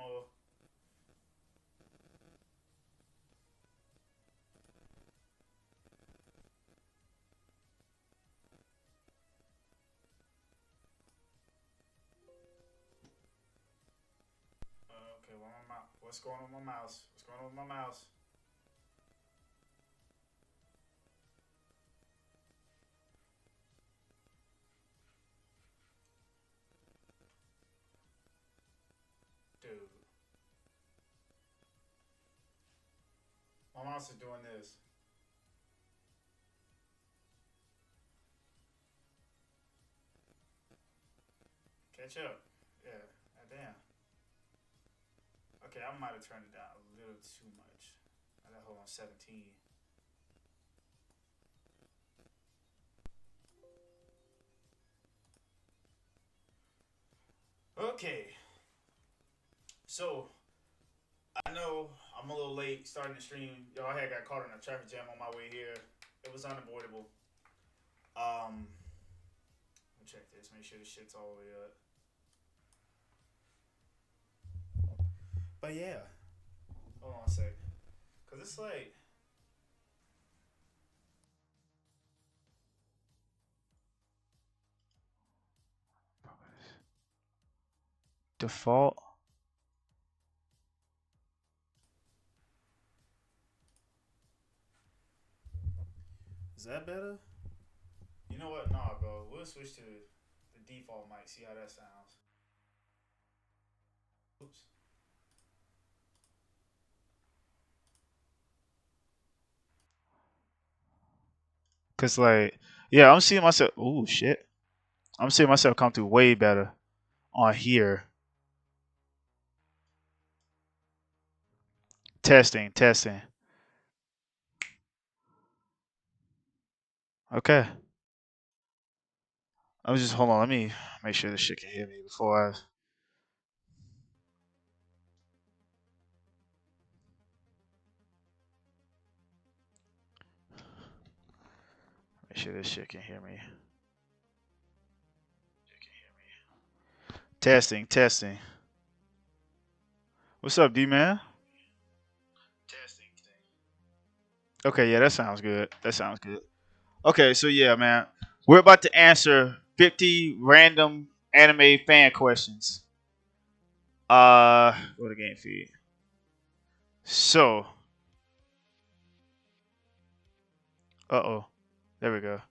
more. Okay, what's going on with my mouse? What's going on with my mouse? Dude. My mouse is doing this. Catch up. Yeah. Damn. Okay, I might have turned it down a little too much. I got hold on 17. Okay. So I know I'm a little late starting the stream. Y'all had got caught in a traffic jam on my way here. It was unavoidable. Let me check this. Make sure this shit's all the way up. But yeah, hold on a sec. Cause it's like default. Is that better? You know what? Nah, bro. We'll switch to the default mic. See how that sounds. Oops. Cause like, yeah, I'm seeing myself. Ooh, shit. I'm seeing myself come through way better on here. Testing, testing. Okay. I was just hold on. Let me make sure this shit can hear me before I. Make sure this shit can hear me. Testing, testing. What's up, D man? Testing. Okay, yeah, that sounds good. That sounds good. Okay, so yeah, man, we're about to answer 50 random anime fan questions. Go to game feed. So, there we go.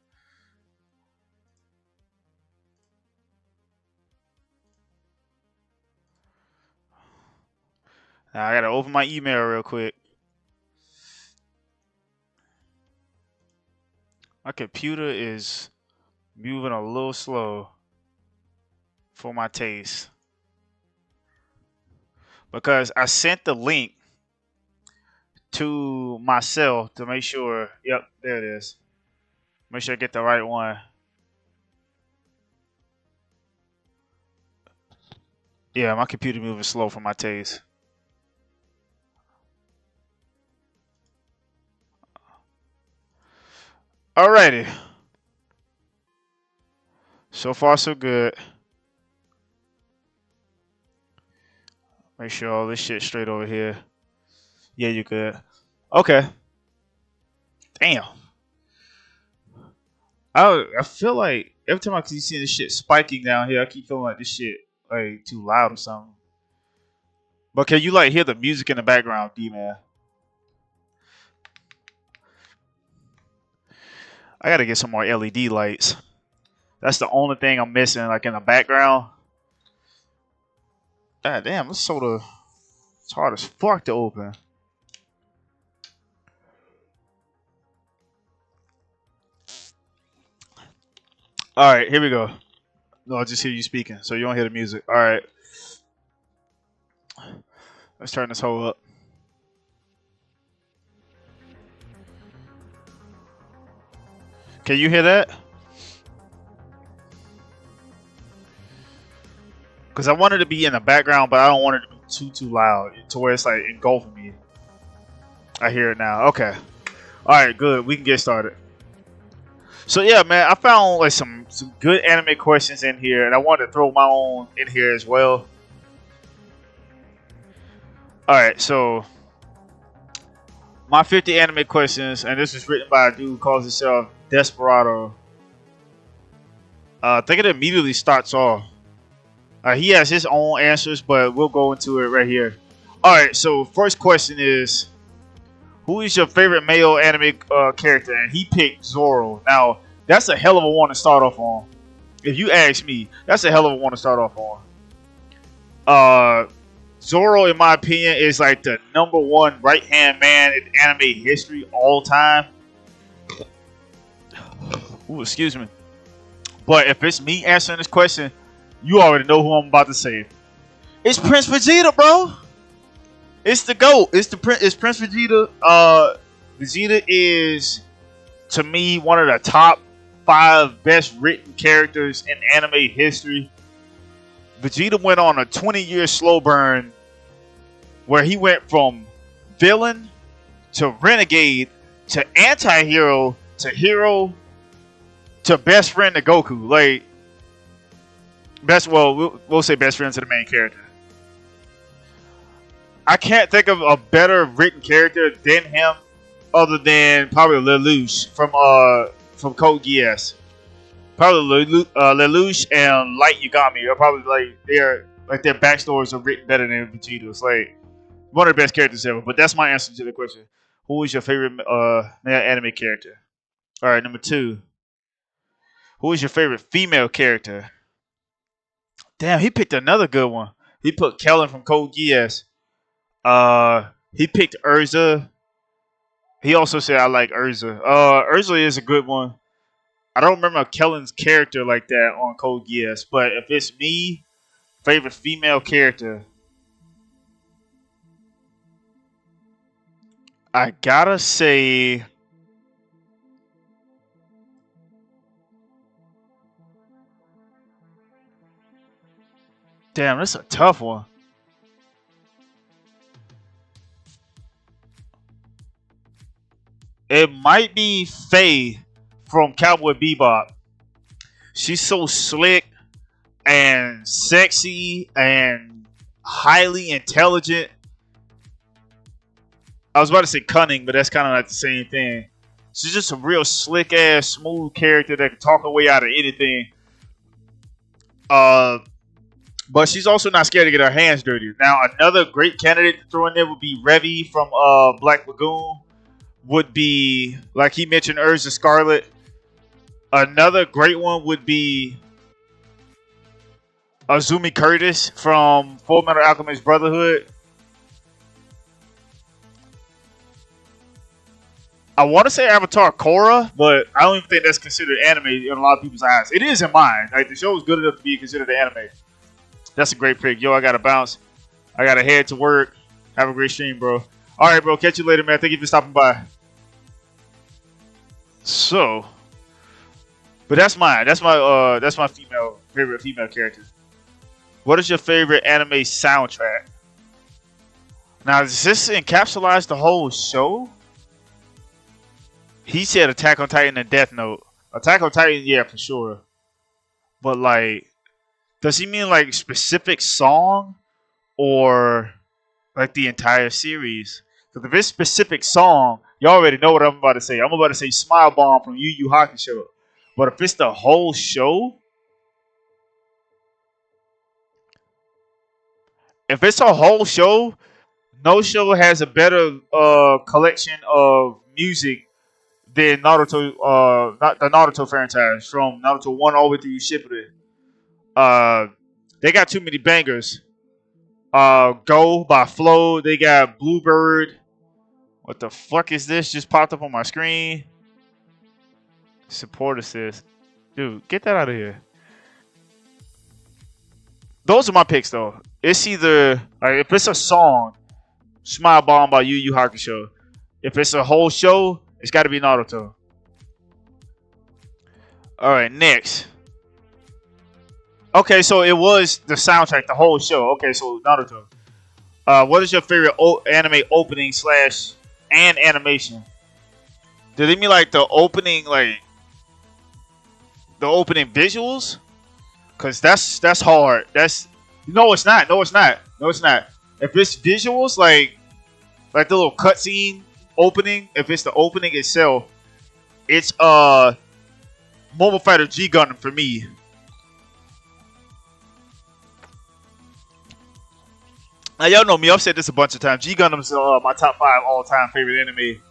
Now I gotta open my email real quick. My computer is moving a little slow for my taste because I sent the link to myself to make sure. Yep, there it is. Make sure I get the right one. Yeah, my computer moving slow for my taste. Alrighty. So far, so good. Make sure all this shit straight over here. Yeah, you good. Okay. Damn. I feel like every time I keep seeing this shit spiking down here, I keep feeling like this shit like too loud or something. But can you like hear the music in the background, D man? I gotta get some more LED lights. That's the only thing I'm missing, like in the background. God damn, this soda, it's hard as fuck to open. All right, here we go. No, I just hear you speaking, so you don't hear the music. All right, let's turn this whole up. Can you hear that? Because I want it to be in the background, but I don't want it to be too loud to where it's like engulfing me. I hear it now. Okay. All right, good. We can get started. So yeah, man, I found like some good anime questions in here, and I wanted to throw my own in here as well. All right, so my 50 anime questions, and this was written by a dude who calls himself Desperado. I think it immediately starts off. He has his own answers, but we'll go into it right here. All right, so first question is, who is your favorite male anime character? And he picked Zoro. Now, that's a hell of a one to start off on. If you ask me, that's a hell of a one to start off on. Zoro, in my opinion, is like the #1 right-hand man in anime history all time. Ooh, excuse me. But if it's me answering this question, you already know who I'm about to say. It's Prince Vegeta, bro. It's the GOAT. It's Prince Vegeta. Vegeta is, to me, one of the top 5 best written characters in anime history. Vegeta went on a 20-year slow burn where he went from villain to renegade to anti-hero to hero to best friend to Goku. Like, we'll say best friend to the main character. I can't think of a better written character than him, other than probably Lelouch from Code Geass. Probably Lelouch and Light Yagami are probably like their backstories are written better than Vegeta's. Like one of the best characters ever. But that's my answer to the question. Who is your favorite male anime character? All right, number 2. Who is your favorite female character? Damn, he picked another good one. He put Kellen from Code Geass. He picked Urza. He also said I like Urza. Urza is a good one. I don't remember Kellen's character like that on Code Geass, but if it's me, favorite female character, I gotta say damn, that's a tough one. It might be Faye from Cowboy Bebop. She's so slick and sexy and highly intelligent. I was about to say cunning, but that's kind of like the same thing. She's just a real slick ass, smooth character that can talk her way out of anything. But she's also not scared to get her hands dirty. Now, another great candidate to throw in there would be Revy from Black Lagoon. Would be, like he mentioned, Urza Scarlet. Another great one would be Azumi Curtis from Full Metal Alchemist Brotherhood. I want to say Avatar Korra, but I don't even think that's considered anime in a lot of people's eyes. It is in mine. Like, the show is good enough to be considered an anime. That's a great pick. Yo, I got to bounce. I got to head to work. Have a great stream, bro. All right, bro. Catch you later, man. Thank you for stopping by. So, but that's mine. That's my favorite female character. What is your favorite anime soundtrack? Now, does this encapsulate the whole show? He said Attack on Titan and Death Note. Attack on Titan, yeah, for sure. But like, does he mean like specific song or like the entire series? Because if it's specific song, you already know what I'm about to say. I'm about to say Smile Bomb from Yu Yu Hakusho. But if it's the whole show, no show has a better collection of music than Naruto. Not the Naruto franchise from Naruto 1 all the way through Shippuden. They got too many bangers. Go by Flow. They got Bluebird. What the fuck is this? Just popped up on my screen. Support assist. Dude, get that out of here. Those are my picks, though. It's either, like, if it's a song, Smile Bomb by Yu Yu Hakusho. If it's a whole show, it's got to be Naruto. All right, next. Okay, so it was the soundtrack, the whole show. Okay, so Naruto. What is your favorite anime opening / and animation? Did they mean like the opening, like the opening visuals? Cause that's hard. No, it's not. No, it's not. If it's visuals, like the little cutscene opening, if it's the opening itself, it's Mobile Fighter G Gundam for me. Now y'all know me, I've said this a bunch of times. G Gundam's my top 5 all-time favorite anime.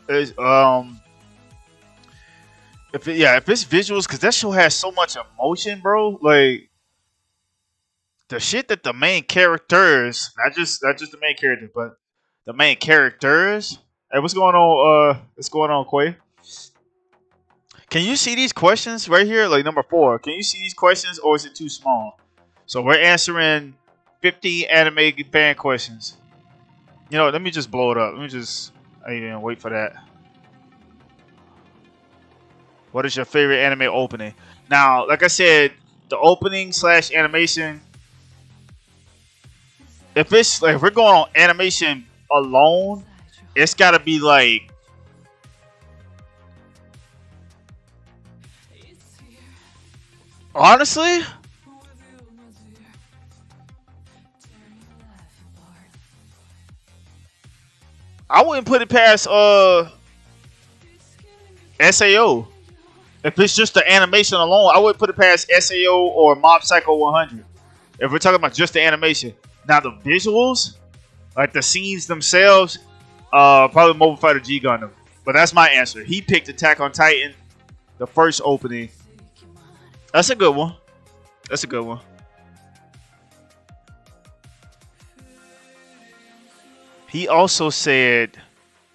Is if it's visuals, because that show has so much emotion, bro. Like the shit that the main characters, not just the main character, but the main characters. Hey, what's going on? What's going on, Quay? Can you see these questions right here? Like number 4. Can you see these questions, or is it too small? So we're answering 50 anime fan questions. You know, let me just blow it up. I didn't even wait for that. What is your favorite anime opening? Now, like I said, the opening / animation. If we're going on animation alone, it's gotta be like. Honestly, I wouldn't put it past SAO. If it's just the animation alone, I wouldn't put it past SAO or Mob Psycho 100. If we're talking about just the animation. Now the visuals, like the scenes themselves, probably Mobile Fighter G Gundam. But that's my answer. He picked Attack on Titan, the first opening. That's a good one. That's a good one. He also said,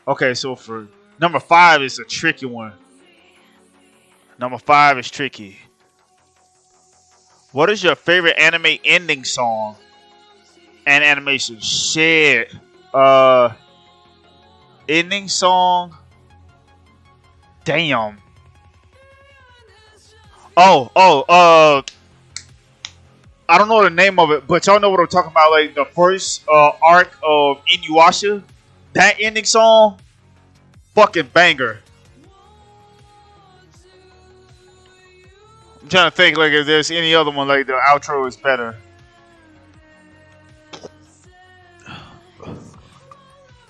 okay, so for number 5 is a tricky one. Number 5 is tricky. What is your favorite anime ending song and animation? Shit. Ending song. Damn. I don't know the name of it, but y'all know what I'm talking about. Like the first arc of Inuyasha, that ending song, fucking banger. I'm trying to think like if there's any other one like the outro is better.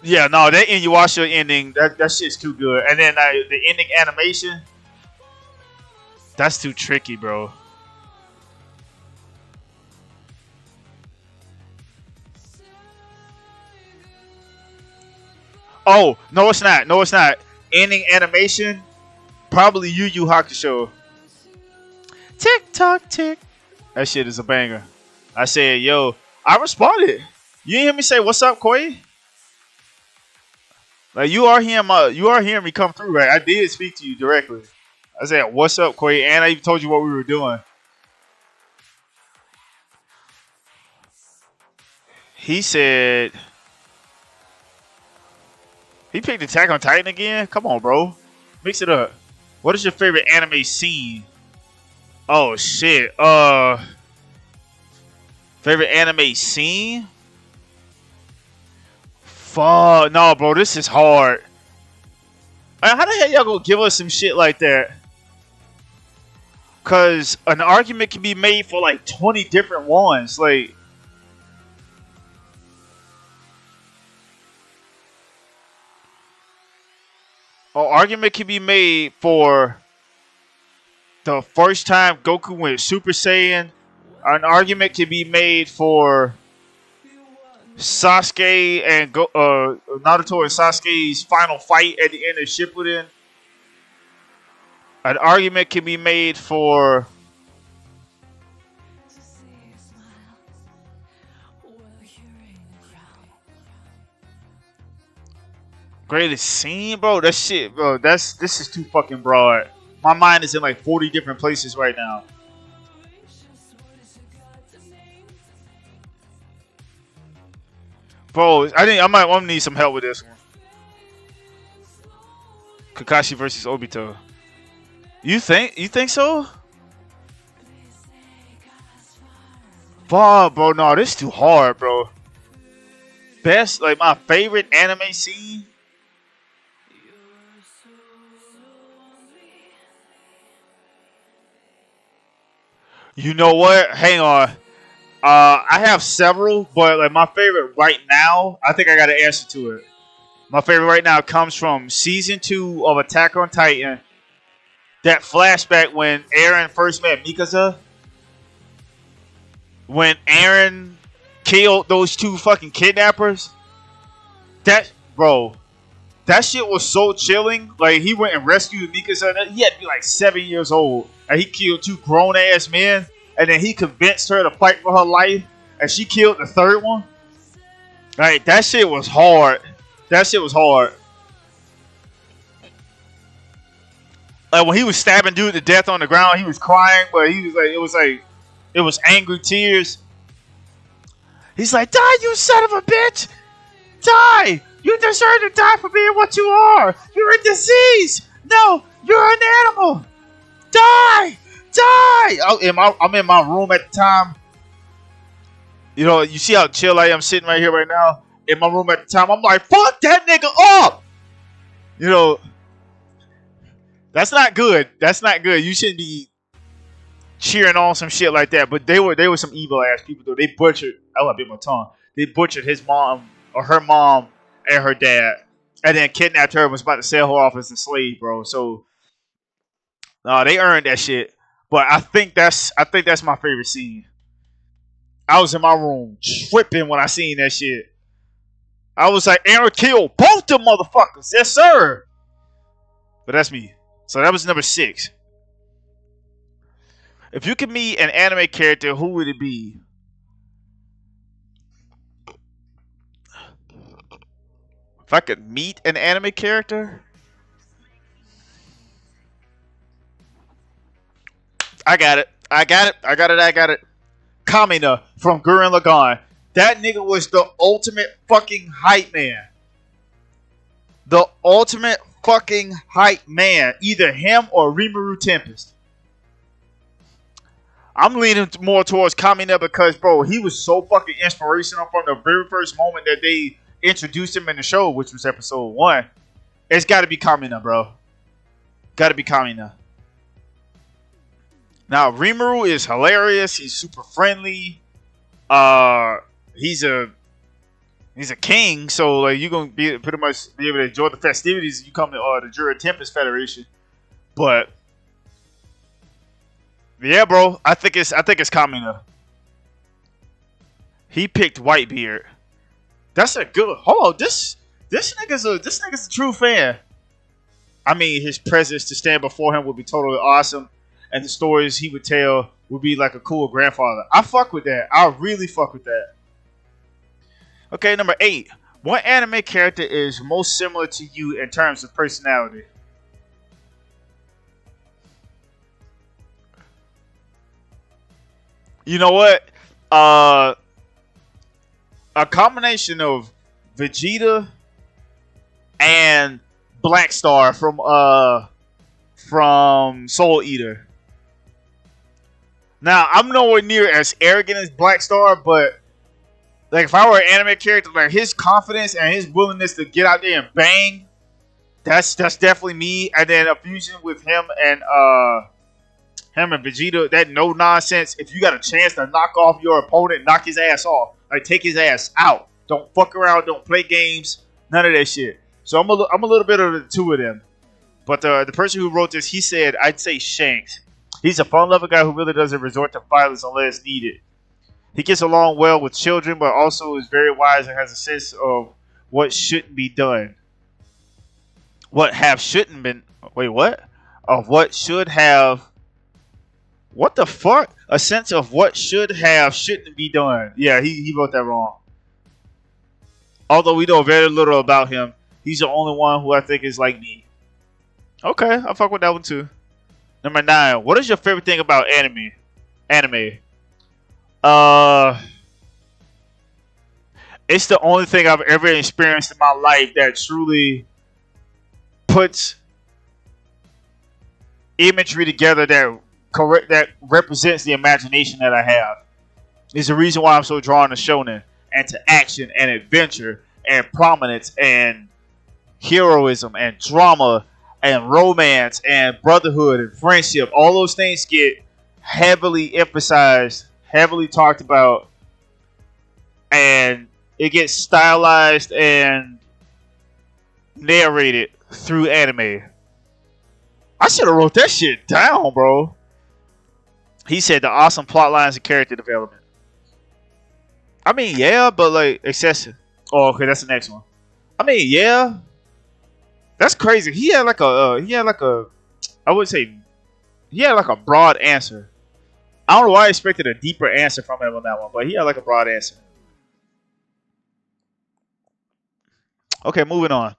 Yeah, no, that Inuyasha ending, that shit's too good. And then the ending animation, that's too tricky, bro. Oh, no, it's not. No, it's not. Ending animation, probably Yu Yu Hakusho. Tick tock tick. That shit is a banger. I said, yo, I responded. You didn't hear me say, "What's up, Quay?" Like you are hearing me come through, right? I did speak to you directly. I said, "What's up, Quay?" And I even told you what we were doing. He said. He picked Attack on Titan again? Come on, bro. Mix it up. What is your favorite anime scene? Oh, shit. Favorite anime scene? Fuck. No, bro. This is hard. How the hell y'all gonna give us some shit like that? Because an argument can be made for like 20 different ones. Like... An argument can be made for the first time Goku went Super Saiyan. An argument can be made for Sasuke and Naruto and Sasuke's final fight at the end of Shippuden. An argument can be made for greatest scene, bro. That shit, bro. This is too fucking broad. My mind is in like 40 different places right now. Bro, I might need some help with this one. Kakashi versus Obito. You think so? Fuck, bro. No, this is too hard, bro. Best, like my favorite anime scene. You know what? Hang on. I have several, but like my favorite right now, I think I got an answer to it. My favorite right now comes from season 2 of Attack on Titan. That flashback when Eren first met Mikasa. When Eren killed those 2 fucking kidnappers. That shit was so chilling. Like, he went and rescued Mikasa. He had to be like 7 years old. And he killed 2 grown ass men. And then he convinced her to fight for her life. And she killed the 3rd one. Like, that shit was hard. That shit was hard. Like, when he was stabbing dude to death on the ground, he was crying, but he was like, it was angry tears. He's like, die, you son of a bitch! Die! You deserve to die for being what you are! You're a disease! No, you're an animal! Die! Die! I'm in my room at the time. You know, you see how chill I am sitting right here right now? In my room at the time, I'm like, fuck that nigga up! You know, that's not good. That's not good. You shouldn't be cheering on some shit like that. But they were some evil ass people though. They butchered. I bit my tongue. They butchered his mom or her mom and her dad, and then kidnapped her and was about to sell her off as a slave, bro. So, they earned that shit. But I think that's my favorite scene. I was in my room tripping when I seen that shit. I was like, Eren killed both them motherfuckers. Yes, sir. But that's me. So that was number 6. If you could meet an anime character, who would it be? If I could meet an anime character? I got it. Kamina from Gurren Lagann. That nigga was the ultimate fucking hype man. The ultimate fucking hype man. Either him or Rimuru Tempest. I'm leaning more towards Kamina because, bro, he was so fucking inspirational from the very first moment that they introduced him in the show, which was episode 1. It's got to be Kamina, bro. Got to be Kamina. Now, Rimuru is hilarious. He's super friendly. He's a king, so like you're gonna be pretty much be able to enjoy the festivities if you come to the Jura Tempest Federation. But yeah, bro, I think it's Kamina. He picked Whitebeard. That's a good. Hold on, this nigga's a true fan. I mean, his presence to stand before him would be totally awesome, and the stories he would tell would be like a cool grandfather. I fuck with that. I really fuck with that. Okay, number 8. What anime character is most similar to you in terms of personality? You know what? A combination of Vegeta and Black Star from Soul Eater. Now, I'm nowhere near as arrogant as Black Star, but like if I were an anime character, like his confidence and his willingness to get out there and bang, that's definitely me. And then a fusion with him and Vegeta, that no nonsense. If you got a chance to knock off your opponent, knock his ass off, like take his ass out. Don't fuck around. Don't play games. None of that shit. So I'm a little bit of the two of them. But the person who wrote this, he said, I'd say Shanks. He's a fun-loving guy who really doesn't resort to violence unless needed. He gets along well with children, but also is very wise and has a sense of what shouldn't be done. What have shouldn't been... Wait, what? Of what should have... What the fuck? A sense of what should have shouldn't be done. Yeah, he wrote that wrong. Although we know very little about him, he's the only one who I think is like me. Okay, I'll fuck with that one too. Number 9. What is your favorite thing about anime? It's the only thing I've ever experienced in my life that truly puts imagery together that represents the imagination that I have. It's the reason why I'm so drawn to shonen and to action and adventure and prominence and heroism and drama and romance and brotherhood and friendship. All those things get heavily emphasized, heavily talked about and it gets stylized and narrated through anime. I should have wrote that shit down, bro. He said the awesome plot lines and character development. I mean, yeah, but like excessive. Oh, okay, that's the next one. I mean, yeah, that's crazy. He had like a, I would say, he had like a broad answer. I don't know why I expected a deeper answer from him on that one, but he had like a broad answer. Okay, moving on.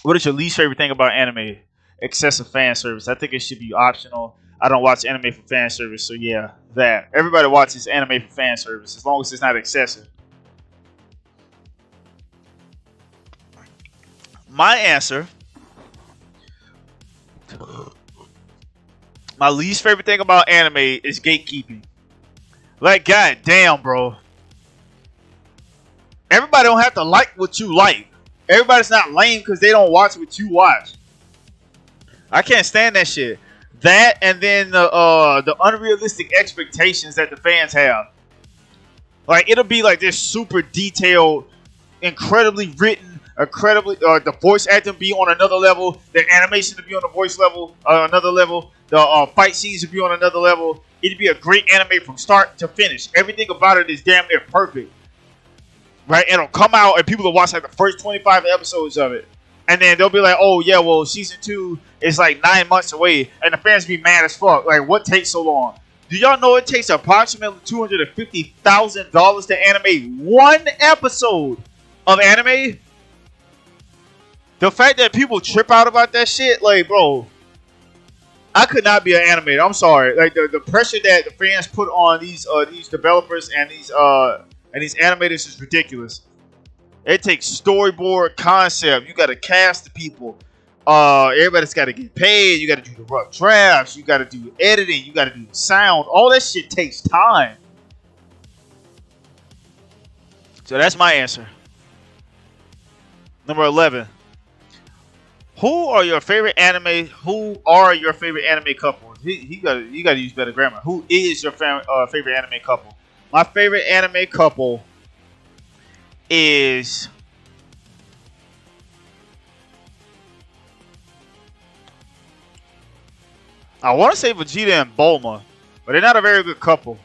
What is your least favorite thing about anime? Excessive fan service. I think it should be optional. I don't watch anime for fan service, so yeah, that. Everybody watches anime for fan service, as long as it's not excessive. My answer, my least favorite thing about anime is gatekeeping. Like, goddamn, bro. Everybody don't have to like what you like. Everybody's not lame because they don't watch what you watch. I can't stand that shit. That and then the unrealistic expectations that the fans have. Like, it'll be like this super detailed, incredibly written, incredibly the voice acting be on another level, the animation to be on the voice level, another level, the fight scenes to be on another level. It'd be a great anime from start to finish. Everything about it is damn near perfect. Right? It'll come out and people will watch like the first 25 episodes of it. And then they'll be like, oh yeah, well, season 2 is like 9 months away. And the fans be mad as fuck. Like, what takes so long? Do y'all know it takes approximately $250,000 to animate one episode of anime? The fact that people trip out about that shit, like, bro, I could not be an animator. I'm sorry. Like, the pressure that the fans put on these developers and these animators is ridiculous. It takes storyboard concept. You got to cast the people. Everybody's got to get paid. You got to do the rough drafts. You got to do editing. You got to do sound. All that shit takes time. So that's my answer. Number 11. Who are your favorite anime couples? You gotta use better grammar. Who is your favorite anime couple? My favorite anime couple is I want to say Vegeta and Bulma, but they're not a very good couple.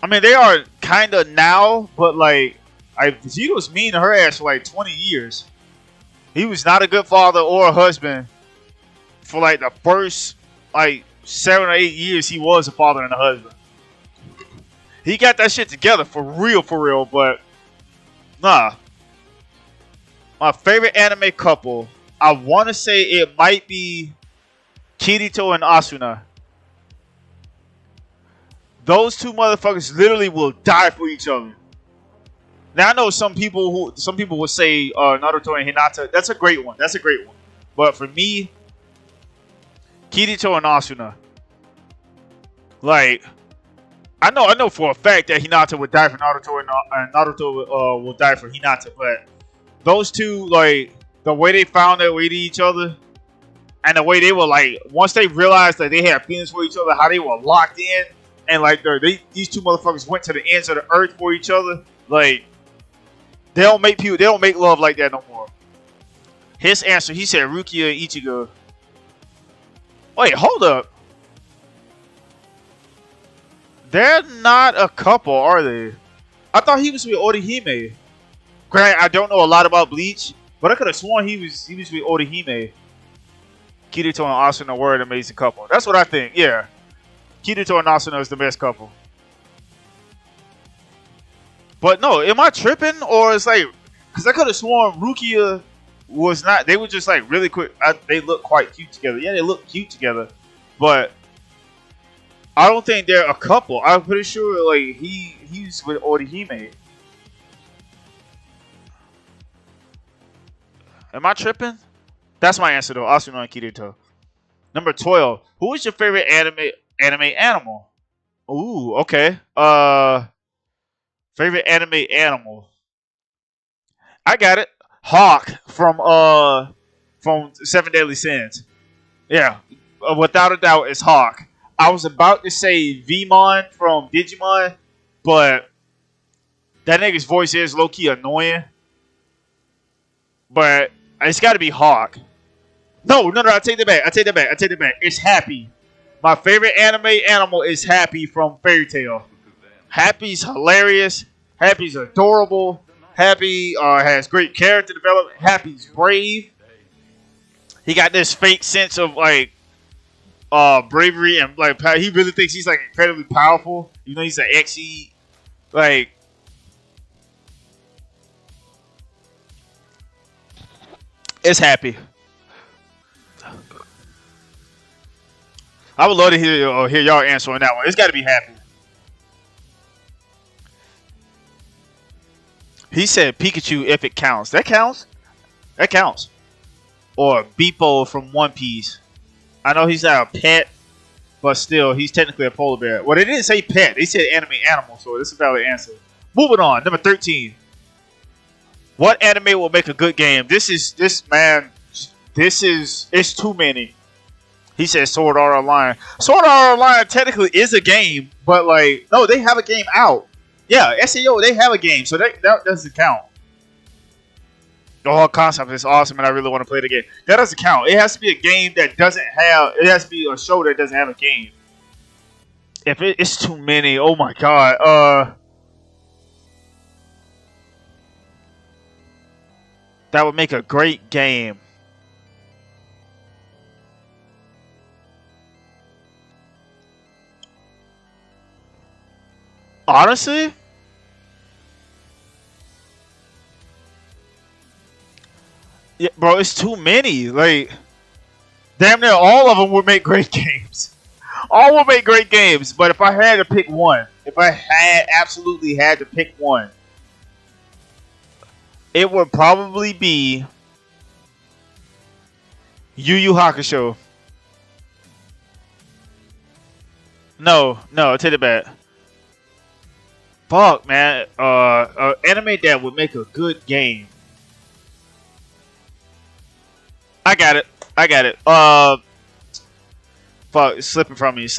I mean, they are kind of now, but like, Vegeta was mean to her ass for like 20 years. He was not a good father or a husband for like the first like 7 or 8 years he was a father and a husband. He got that shit together for real, but nah. My favorite anime couple, I want to say it might be Kirito and Asuna. Those two motherfuckers literally will die for each other. Now I know some people will say Naruto and Hinata. That's a great one. But for me, Kirito and Asuna. Like, I know for a fact that Hinata would die for Naruto and Naruto will die for Hinata. But those two, like, the way they found their way to each other, and the way they were like, once they realized that they had feelings for each other, how they were locked in, and like these two motherfuckers went to the ends of the earth for each other. Like, they don't make love like that no more. His answer, he said Rukia and Ichigo. Wait, hold up. They're not a couple, are they? I thought he was with Orihime. Granted, I don't know a lot about Bleach, but I could have sworn he was with Orihime. Kirito and Asuna were an amazing couple. That's what I think, yeah. Kirito and Asuna is the best couple. But no, am I tripping? Or it's like, because I could have sworn Rukia was not, they were just like really quick. They look quite cute together. Yeah, they look cute together. But I don't think they're a couple. I'm pretty sure like he's with Orihime. Am I tripping? That's my answer though. Asuna and Kirito. Number 12. Who is your favorite anime animal? Ooh, okay. Favorite anime animal. I got it. Hawk from Seven Deadly Sins. Yeah, without a doubt, it's Hawk. I was about to say Vmon from Digimon, but that nigga's voice is low key annoying. But it's got to be Hawk. No, I take that back. It's Happy. My favorite anime animal is Happy from Fairy Tail. Happy's hilarious. Happy's adorable. Happy has great character development. Happy's brave. He got this fake sense of like bravery and like he really thinks he's like incredibly powerful. You know, he's an XE. Like, it's Happy. I would love to hear y'all answer on that one. It's got to be Happy. He said Pikachu if it counts. That counts. That counts. Or Beepo from One Piece. I know he's not a pet, but still, he's technically a polar bear. Well, they didn't say pet. They said anime animal, so this is a valid answer. Moving on. Number 13. What anime will make a good game? It's too many. He says Sword Art Online. Sword Art Online technically is a game, but like, no, they have a game out. Yeah, SAO, they have a game, so that doesn't count. The whole concept is awesome, and I really want to play the game. That doesn't count. It has to be a game that doesn't have. It has to be a show that doesn't have a game. If it's too many, oh my god. That would make a great game. Honestly, yeah, bro, it's too many. Like, damn near all of them would make great games. All would make great games. But if I had to pick one, if I absolutely had to pick one, it would probably be Yu Yu Hakusho. No, take it back. Fuck, man. Anime that would make a good game. I got it. Fuck, it's slipping from me.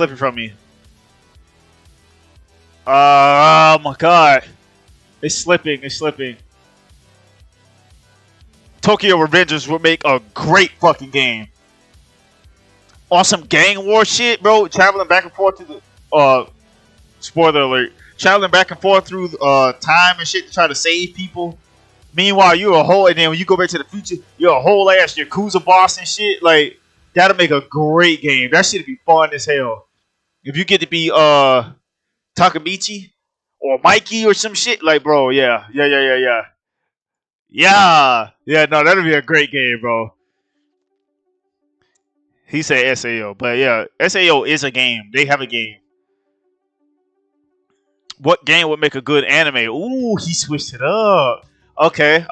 Oh my god. It's slipping. Tokyo Revengers would make a great fucking game. On some gang war shit, bro. Traveling back and forth to the spoiler alert. Traveling back and forth through time and shit to try to save people. Meanwhile, you're a whole, and then when you go back to the future, you're a whole ass Yakuza boss and shit. Like, that'll make a great game. That shit'd be fun as hell. If you get to be Takamichi or Mikey or some shit, like, bro, yeah. No, that'll be a great game, bro. He said SAO, but yeah, SAO is a game. They have a game. What game would make a good anime? Ooh, he switched it up. Okay.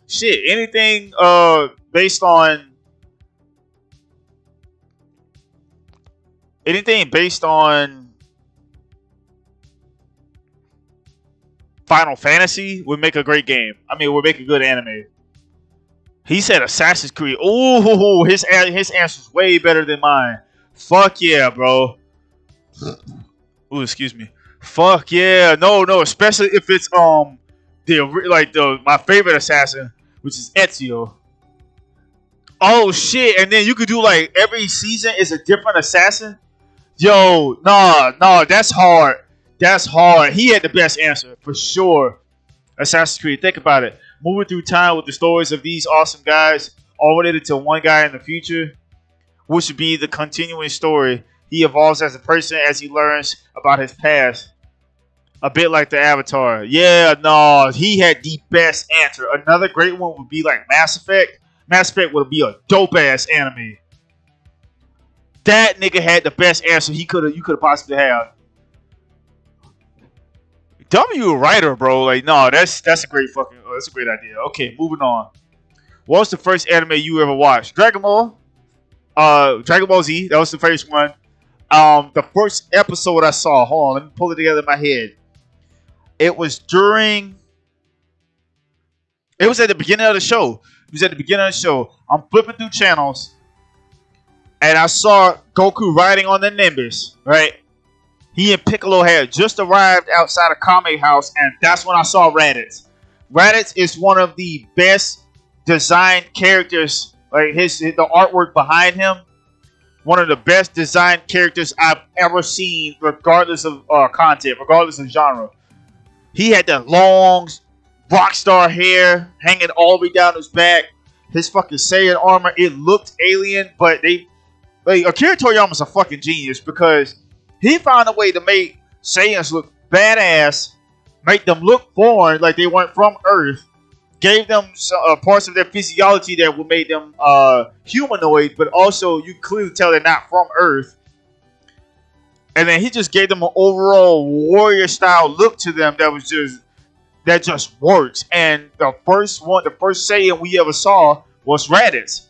Shit. Anything based on Final Fantasy would make a great game. I mean, would make a good anime. He said Assassin's Creed. Ooh, his answer's way better than mine. Fuck yeah, bro. Ooh, excuse me. Fuck yeah. No, especially if it's my favorite assassin, which is Ezio. Oh shit, and then you could do like every season is a different assassin. Yo, nah, that's hard. He had the best answer for sure. Assassin's Creed, think about it. Moving through time with the stories of these awesome guys, all related to one guy in the future, which would be the continuing story. He evolves as a person as he learns about his past. A bit like the Avatar. Yeah, no, he had the best answer. Another great one would be like Mass Effect. Mass Effect would be a dope ass anime. That nigga had the best answer you could have possibly had. W writer, bro. Like, no, that's a great fucking. That's a great idea. Okay, moving on. What was the first anime you ever watched? Dragon Ball. Dragon Ball Z. That was the first one. The first episode I saw. Hold on, let me pull it together in my head. It was at the beginning of the show. I'm flipping through channels, and I saw Goku riding on the Nimbus. Right? He and Piccolo had just arrived outside of Kame House, and that's when I saw Raditz. Raditz is one of the best designed characters. Like the artwork behind him, one of the best designed characters I've ever seen, regardless of content, regardless of genre. He had that long rockstar hair hanging all the way down his back. His fucking Saiyan armor, it looked alien, but Akira Toriyama's a fucking genius because he found a way to make Saiyans look badass, make them look foreign, like they weren't from Earth, gave them parts of their physiology that would make them humanoid, but also you clearly tell they're not from Earth. And then he just gave them an overall warrior style look to them that just works. And the first Saiyan we ever saw was Raditz,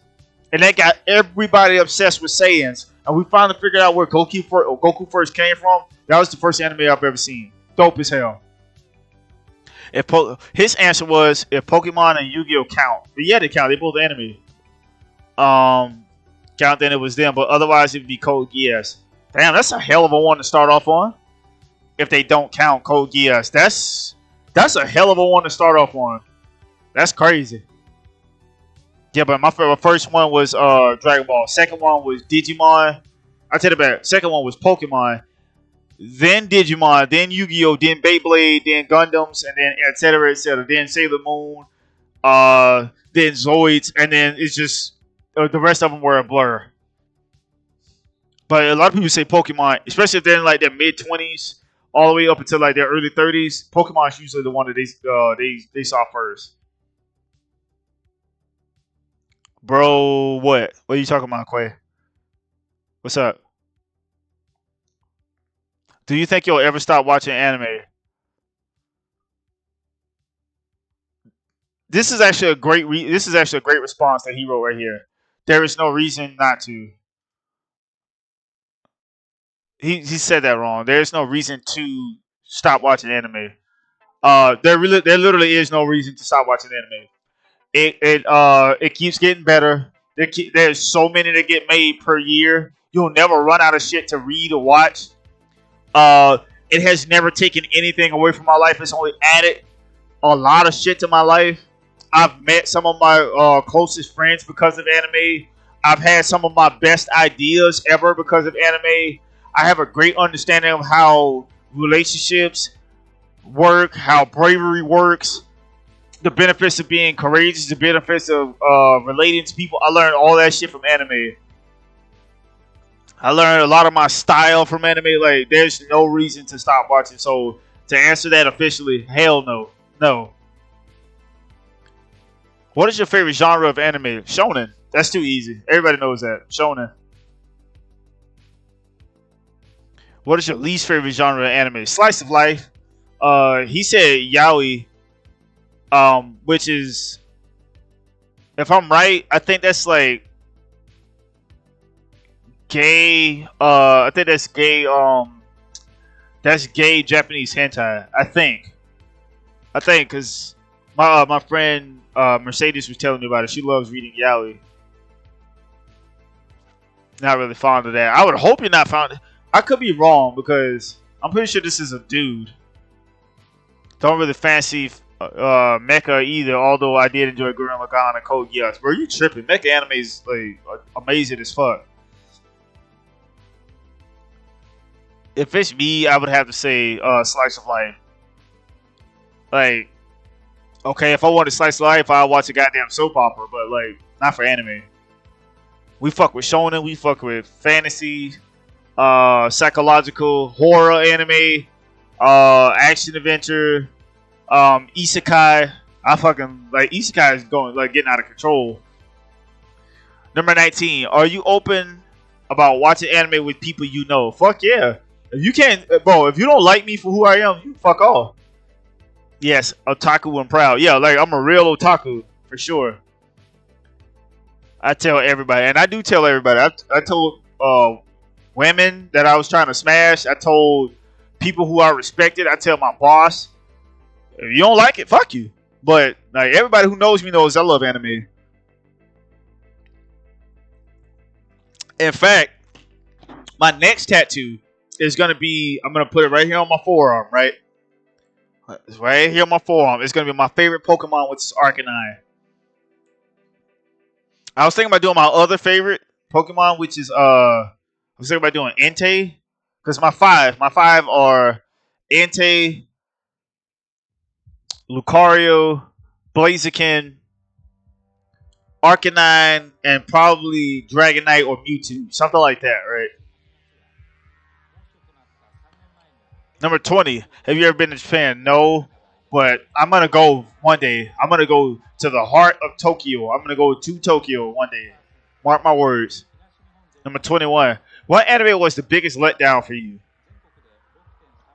and that got everybody obsessed with Saiyans. And we finally figured out where Goku first came from. That was the first anime I've ever seen. Dope as hell. His answer was if Pokemon and Yu-Gi-Oh count. But yeah, they count. They both anime. Count, then it was them. But otherwise, it would be Code Geass. Damn, that's a hell of a one to start off on. If they don't count Code Geass, that's a hell of a one to start off on. That's crazy. Yeah, but my first one was Dragon Ball. Second one was Digimon. I tell you about it. Second one was Pokemon. Then Digimon. Then Yu-Gi-Oh. Then Beyblade. Then Gundams. And then etc. etc. Then Sailor Moon. Then Zoids. And then it's just the rest of them were a blur. But a lot of people say Pokemon, especially if they're in like their mid-20s, all the way up until like their early 30s. Pokemon is usually the one that they saw first. Bro, what? What are you talking about, Quay? What's up? Do you think you'll ever stop watching anime? This is actually a great response that he wrote right here. There is no reason not to. He said that wrong. There is no reason to stop watching anime. There literally is no reason to stop watching anime. It keeps getting better. There's so many that get made per year. You'll never run out of shit to read or watch. It has never taken anything away from my life. It's only added a lot of shit to my life. I've met some of my closest friends because of anime. I've had some of my best ideas ever because of anime. I have a great understanding of how relationships work, how bravery works, the benefits of being courageous, the benefits of relating to people. I learned all that shit from anime. I learned a lot of my style from anime. Like, there's no reason to stop watching. So, to answer that officially, hell no. No. What is your favorite genre of anime? Shonen. That's too easy. Everybody knows that. Shonen. What is your least favorite genre of anime? Slice of life. He said yaoi. Which is, if I'm right, I think that's like gay. I think that's gay. That's gay Japanese hentai. I think, because my friend Mercedes was telling me about it. She loves reading yaoi. Not really fond of that. I would hope you're not fond. I could be wrong because I'm pretty sure this is a dude. Don't really fancy mecha either, although I did enjoy Gurren Lagann and Code Geass. Bro, you tripping. Mecha anime is like amazing as fuck. If it's me, I would have to say slice of life. Like, okay, if I wanted slice of life, I'd watch a goddamn soap opera, but like, not for anime. We fuck with shonen, we fuck with fantasy, psychological, horror anime, action adventure, isekai. I fucking like isekai is getting out of control. Number 19. Are you open about watching anime with people you know? Fuck yeah. If you can't, bro, if you don't like me for who I am, you fuck off. Yes, otaku and proud. Yeah, like I'm a real otaku for sure. I tell everybody, and I do tell everybody. I told women that I was trying to smash. I told people who I respected. I tell my boss, if you don't like it, fuck you. But like everybody who knows me knows I love anime. In fact, my next tattoo is gonna be. I'm gonna put it right here on my forearm, right? It's right here on my forearm. It's gonna be my favorite Pokemon, which is Arcanine. I was thinking about doing my other favorite Pokemon, which is I was thinking about doing Entei, because my five are Entei, Lucario, Blaziken, Arcanine, and probably Dragonite or Mewtwo, something like that, right? Number 20. Have you ever been to Japan? No, but I'm gonna go one day. I'm gonna go to the heart of Tokyo. I'm gonna go to Tokyo one day. Mark my words. Number 21. What anime was the biggest letdown for you?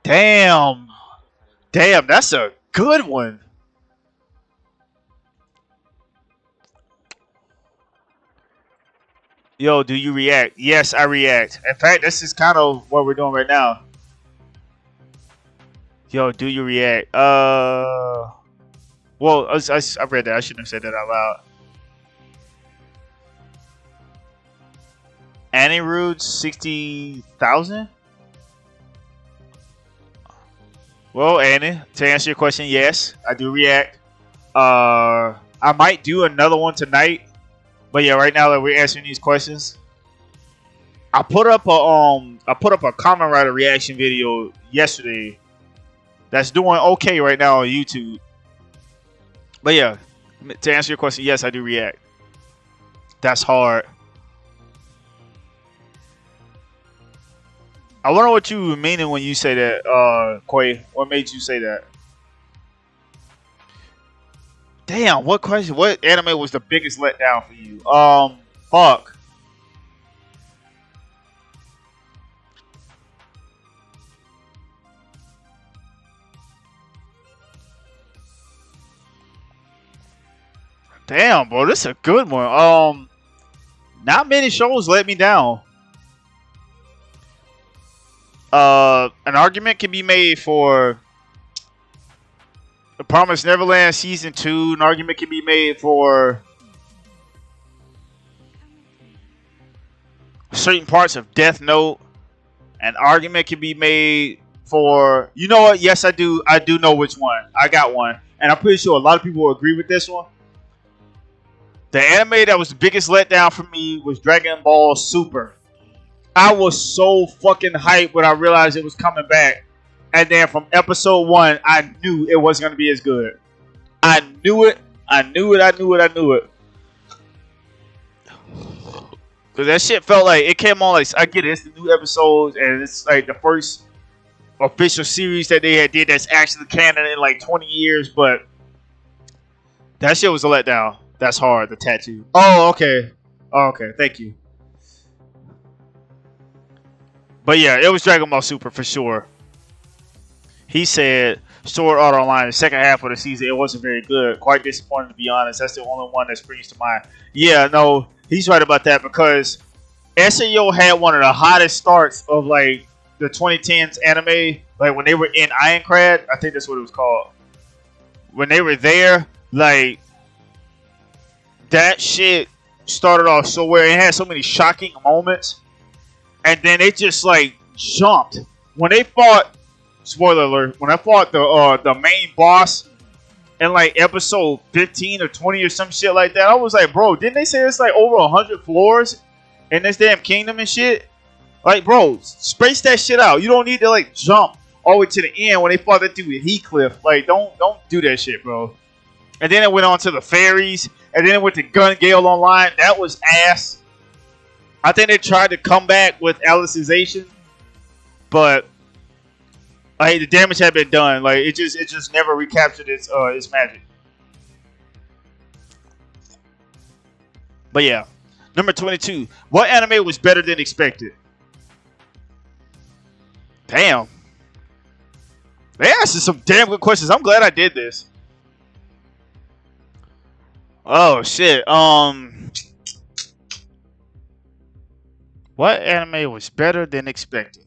Damn, that's a good one. Yo, do you react? Yes, I react. In fact, this is kind of what we're doing right now. Yo, do you react? Well, I read that. I shouldn't have said that out loud. Anirudh 60,000? Well, Annie, to answer your question, yes, I do react. I might do another one tonight. But yeah, right now that we're answering these questions, I put up a Kamen Rider reaction video yesterday that's doing okay right now on YouTube. But yeah, to answer your question, yes, I do react. That's hard. I wonder what you were meaning when you say that, Quay. What made you say that? Damn, what question? What anime was the biggest letdown for you? Fuck. Damn, bro, this is a good one. Not many shows let me down. An argument can be made for The Promised Neverland Season 2. An argument can be made for certain parts of Death Note. An argument can be made for... You know what? Yes, I do. I do know which one. I got one. And I'm pretty sure a lot of people will agree with this one. The anime that was the biggest letdown for me was Dragon Ball Super. I was so fucking hyped when I realized it was coming back. And then from episode 1, I knew it wasn't going to be as good. I knew it. Because that shit felt like it came on like, I get it, it's the new episodes, and it's like the first official series that they had did that's actually canon in like 20 years, but that shit was a letdown. That's hard, the tattoo. Oh, okay. Oh, okay, thank you. But yeah, it was Dragon Ball Super for sure. He said Sword Art Online, the second half of the season, it wasn't very good. Quite disappointing, to be honest. That's the only one that springs to mind. Yeah, no, he's right about that because SAO had one of the hottest starts of like the 2010s anime. Like when they were in Ironclad, I think that's what it was called. When they were there, like that shit started off so well. It had so many shocking moments. And then it just like jumped. When they fought, spoiler alert, when I fought the main boss in like episode 15 or 20 or some shit like that, I was like, bro, didn't they say it's like over 100 floors in this damn kingdom and shit? Like, bro, space that shit out. You don't need to like jump all the way to the end when they fought that dude at Heathcliff. Like, don't do that shit, bro. And then it went on to the fairies, and then it went to Gun Gale Online. That was ass. I think they tried to come back with Alicization, but like the damage had been done. Like it just never recaptured its magic. But yeah, number 22. What anime was better than expected? Damn, they asked some damn good questions. I'm glad I did this. Oh shit. What anime was better than expected?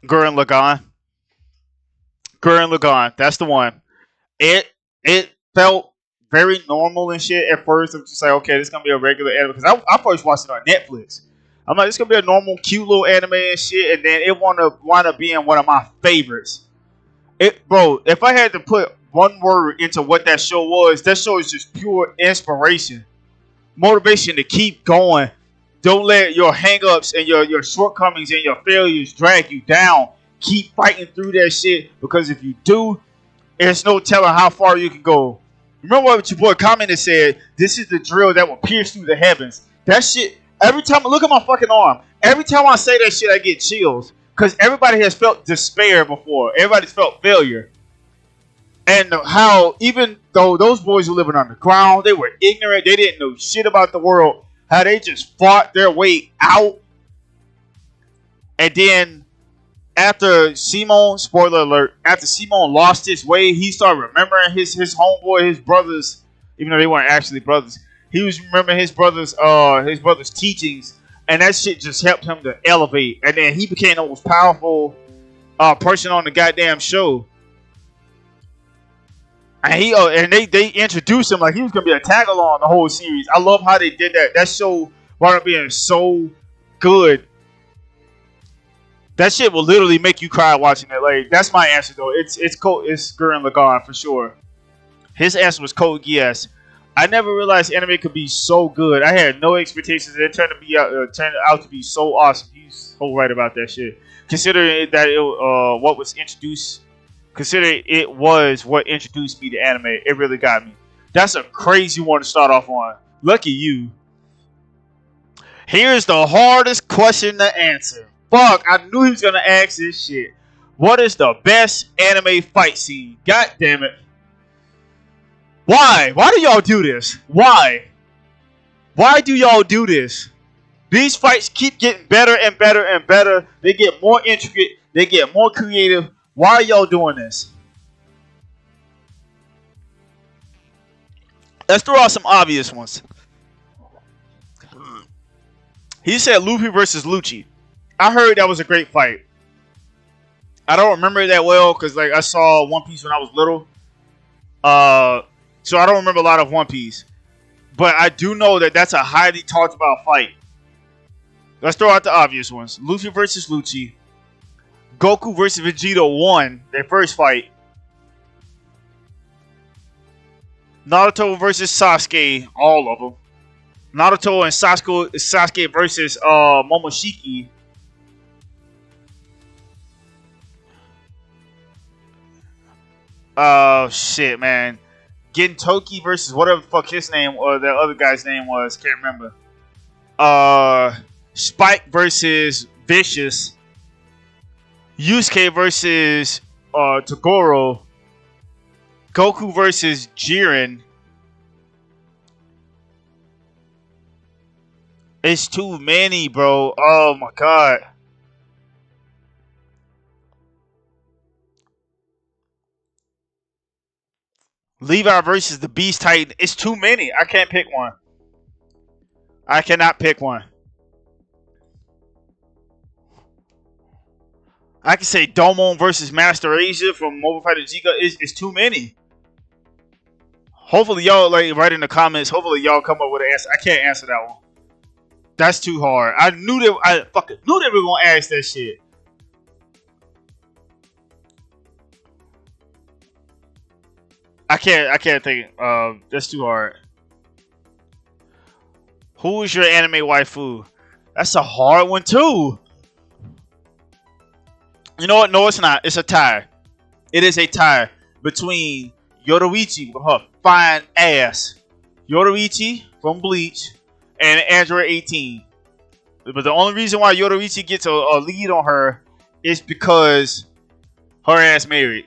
Gurren Lagann. Gurren Lagann. That's the one. It felt very normal and shit at first. I'm just like, okay, this is gonna be a regular anime because I first watched it on Netflix. I'm like, it's gonna be a normal, cute little anime and shit, and then it wind up being one of my favorites. Bro, if I had to put one word into what that show is just pure inspiration, motivation to keep going. Don't let your hangups and your shortcomings and your failures drag you down. Keep fighting through that shit, because if you do, there's no telling how far you can go. Remember what your boy commented said, this is the drill that will pierce through the heavens. That shit, every time I look at my fucking arm, every time I say that shit, I get chills. Because everybody has felt despair before. Everybody's felt failure. And how, even though those boys were living underground, they were ignorant, they didn't know shit about the world, how they just fought their way out. And then, after Simon, spoiler alert, after Simon lost his way, he started remembering his homeboy, his brothers, even though they weren't actually brothers. He was remembering his brother's teachings, and that shit just helped him to elevate. And then he became the most powerful person on the goddamn show. And they introduced him like he was gonna be a tag along the whole series. I love how they did that. That show wound up being so good. That shit will literally make you cry watching it. Like, that's my answer though. It's Gurren Lagann for sure. His answer was Code Geass. I never realized anime could be so good. I had no expectations. It turned out to be so awesome. He's so right about that shit. Considering that what was introduced. Considering it was what introduced me to anime, it really got me. That's a crazy one to start off on. Lucky you. Here's the hardest question to answer. Fuck, I knew he was gonna ask this shit. What is the best anime fight scene? God damn it. Why? Why do y'all do this? Why? Why do y'all do this? These fights keep getting better and better and better. They get more intricate. They get more creative. Why are y'all doing this? Let's throw out some obvious ones. He said Luffy versus Lucci. I heard that was a great fight. I don't remember it that well because like I saw One Piece when I was little. So I don't remember a lot of One Piece. But I do know that that's a highly talked about fight. Let's throw out the obvious ones. Luffy versus Lucci. Goku versus Vegeta 1, their first fight. Naruto versus Sasuke, all of them. Naruto and Sasuke versus Momoshiki. Shit, man. Gintoki versus whatever the fuck his name or the other guy's name was. Can't remember. Spike versus Vicious. Yusuke versus Toguro. Goku versus Jiren. It's too many, bro. Oh my god. Levi versus the Beast Titan. It's too many. I can't pick one. I cannot pick one. I can say Domon versus Master Asia from Mobile Fighter Giga. It's too many. Hopefully y'all like write in the comments. Hopefully y'all come up with an answer. I can't answer that one. That's too hard. I fucking knew they were gonna ask that shit. I can't think. That's too hard. Who is your anime waifu? That's a hard one too. You know what? No, it's not. It's a tie. It is a tie between Yoruichi with her fine ass, Yoruichi from Bleach, and Android 18. But the only reason why Yoruichi gets a lead on her is because her ass married.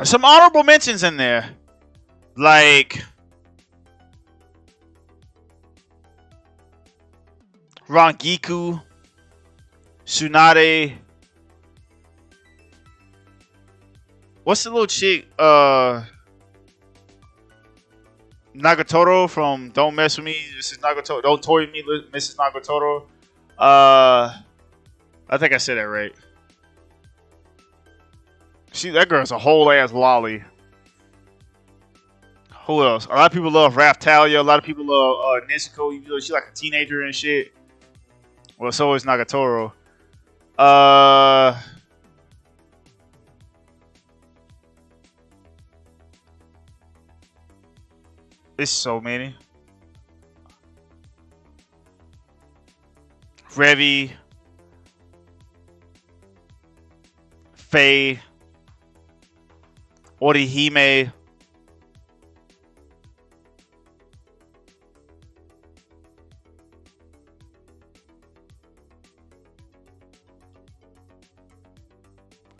Some honorable mentions in there, like Rangiku, Tsunade. What's the little chick? Nagatoro from Don't Mess With Me. This is Nagatoro. Don't Toy Me, Mrs. Nagatoro. I think I said that right. That girl's a whole ass lolly. Who else? A lot of people love Raftalia. A lot of people love Nezuko, even though she's like a teenager and shit. Well, so is Nagatoro. It's so many. Revi, Faye, Orihime.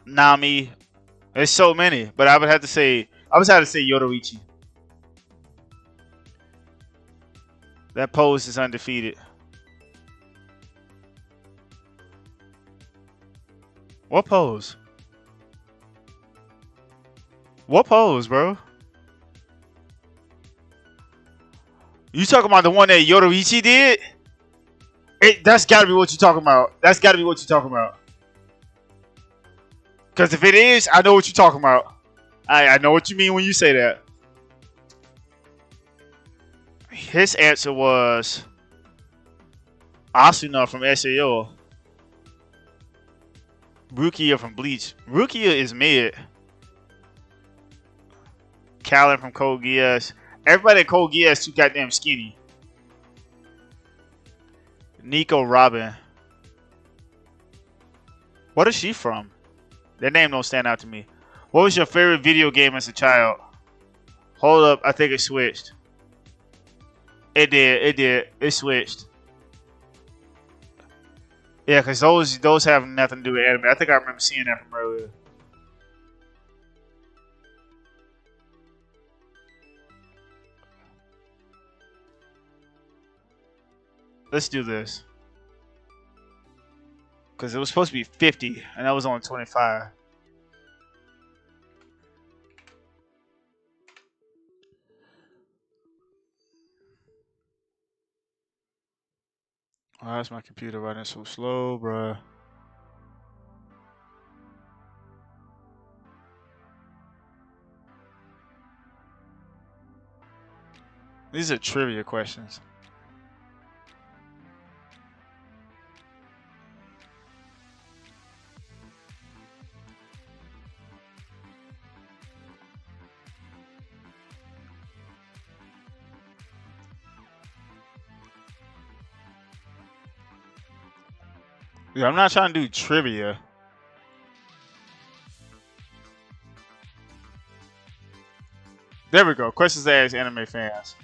Nami. There's so many, but I would have to say Yoruichi. That pose is undefeated. What pose? What pose, bro? You talking about the one that Yoruichi did? That's gotta be what you're talking about. That's gotta be what you're talking about. Because if it is, I know what you're talking about. I know what you mean when you say that. His answer was Asuna from SAO. Rukia from Bleach. Rukia is mid. Callan from Code Geass. Everybody at Code Geass too goddamn skinny. Nico Robin. What is she from? That name don't stand out to me. What was your favorite video game as a child? Hold up, I think it switched. It did. It switched. Yeah, because those have nothing to do with anime. I think I remember seeing that from earlier. Let's do this. Because it was supposed to be 50, and that was only 25. Why is my computer running so slow, bruh? These are trivia questions. Yeah, I'm not trying to do trivia. There we go. Questions to ask anime fans.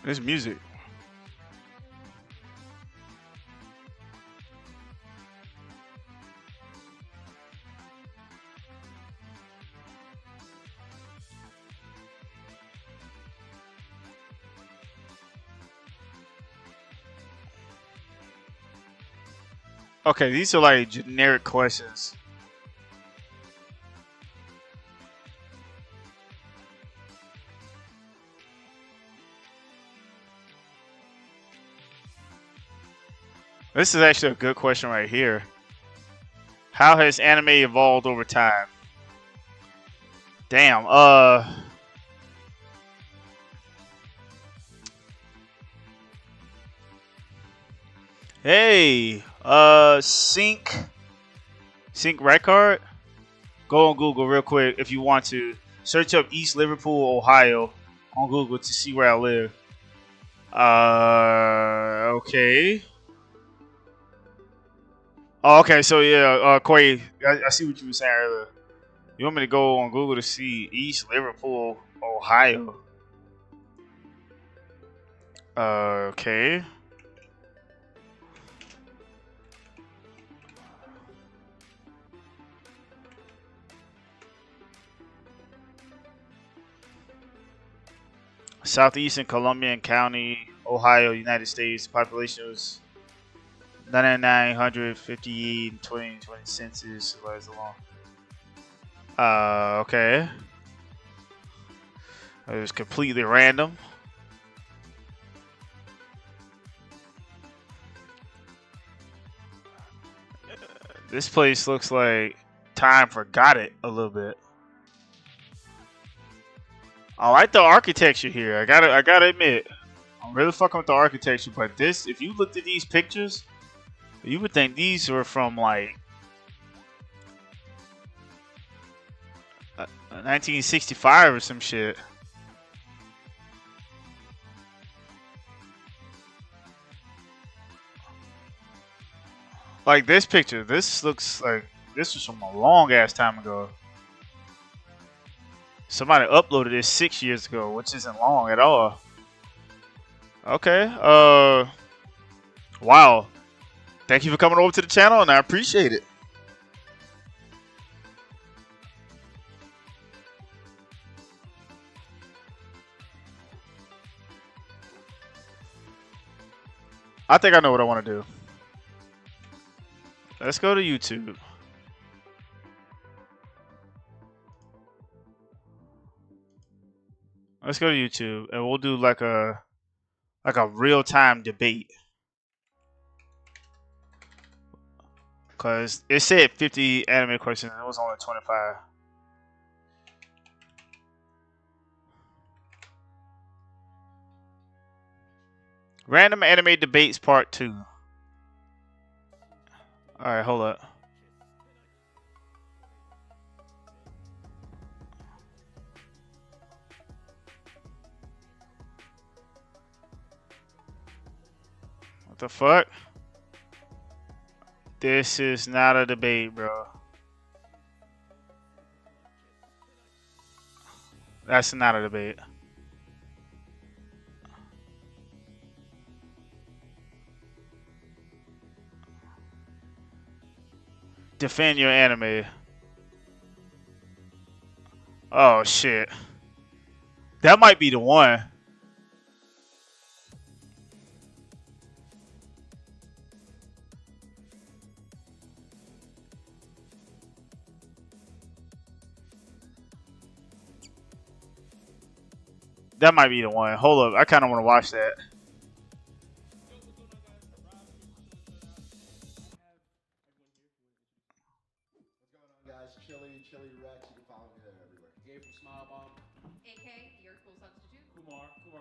This music. Okay, these are like generic questions. This is actually a good question right here. How has anime evolved over time? Damn, hey, Sync record. Go on Google real quick if you want to. Search up East Liverpool, Ohio on Google to see where I live. Okay. Oh, okay, so yeah, Quay, I see what you were saying earlier. You want me to go on Google to see East Liverpool, Ohio? Okay. Southeastern Columbian County, Ohio, United States. Population was 9,958 in 2020 census. Okay. It was completely random. This place looks like time forgot it a little bit. I like the architecture here. I gotta admit, I'm really fucking with the architecture. But this, if you looked at these pictures, you would think these were from like 1965 or some shit. Like this picture, this looks like this was from a long ass time ago. Somebody uploaded this 6 years ago, which isn't long at all. Okay. Wow. Thank you for coming over to the channel, and I appreciate it. I think I know what I want to do. Let's go to YouTube. Let's go to YouTube, and we'll do like a real-time debate. Cause it said 50 anime questions, and it was only 25. Random anime debates part 2. All right, hold up. What the fuck? This is not a debate, bro. That's not a debate. Defend your anime. Oh shit. That might be the one. That might be the one. Hold up. I kind of want to watch that. Chili Rex, you can follow me there everywhere. Gabe from Smile Bomb. AK, your cool substitute. Kumar _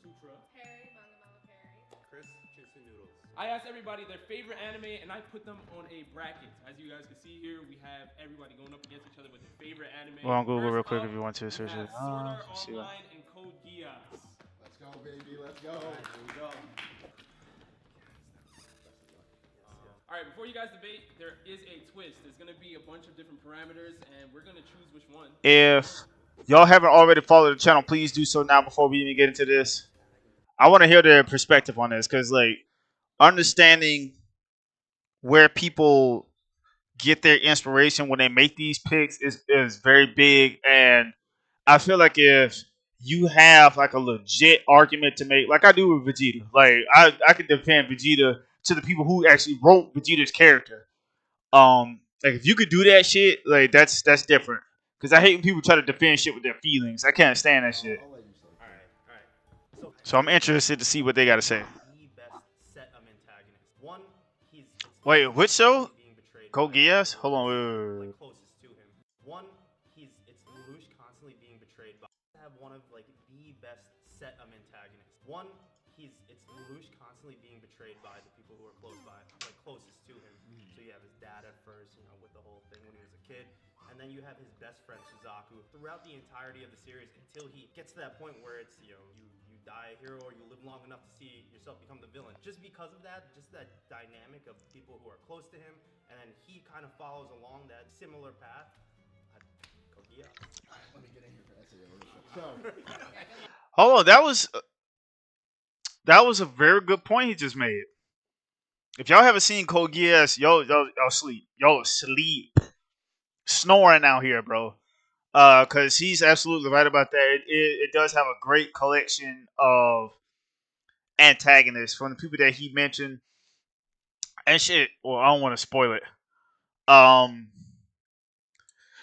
Sutra. Perry, Manga Perry. Chris, Chips and Noodles. I asked everybody their favorite anime, and I put them on a bracket. As you guys can see here, we have everybody going up against each other with their favorite anime. Go on Google real quick if you want to search it. Sword Art Online and Code Geass. Let's go, baby. Let's go. Right, here we go. All right, before you guys debate, there is a twist. There's going to be a bunch of different parameters, and we're going to choose which one. If y'all haven't already followed the channel, please do so now before we even get into this. I want to hear their perspective on this, because like understanding where people get their inspiration when they make these picks is very big, and I feel like if you have like a legit argument to make, like I do with Vegeta, like I can defend Vegeta to the people who actually wrote Vegeta's character. Like if you could do that shit, like that's different. Cause I hate when people try to defend shit with their feelings. I can't stand that shit. All right. So I'm interested to see what they got to say. The best set of antagonists. One, Wait, which show? Code Geass? Hold on, wait. Closest to him. One, it's Lelouch constantly being betrayed by. Have one of like the best set of antagonists. One, it's Lelouch constantly being betrayed by the people who are close by, like closest to him. So you have his dad at first, you know, with the whole thing when he was a kid. And then you have his best friend Suzaku throughout the entirety of the series until he gets to that point where it's, you know, you die a hero or you live long enough to see yourself become the villain. Just because of that, just that dynamic of people who are close to him, and then he kind of follows along that similar path. Let me get in here for Hold on, that was a very good point he just made. If y'all haven't seen Code Geass, y'all sleep. Y'all sleep. Snoring out here, bro. Cause he's absolutely right about that. It does have a great collection of antagonists from the people that he mentioned. And shit, well, I don't want to spoil it.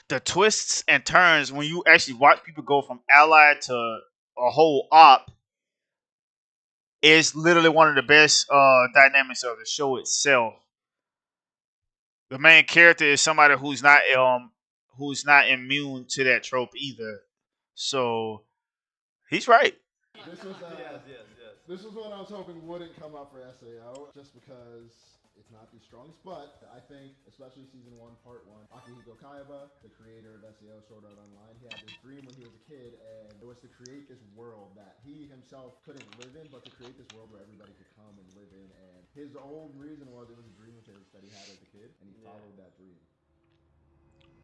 the twists and turns when you actually watch people go from ally to a whole op is literally one of the best dynamics of the show itself. The main character is somebody who's not immune to that trope either. So he's right. This was Yes, yes, yes. this was one I was hoping wouldn't come up for SAO, just because it's not the strongest. But I think, especially season 1, part 1, Akihiko Kaiba, the creator of SAO Sword Art Online, he had this dream when he was a kid, and it was to create this world that he himself couldn't live in, but to create this world where everybody could come and live in. And his old reason was it was a dream of his that he had as a kid, and he followed that dream.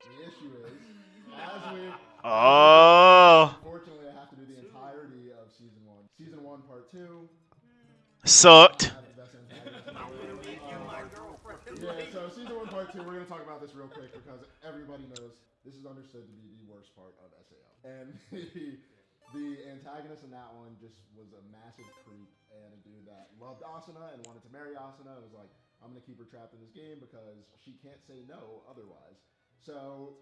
The issue is, Oh, unfortunately, I have to do the entirety of season 1. Season 1, part 2. sucked. Yeah, so season 1, part 2, we're going to talk about this real quick because everybody knows this is understood to be the worst part of SAO. And the antagonist in that one just was a massive creep and a dude that loved Asuna and wanted to marry Asuna. It was like, I'm going to keep her trapped in this game because she can't say no otherwise. So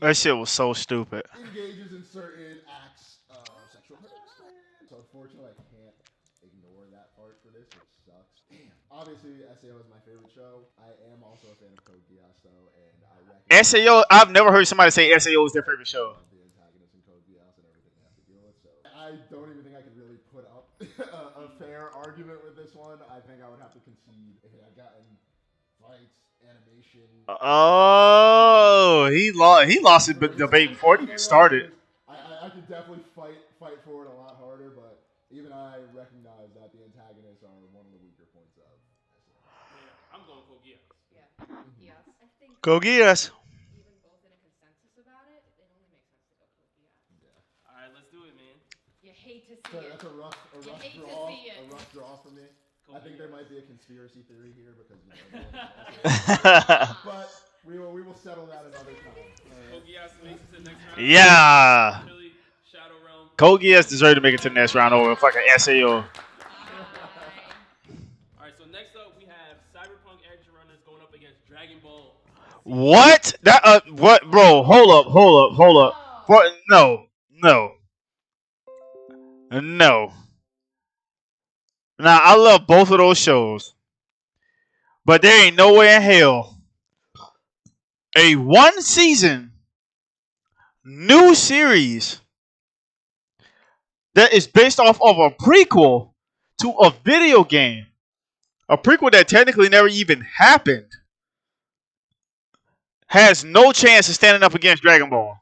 That shit was so stupid. engages in certain acts of sexual harassment. So unfortunately, I can't ignore that part for this. It sucks. Damn. Obviously, SAO is my favorite show. I am also a fan of Code Geass, though, and I reckon SAO. I've never heard somebody say SAO is their favorite show. the antagonist in Code Geass and everything they have to deal with. So I don't even think I could really put up a fair argument with this one. I think I would have to concede if it had gotten fights, animation. Oh, he lost the debate before it even started. I could definitely fight for it a lot harder, but even I recognize that the antagonists are one of the weaker points of SAO. Yeah, I'm going Code Geass. Yeah. Yes. I think Go Geass. even both in a consensus about it, it only makes sense to go Code Geass. All right, let's do it, man. You hate to So see it. that's a rough You hate to draw. see it. A rough draw for me. I Code think Geass. there might be a conspiracy theory here because but we will settle that another time. Code Geass makes it to the next round. Yeah. Chili, Shadow Realm. Code Geass deserved to make it to the next round over fucking SAO. All right, so next up we have Cyberpunk Edge Runners going up against Dragon Ball. What? What, bro? Hold up. Bro, no. Now I love both of those shows, but there ain't no way in hell a one season new series that is based off of a prequel to a video game, a prequel that technically never even happened, has no chance of standing up against Dragon Ball.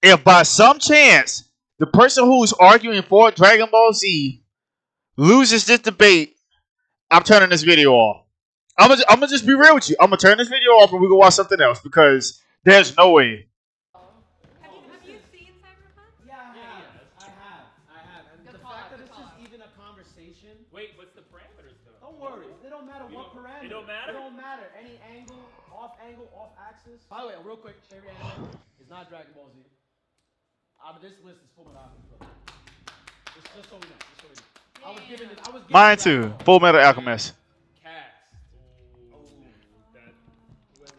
If by some chance the person who's arguing for Dragon Ball Z loses this debate, I'm turning this video off. I'm gonna just be real with you. I'm gonna turn this video off and we can watch something else because there's no way. Have you seen Cyberpunk? Yeah, I have. And Good the call fact out, that good it's call just out. even a conversation. Wait, what's the parameters though? Don't worry, they don't matter You what don't- parameter. it don't matter? It don't matter. Any angle, off axis. By the way, real quick, favorite anime is not Dragon Ball Z. Out of this list is Fullmetal Alchemist. Just so we know. I was given it. Mine too. Full Metal Alchemist. Cast.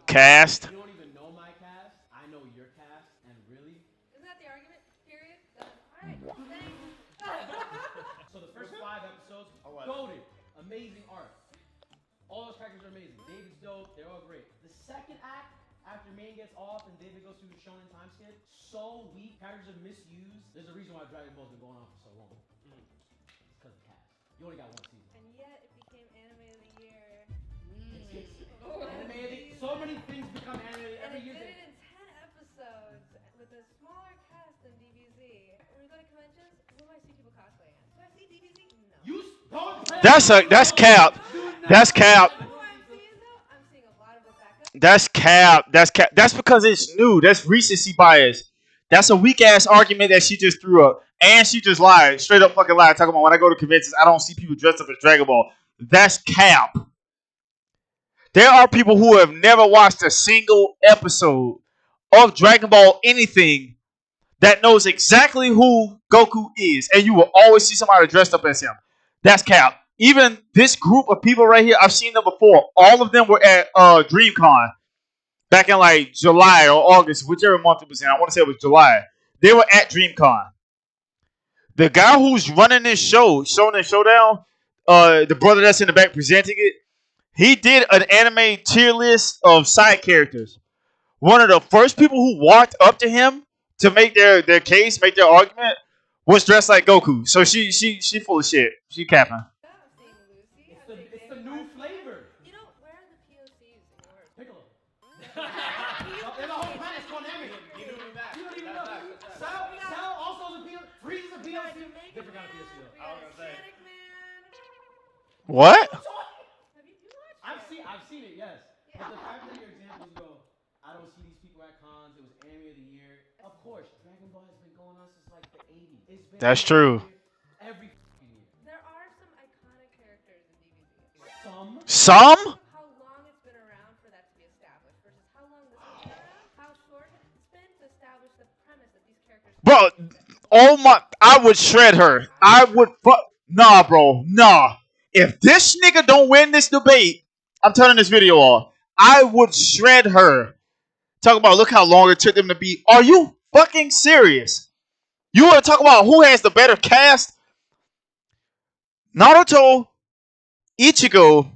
Cast. You don't even know my cast. I know your cast, and really. Isn't that the argument period? Alright, thanks. So the first 5 episodes, goated, amazing art. All those characters are amazing. David's dope. They're all great. The second act, after Main gets off and David goes through the shonen time skip, so weak. Characters are misused. There's a reason why Dragon Ball's been going on for so long. It's because of cast. You only got one season. And yet it became anime of the year. Anime, so many things become anime And every it year. did it in 10 episodes with a smaller cast than DBZ. When we go to conventions, who do I see people cosplaying as? Do I see DBZ? No. You don't play That's cap. That's cap. Who I'm seeing though, I'm seeing a lot of Rebecca. That's cap. That's because it's new. That's recency bias. That's a weak ass argument that she just threw up. And she just lied. Straight up fucking lied. Talking about when I go to conventions, I don't see people dressed up as Dragon Ball. That's cap. There are people who have never watched a single episode of Dragon Ball anything that knows exactly who Goku is. And you will always see somebody dressed up as him. That's cap. Even this group of people right here, I've seen them before. All of them were at DreamCon. back in like July or August, whichever month it was in. I want to say it was July. They were at DreamCon. The guy who's running this show, Shonen Showdown, the brother that's in the back presenting it, he did an anime tier list of side characters. One of the first people who walked up to him to make their case, make their argument, was dressed like Goku. So she full of shit. She capping. Seeing Lucy. It's the new flavor. You know, where are the POCs in yours? Piccolo. And the whole planet's called Namek. You don't even know. Cell also is a POC. Freeze is a POC. Different kind of POC though. I was gonna say. What? Have you watched it? I've seen it, yes. But the fact that your examples go, I don't see these people at cons. It was anime of the year. Of course, Dragon Ball has been going on since like the 80s. It's been That's true. every year. There are some iconic characters in DBZ. Some? How long it's been around for that to be established versus how long this has been around, how short it's been to establish the premise that these characters. Bro, oh my, I would shred her. I would nah, bro, nah. If this nigga don't win this debate, I'm turning this video off. I would shred her. Talk about look how long it took them to beat. Are you fucking serious? You want to talk about who has the better cast? Naruto, Ichigo,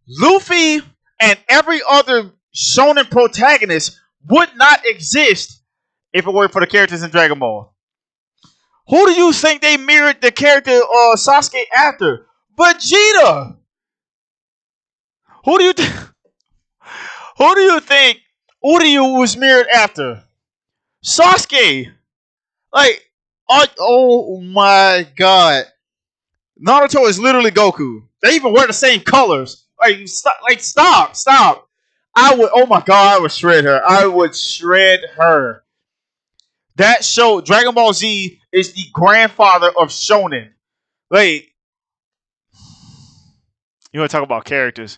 Luffy, and every other shonen protagonist would not exist if it weren't for the characters in Dragon Ball. Who do you think they mirrored the character Sasuke after? Vegeta. Who do you think Uryu was mirrored after? Sasuke. Like, oh my god. Naruto is literally Goku. They even wear the same colors. Stop. I would, oh my god, I would shred her. I would shred her. That show, Dragon Ball Z, is the grandfather of Shonen. Like, you want to talk about characters?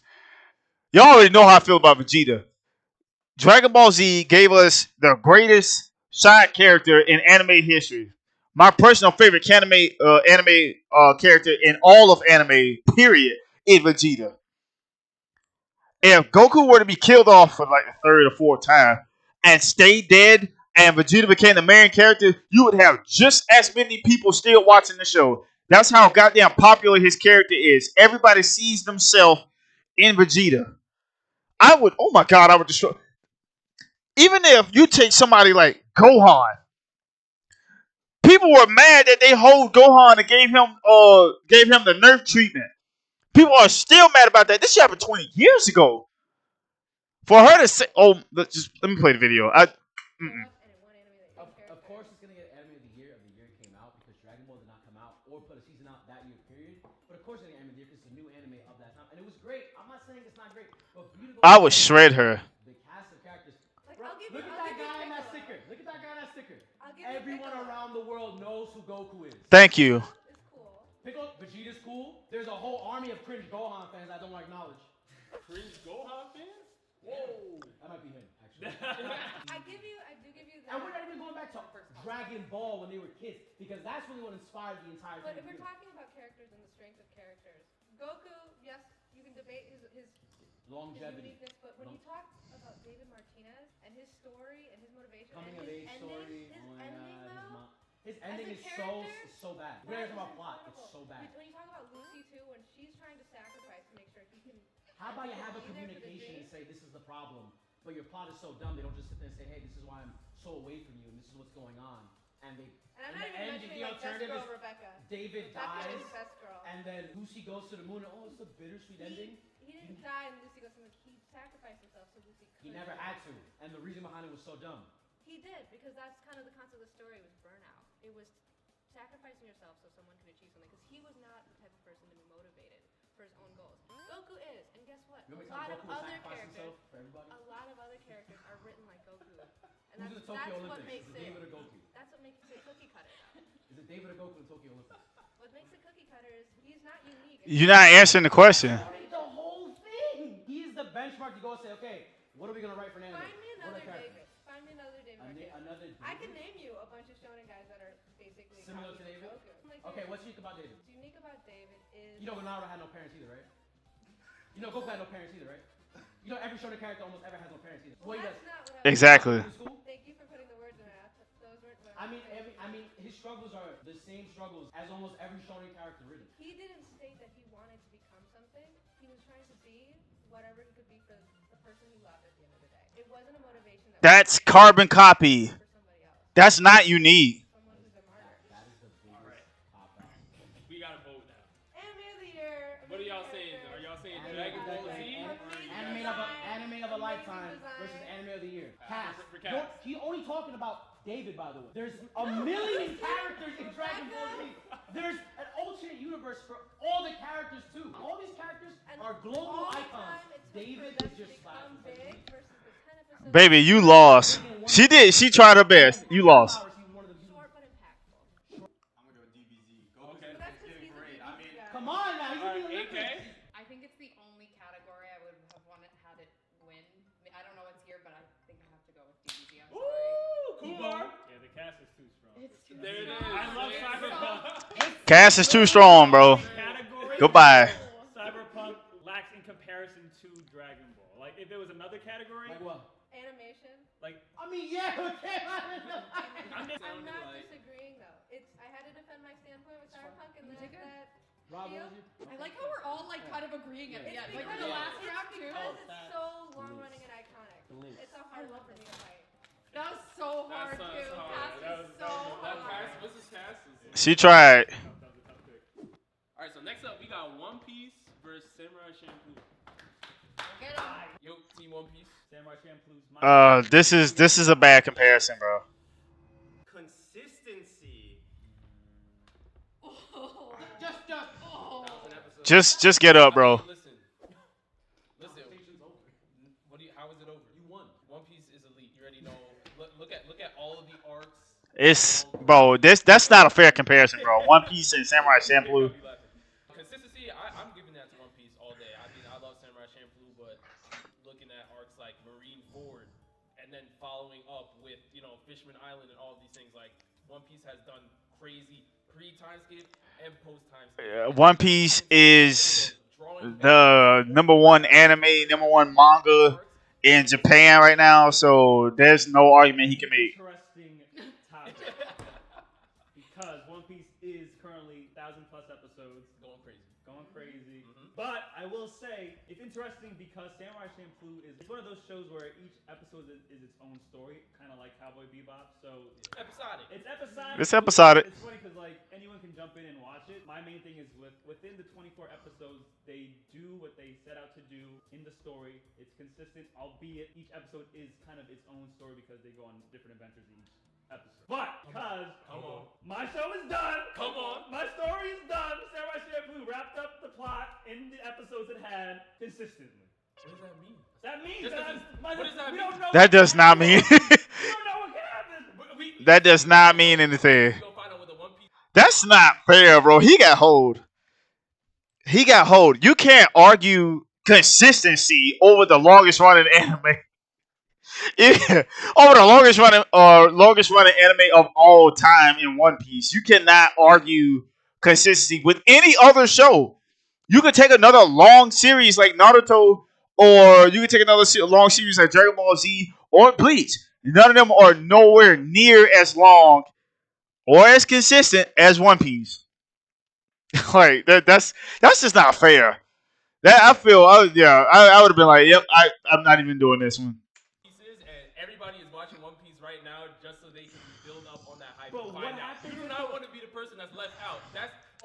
Y'all already know how I feel about Vegeta. Dragon Ball Z gave us the greatest side character in anime history. My personal favorite anime character in all of anime, period, is Vegeta. If Goku were to be killed off for like the third or fourth time and stay dead, and Vegeta became the main character, you would have just as many people still watching the show. That's how goddamn popular his character is. Everybody sees themselves in Vegeta. I would destroy. Even if you take somebody like Gohan, people were mad that they hold Gohan and gave him the nerf treatment. People are still mad about that. This shit happened 20 years ago. For her to say, let me play the video. Of course, it's gonna get anime of the year it came out because Dragon Ball did not come out or put a season out that year period. But of course, it's anime of the year because it's a new anime of that time, and it was great. I'm not saying it's not great, but for you to go I would shred her. The cast of characters. Like, Look at that guy in that sticker. Look at that guy in that sticker. Everyone around the world knows who Goku is. Thank you. It's cool. Piccolo, Vegeta's cool. There's a whole army of cringe Gohan fans I don't acknowledge. Cringe Gohan fans? Whoa. That might be him, actually. I do give you that. And we're not even going back to Dragon Ball when they were kids, because that's really what inspired the entire thing. But if we're talking about characters and the strength of characters, Goku, yes, you can debate his longevity. His uniqueness, but when you talk about David Martinez and his story and his motivation Coming and of his age ending, story. his Oh my ending god. though, His ending as a is character, so bad. that We're talking is about plot. incredible. It's so bad. When you talk about Lucy too, when she's trying to sacrifice to make sure he can. How about you have a be there for the communication and dream? say this is the problem, but your plot is so dumb they don't just sit there and say, hey, this is why I'm so away from you and this is what's going on. And they And I'm in not the even end, mentioning the like best alternative girl is Rebecca. David Rebecca dies, is best girl. and then Lucy goes to the moon, and it's a bittersweet ending. He didn't die and Lucy goes to him. He sacrificed himself so Lucy could. He never had to, and the reason behind it was so dumb. He did, because that's kind of the concept of the story was burnout. It was sacrificing yourself so someone could achieve something, because he was not the type of person to be motivated for his own goals. Goku is, and guess what? You know A how lot many of times Goku other sacrificed characters, himself for everybody? a lot of other characters are written like Goku, and Who's in the that's Tokyo what Olympics? makes Is it David it. or Goku? That's what makes it cookie cutter. Is it David or Goku in the Tokyo Olympics? What makes it cookie cutter is he's not unique. You're not answering the question. The whole thing. He's the benchmark to go and say, okay, what are we gonna write for an anime? Find me What another are characters? David. Find me another David. Martinez. Another I David? can name you a bunch of shonen guys that are basically Similar to copies of David? Goku. Like, Okay, what's unique about David? what's unique about David is You know Naruto had no parents either, right? You know Goku had no parents either, right? You know, every shonen character almost ever has no parents either. Well, Well, he does. that's not what I was Exactly. In school? Thank you for putting the words in my mouth. Those weren't what I was mean, saying. his struggles are the same struggles as almost every shonen character written. He didn't state that he wanted to become something. He was trying to be whatever he could be for the person he loved at the end of the day. It wasn't a motivation that That's carbon copy. for somebody else. That's not unique. Someone who's a martyr. That is the biggest Alright. cop out. We gotta vote now. Anime of the year. What are y'all saying? Are y'all saying Anime Dragon Ball Z? Anime of a lifetime versus anime of the year. Cast. For cast. He only talking about David, by the way. There's a million characters in Dragon Ball Z. There's an alternate universe for all the characters too. All these characters are global All the icons. time it took David for them is to just become like big versus the 10 episodes. Baby, you lost. She did. She tried her best. You lost. Short but impactful. I'm gonna go DBZ. Goku's Okay. in the But that's 'cause Thanksgiving he's a parade. big I mean, guy. Come on now, he's Alright, in the AK. Olympics. I think it's the only category I would have wanted had it win. I don't know what's here, but I think I have to go with DBZ. I'm sorry. Ooh, Kumar. Yeah, the cast is too strong. It's too There it is. strong. I love Cyberpunk. Cass is too strong, bro. Category. Goodbye. Cyberpunk lacks in comparison to Dragon Ball. Like if there was another category, Like what? Animation. like I mean, yeah, okay. I'm just I'm not disagreeing though. I had to defend my standpoint with Cyberpunk and You did good. that Rob, deal. what was you? I like how we're all like kind of agreeing at the Yeah. end. Like Because for the last it's round too. because it's so long running and iconic. Believe. It's a hard one for me to fight. That was so hard That's too. hard. Cass That is was- so That hard. cast, what's his cast? She tried. that was a tough pick. Alright, so next up we got One Piece versus Samurai Champloo. Get him. Yo, Team One Piece. Samurai Champloo's my This is a bad comparison, bro. Consistency. Oh. Just. Oh. That was an episode. Just get up, bro. Listen. What do you? How is it over? You won. One Piece is elite. You already know. Look at all of the arcs. It's bro. That's not a fair comparison, bro. One Piece and Samurai Champloo. Consistency. I'm giving that to One Piece all day. I mean, I love Samurai Champloo, but looking at arcs like Marine Ford, and then following up with Fishman Island and all of these things, like One Piece has done crazy pre-time skip and post-time skip. One Piece is the #1 anime, #1 manga in Japan right now, so there's no argument he can make. interesting topic because One Piece is currently 1,000+ episodes, Going crazy. going crazy. But I will say it's interesting because Samurai Champloo is one of those shows where each episode is its own story, kind of like Cowboy Bebop. So Episodic. it's episodic. It's episodic. It's funny because like anyone can jump in and watch it. My main thing is within the 24 episodes, they do what they set out to do in the story. It's consistent, albeit each episode is kind of its own story because they go on different adventures in each episode. But because Come on. my show is done, Come on. my story is done. Samurai Champloo wrapped up the plot in the episodes it had consistently. What does that mean? That means Just that as- what what does that we mean? don't know. That does not mean. We don't know what can happen. That does not mean anything. We gonna find out with the One Piece. That's not fair, bro. He got hold. You can't argue consistency over the longest running anime. Over the longest running anime of all time in One Piece. You cannot argue consistency with any other show. You could take another long series like Naruto, or you could take another long series like Dragon Ball Z or Bleach. None of them are nowhere near as long or as consistent as One Piece. Like that's just not fair. That I would have been like, yep, I'm not even doing this one. Pieces, and everybody is watching One Piece right now just so they can build up on that hype. But and what find out. happens You do not want to be the person that's left out.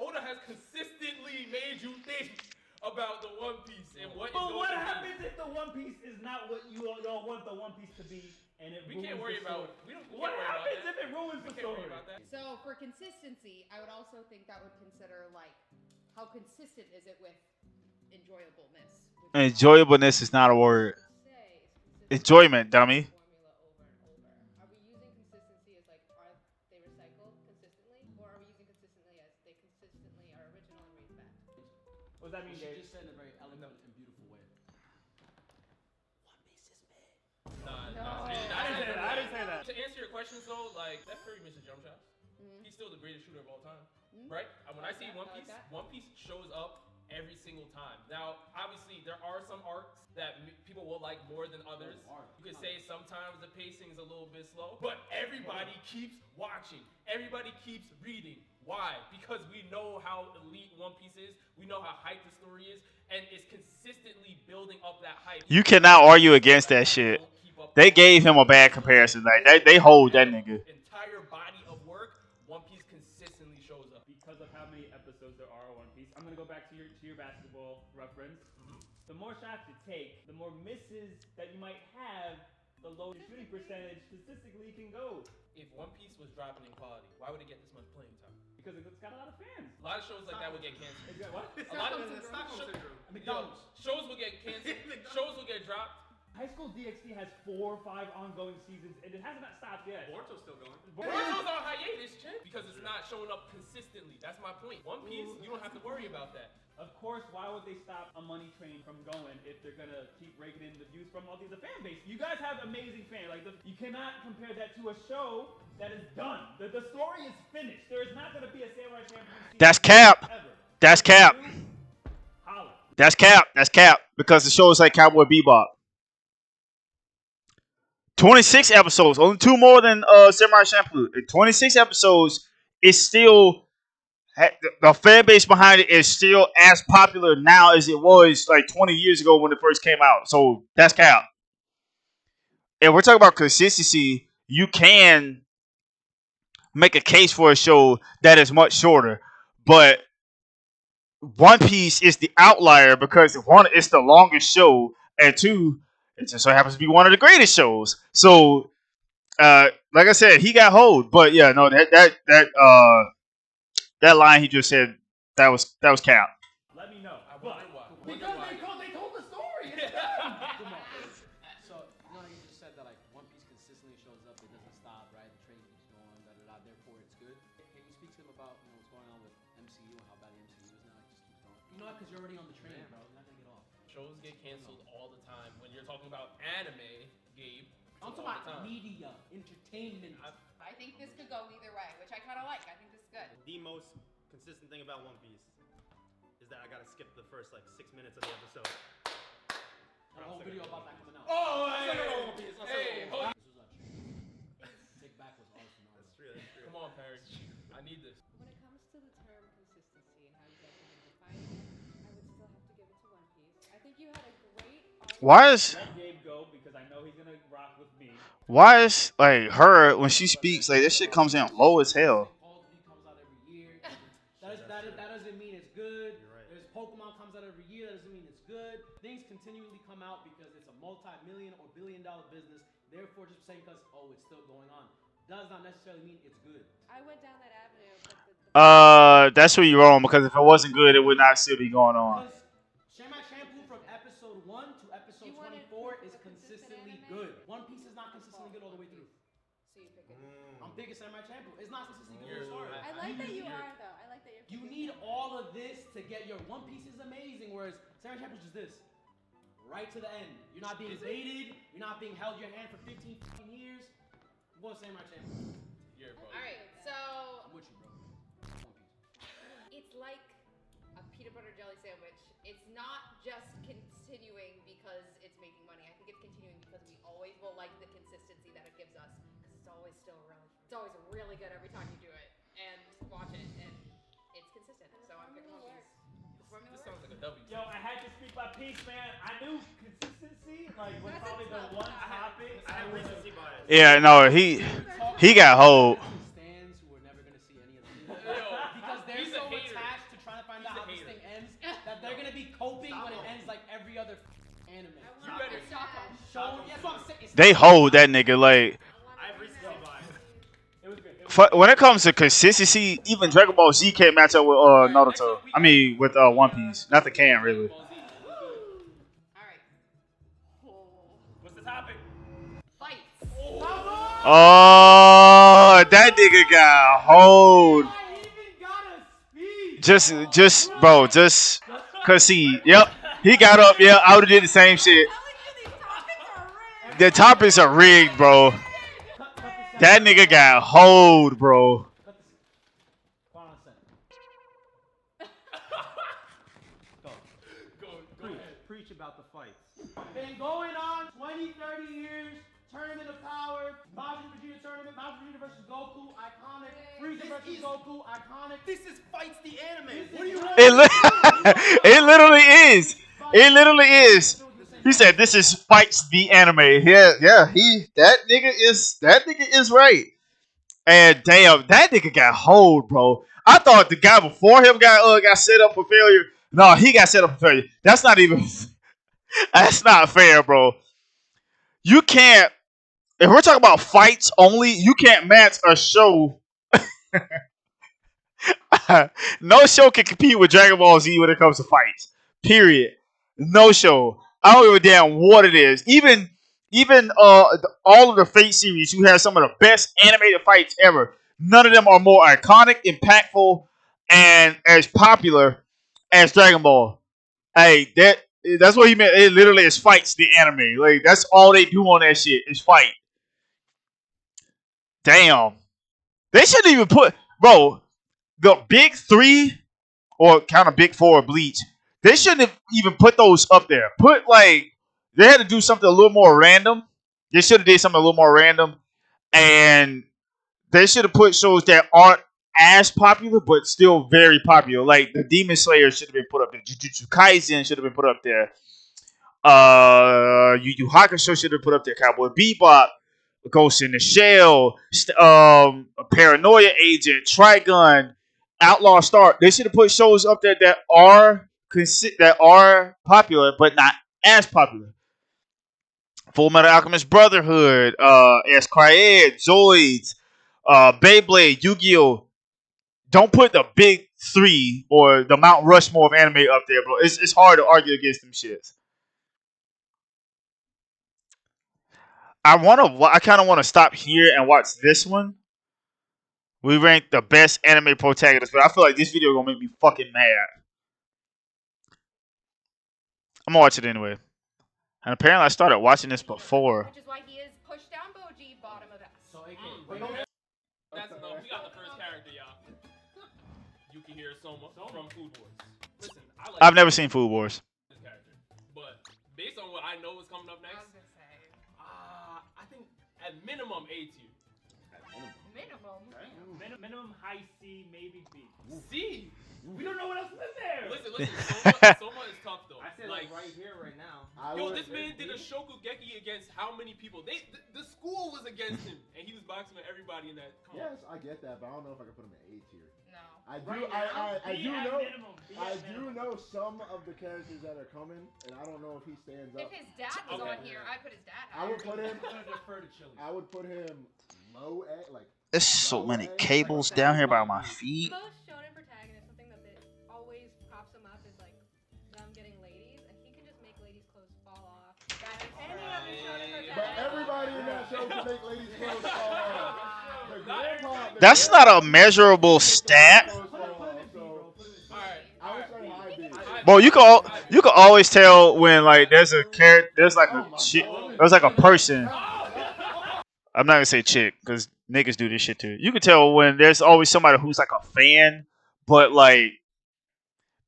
Oda has consistently made you think about the One Piece and what is But going what to be. happens if the One Piece is not what you all want the One Piece to be, and it We can't ruins worry the about. story? We don't. We What can't worry about happens that. if it ruins We the can't worry story? about that. So for consistency, I would also think that would consider like how consistent is it with enjoyableness? Enjoyableness is not a word. Say is Enjoyment, dummy. formula over and over. Are we using consistency as like are they recycled consistently, or are we using consistently as they consistently are original and raised back? What does that mean, She Gabe? just said in a very elegant and beautiful way. Nah, No. nah, I didn't say that. To answer your question, though, like Steph Curry misses jump shots. Mhm. He's still the greatest shooter of all time, Mhm. right? When I see Okay, One I like Piece, that. One Piece shows up every single time. Now, obviously, there are some arcs that people will like more than others. You could say sometimes the pacing is a little bit slow, but everybody keeps watching. Everybody keeps reading. Why? Because we know how elite One Piece is. We know how hyped the story is, and it's consistently building up that hype. You cannot argue against that shit. They gave him a bad comparison. Like they hold that nigga. Entire body of work, One Piece consistently shows up. Because of how many episodes there are of One Piece, I'm gonna go back to your basketball reference. The more shots you take, the more misses that you might have, the lower shooting percentage statistically can go. If One Piece was dropping in quality, why would it get this much playing time? Because it's got a lot of fans. A lot of shows like that would get canceled. It's got what? A lot of shows will get canceled. Shows will get dropped. High School DxD has 4 or 5 ongoing seasons, and it has not stopped yet. Boruto's still going. Boruto's on hiatus, chick, because it's not showing up consistently. That's my point. One Piece, you don't have to worry about that. Of course, why would they stop a money train from going if they're gonna keep raking in the views from all the fan base? You guys have amazing fans. Like you cannot compare that to a show that is done. The story is finished. There is not gonna be a Samurai Champloo season. That's cap. Ever. That's cap. Holla. That's cap. That's cap. Because the show is like Cowboy Bebop. 26 episodes, only 2 more than Samurai Champloo. 26 episodes is still. The fan base behind it is still as popular now as it was like 20 years ago when it first came out. So that's cap. And we're talking about consistency. You can make a case for a show that is much shorter, but One Piece is the outlier because one, it's the longest show, and two, it just so happens to be one of the greatest shows. So, like I said, he got hold. But yeah, no, that line he just said, that was cap. Let me know. Because they told the story. It's done. Come on. So, you just said that like One Piece consistently shows up, it doesn't stop, right? The train keeps going, therefore it's good. Can you speak to him about what's going on with MCU and how bad the MCU is now? It just keeps going. You know what? Because you're already on the train, bro. You're not gonna get off. Shows get canceled all the time. When you're talking about anime, Gabe. I'm talking about media, entertainment. I think this could go either way, which I kind of like. I think this is good. The most consistent thing about One Piece is that I gotta skip the first like 6 minutes of the episode. A whole video about that coming out. Oh, This was Take Back was awesome. That's true. Come on, Perry. I need this. When it comes to the term consistency and how you guys are define it, I would still have to give it to One Piece. I think you had a great arc. Why is Let Gabe go because I know he's gonna rock with me. like her when she speaks like this shit comes in low as hell? Quality comes out every year. That doesn't mean it's good. You're right. There's Pokemon comes out every year. That doesn't mean it's good. Things continually come out because it's a multi-million or billion-dollar business. Therefore, just saying because it's still going on does not necessarily mean it's good. I went down that avenue. But That's where you're wrong because if it wasn't good, it would not still be going on. Because Samurai Champloo from episode 1 to episode You wanted 24 is a consistent consistently anime? good. One Piece is not consistently good all the way through. So you pick it. I'm big as Samurai Champloo. It's not consistently good. Sorry. I like that you are though. I like that you're. You picking need it. all of this to get your One Piece is amazing, whereas Samurai Champloo is just this. Right to the end. You're not being baited. You're not being held your hand for 15 fucking years. What's Samurai Champloo? All right, so I'm with you, bro. One Piece. it's like a peanut butter jelly sandwich. It's not just continuing because it's making money. I think it's continuing because we always will like the consistency that it gives us because it's always still really, it's always really good every time you do it and watch it, and it's consistent. So I'm picking One Piece. The formula This works. sounds like a W. Yo, I had to speak my piece, man. I knew consistency was That's probably the a one tough topic. I have recency bias. Yeah, no, he got hold. Stands who are never gonna see any of this Yo, because they're he's a so hater. attached to trying to find out how this thing ends that they're gonna be coping when it ends like every other anime. You better Show, that's what I'm saying. It's They hold that nigga like. I have recency bias. It was good. When it comes to consistency, even Dragon Ball Z can't match up with Naruto. I mean, with One Piece. Nothing can really. All right. What's the topic? Fights. Oh, that nigga got hold. Just concede. Yep, he got up. Yeah, I would have did the same shit. The topics are rigged, bro. That nigga got hold, bro. Go. about the fights. Been going on 20, 30 years. Tournament of Power, Majin Vegeta tournament, Majin Vegeta versus Goku, iconic. Frieza versus Goku, iconic. This is fights the anime. What do you want? It literally is. It literally is. He said, "This is fights the anime." Yeah. That nigga is right. And damn, that nigga got hold, bro. I thought the guy before him got set up for failure. No, he got set up for failure. That's not even. That's not fair, bro. You can't. If we're talking about fights only, you can't match a show. No show can compete with Dragon Ball Z when it comes to fights. Period. No show. I don't give a damn what it is. Even all of the Fate series, who has some of the best animated fights ever, none of them are more iconic, impactful, and as popular as Dragon Ball. Hey, that's what he meant. It literally is fights the anime. Like that's all they do on that shit is fight. Damn. They shouldn't even put, bro, the big three or kind of big four of Bleach. They shouldn't have even put those up there. They had to do something a little more random. They should have did something a little more random, and they should have put shows that aren't as popular but still very popular. Like the Demon Slayer should have been put up there. Jujutsu Kaisen should have been put up there. Yu Yu Hakusho should have put up there. Cowboy Bebop, Ghost in the Shell, Paranoia Agent, Trigun, Outlaw Star. They should have put shows up there that are popular but not as popular. Full Metal Alchemist Brotherhood, S. Cryed, Zoids, Beyblade, Yu-Gi-Oh! Don't put the big three or the Mount Rushmore of anime up there, bro. It's hard to argue against them shits. I kind of want to stop here and watch this one. We ranked the best anime protagonist, but I feel like this video is gonna make me fucking mad. I'm gonna watch it anyway. And apparently I started watching this before. Which is why he is pushed down Boji, bottom of S. So that's enough. We got the first character, y'all. Yukihiro Soma from Food Wars. Listen, I've never seen Food Wars. This character, but based on what I know is coming up next, I was gonna say. I think at minimum A tier. Minimum high C, maybe B. C. We don't know what else is in there. Listen. Soma is tough though. I said like right here, right now. This man did a Shokugeki against how many people? The school was against him, and he was boxing with everybody in that. Yes, I get that, but I don't know if I can put him in A tier. No. I do know some of the characters that are coming, and I don't know if he stands up. If his dad was on here, I'd put his dad I higher. would put him. I'm gonna defer to Chili. I would put him low A, like. There's so many cables down here by my feet. Most shonen protagonists, something that always pops them up is like them getting ladies, and he can just make ladies' clothes fall off. That's any other shonen But protagonist. everybody in that show can make ladies' clothes fall off. The grandpa- That's not a measurable stat. Bro, you can always tell when like there's a character, there's like a chick, there's like a person. I'm not gonna say chick because niggas do this shit too. You can tell when there's always somebody who's like a fan, but like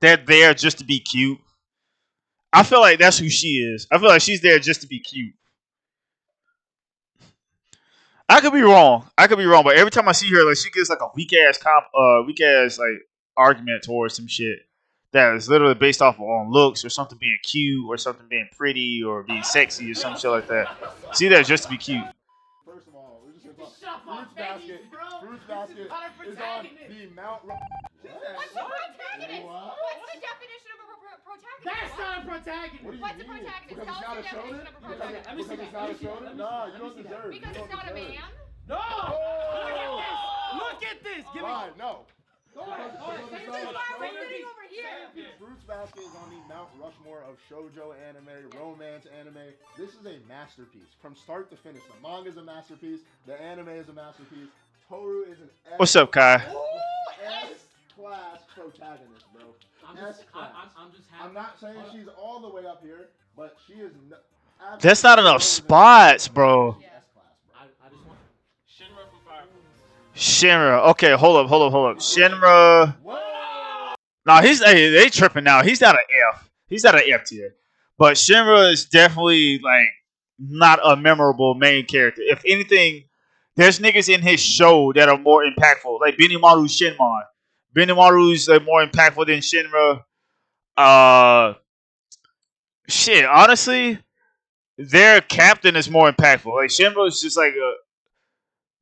they're there just to be cute. I feel like that's who she is. I feel like she's there just to be cute. I could be wrong, but every time I see her, like she gets like a weak ass like argument towards some shit that is literally based off on looks or something being cute or something being pretty or being sexy or some shit like that. See that just to be cute. First of all, we're just gonna talk. Fruits Basket is on the Mount. What's a protagonist? What's the definition of a protagonist? That's not a protagonist. What do you What's a mean? protagonist? Because Tell it's us not the a shonen? definition of a protagonist. Because it's not a shonen? Nah, you don't deserve it. Because You it's don't not a deserve it. man? No. Oh! Look at this. Give me. Fine, no. This is why we're sitting over here. Fruits Basket is on the Mount Rushmore of shoujo anime, romance anime. This is a masterpiece from start to finish. The manga is a masterpiece. The anime is a masterpiece. Toru is an S. What's up, Kai? S-class protagonist, bro. I'm just happy. I'm not saying she's all the way up here, but she is. That's not enough spots, bro. I just want Shinra from Fire Force. Shinra. Okay, hold up. Shinra. Nah, they tripping now. He's not an F. He's not an F tier. But Shinra is definitely like not a memorable main character. If anything, there's niggas in his show that are more impactful, like Benimaru Shinmon. Benimaru's more impactful than Shinra. Shit, honestly, their captain is more impactful. Like Shinra is just like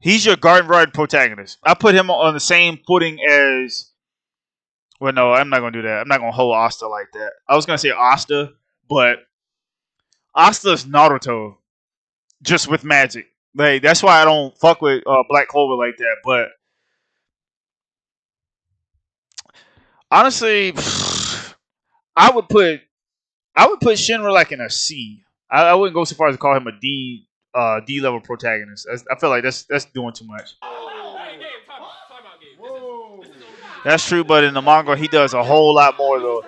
he's your garden variety protagonist. I put him on the same footing as. Well, no, I'm not gonna do that. I'm not gonna hold Asta like that. I was gonna say Asta, but Asta's Naruto, just with magic. Like that's why I don't fuck with Black Clover like that. But honestly, I would put Shinra like in a C. I wouldn't go so far as to call him a D level protagonist. I feel like that's doing too much. Hey, Gabe, time out, Gabe. This is OG. That's true, but in the manga he does a whole lot more though.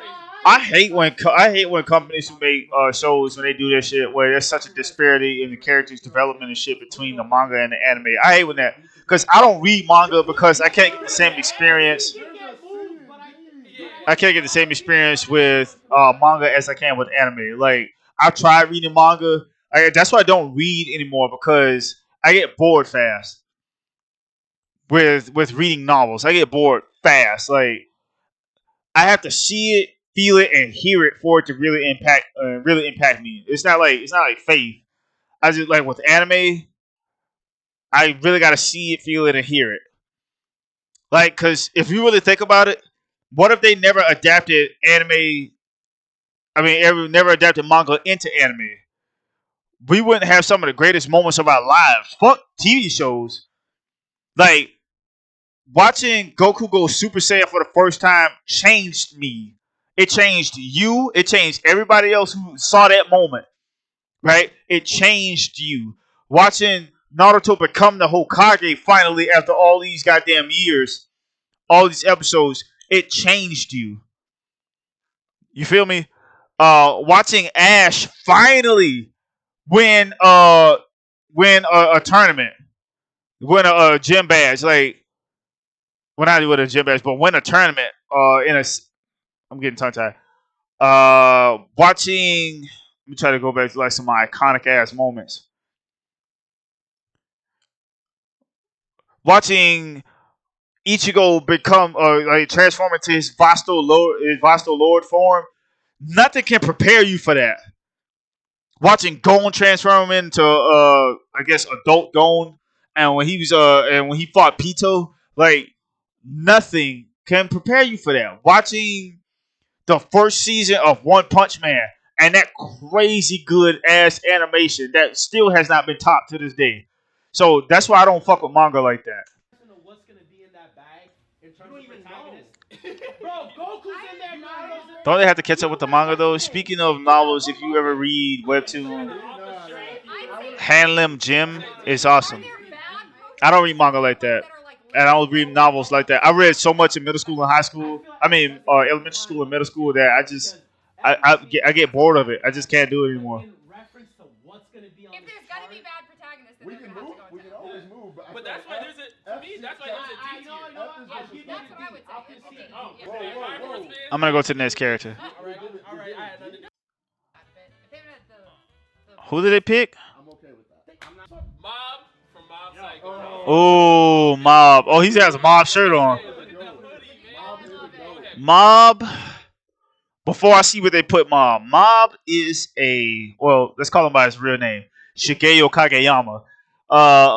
I hate when companies who make shows when they do this shit where there's such a disparity in the characters' development and shit between the manga and the anime. I hate when that because I don't read manga because I can't get the same experience. I can't get the same experience with manga as I can with anime. Like I've tried reading manga. That's why I don't read anymore because I get bored fast with reading novels. I get bored fast. Like I have to see it, feel it, and hear it for it to really impact me. It's not like Faith. I just like with anime, I really gotta see it, feel it, and hear it. Like, cause if you really think about it, what if they never adapted anime? I mean, never adapted manga into anime. We wouldn't have some of the greatest moments of our lives. Fuck TV shows. Like watching Goku go Super Saiyan for the first time changed me. It changed you. It changed everybody else who saw that moment. Right? It changed you. Watching Naruto become the Hokage finally after all these goddamn years, all these episodes, it changed you. You feel me? Watching Ash finally win a tournament, win a gym badge, like well not win a gym badge, but win a tournament. I'm getting tongue tied. Watching. Let me try to go back to like some of my iconic ass moments. Watching Ichigo become like transform into his Vasto Lord form. Nothing can prepare you for that. Watching Gon transform into I guess adult Gon, and when he fought Pito, like nothing can prepare you for that. Watching the first season of One Punch Man and that crazy good ass animation that still has not been topped to this day. So that's why I don't fuck with manga like that. What's gonna be in that bag in terms of protagonist? Bro, Goku's in there, Naruto's in Don't they have to catch up with the manga though? Speaking of novels, if you ever read webtoon, Hanlim Jim is awesome. I don't read manga like that, and I don't read novels like that. I read so much in middle school and high school. I mean, elementary school and middle school that I get bored of it. I just can't do it anymore. If there's gonna be bad protagonists, then We can move. We can always move. But that's why there's a, to me, that's why there's a D tier. That's what I would say. Okay. Whoa. I'm gonna go to the next character. All right. I had nothing to do. Who did they pick? I'm okay with that. Mob from Mob Psycho. Oh, Mob. Oh, he has a Mob shirt on. Mob. Before I see what they put Mob is let's call him by his real name, Shigeo Kageyama.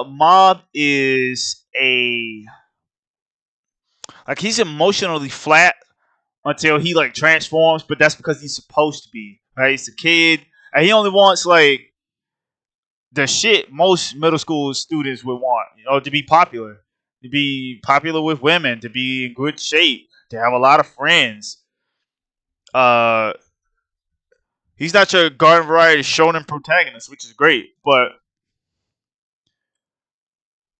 Mob is he's emotionally flat until he like transforms, but that's because he's supposed to be. Right? He's a kid, and he only wants like the shit most middle school students would want, to be popular with women, to be in good shape, to have a lot of friends. He's not your garden variety shonen protagonist, which is great, but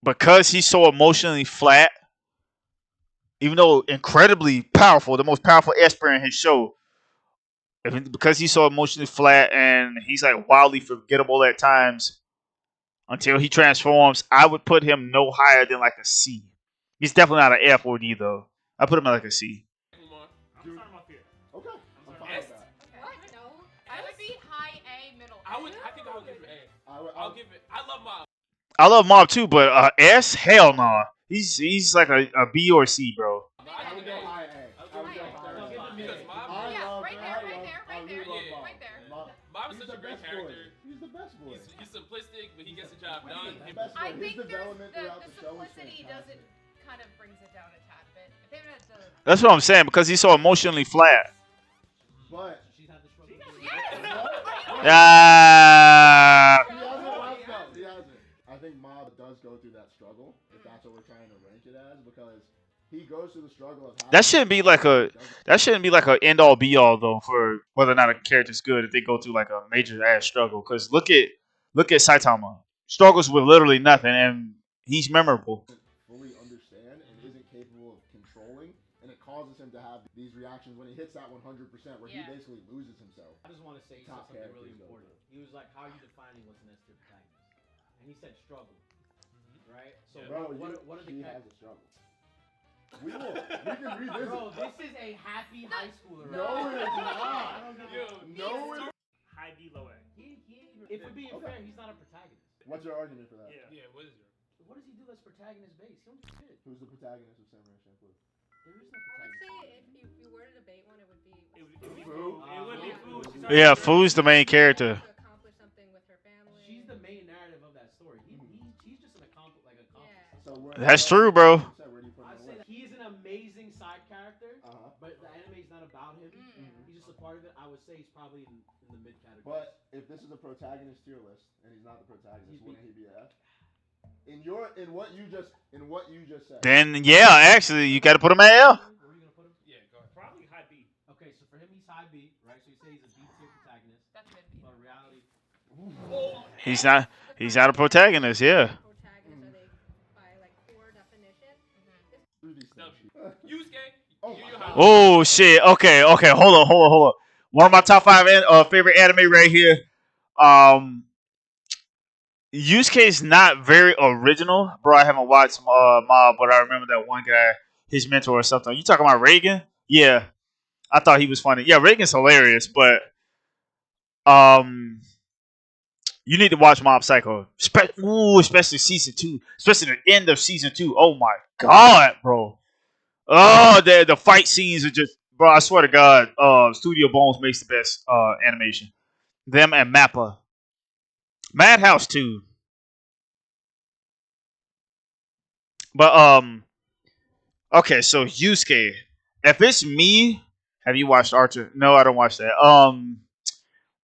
because he's so emotionally flat, even though incredibly powerful, the most powerful Esper in his show, because he's so emotionally flat and he's like wildly forgettable at times until he transforms, I would put him no higher than like a C. He's definitely not an F or D though. I put him at like a C. I'm starting off here. Okay. I'm fine with that. What? No. I was be high A, middle. I think I would give it A. I'll give it. I love Mob. I love Mob too, but S, hell no. He's like a B or C, bro. I would go high A. I would go high A. Because Mob. Right there. Mob is He's such the a great best boy. character. He's the best boy. He's simplistic, but he gets the job done. He's the best boy. I His think development the throughout the show is simplicity fantastic. doesn't kind of brings it down a tad bit. If they had the That's what I'm saying because he's so emotionally flat. But She's had the struggle. Ah. he hasn't. He hasn't. I think Mob does go through that struggle, if that's what we're trying to rank it as, because he goes through the struggle of having That shouldn't be like a end all be all though for whether or not a character's good if they go through like a major ass struggle. Because look at Saitama, struggles with literally nothing and he's memorable. fully understand and isn't capable of controlling, and it causes him to have these reactions when he hits that 100% where he basically loses himself. I just want to say he said Top something really characters go important. He was like, "How are you defining what's an S tier protagonist?" And he said struggle, right? So Bro, what are the he characters? has a struggle. We can revisit. Bro, this is a happy high schooler. No, it is not. No, it. High B, low A. If we're being fair, he's not a protagonist. What's your argument for that? Yeah. Yeah, what is it? What does he do that's protagonist based? He don't do shit. Who's the protagonist of Samurai Champloo? There is no I would protagonist. say if you were to debate one, it would be. It would be Fu? It would be Fu. She's Yeah, already- Fu's the main character. To accomplish something with her family. She's the main narrative of that story. He's just an accomplice. So That's true, bro. Where do you put him I on the say list? that he's an amazing side character, Uh-huh. but the anime is not about him. He's just a part of it. I would say he's probably in the mid category. But if this is a protagonist tier list and he's not the protagonist, He'd be- wouldn't he be a F? In what you just said. Then yeah, actually you got to put him at L. Where are you gonna put him? Yeah, go ahead. Probably high B. Okay, so for him he's high B, right? So you say he's a B tier protagonist, that's mid B. but in reality, He's not a protagonist. Yeah. Protagonists are they by like core definition? Through these things. Yusuke. Oh you my have- God. Oh shit. Okay. Hold on. One of my top 5 favorite anime right here. Yusuke's not very original, bro. I haven't watched Mob, but I remember that one guy, his mentor or something. You talking about Reagan? Yeah, I thought he was funny. Yeah, Reagan's hilarious, but you need to watch Mob Psycho, especially season 2, especially the end of season 2. Oh my god, bro. Oh, the fight scenes are just, bro. I swear to God, Studio Bones makes the best animation. Them and Mappa. Madhouse too. But okay, so Yusuke. If it's me, have you watched Archer? No, I don't watch that.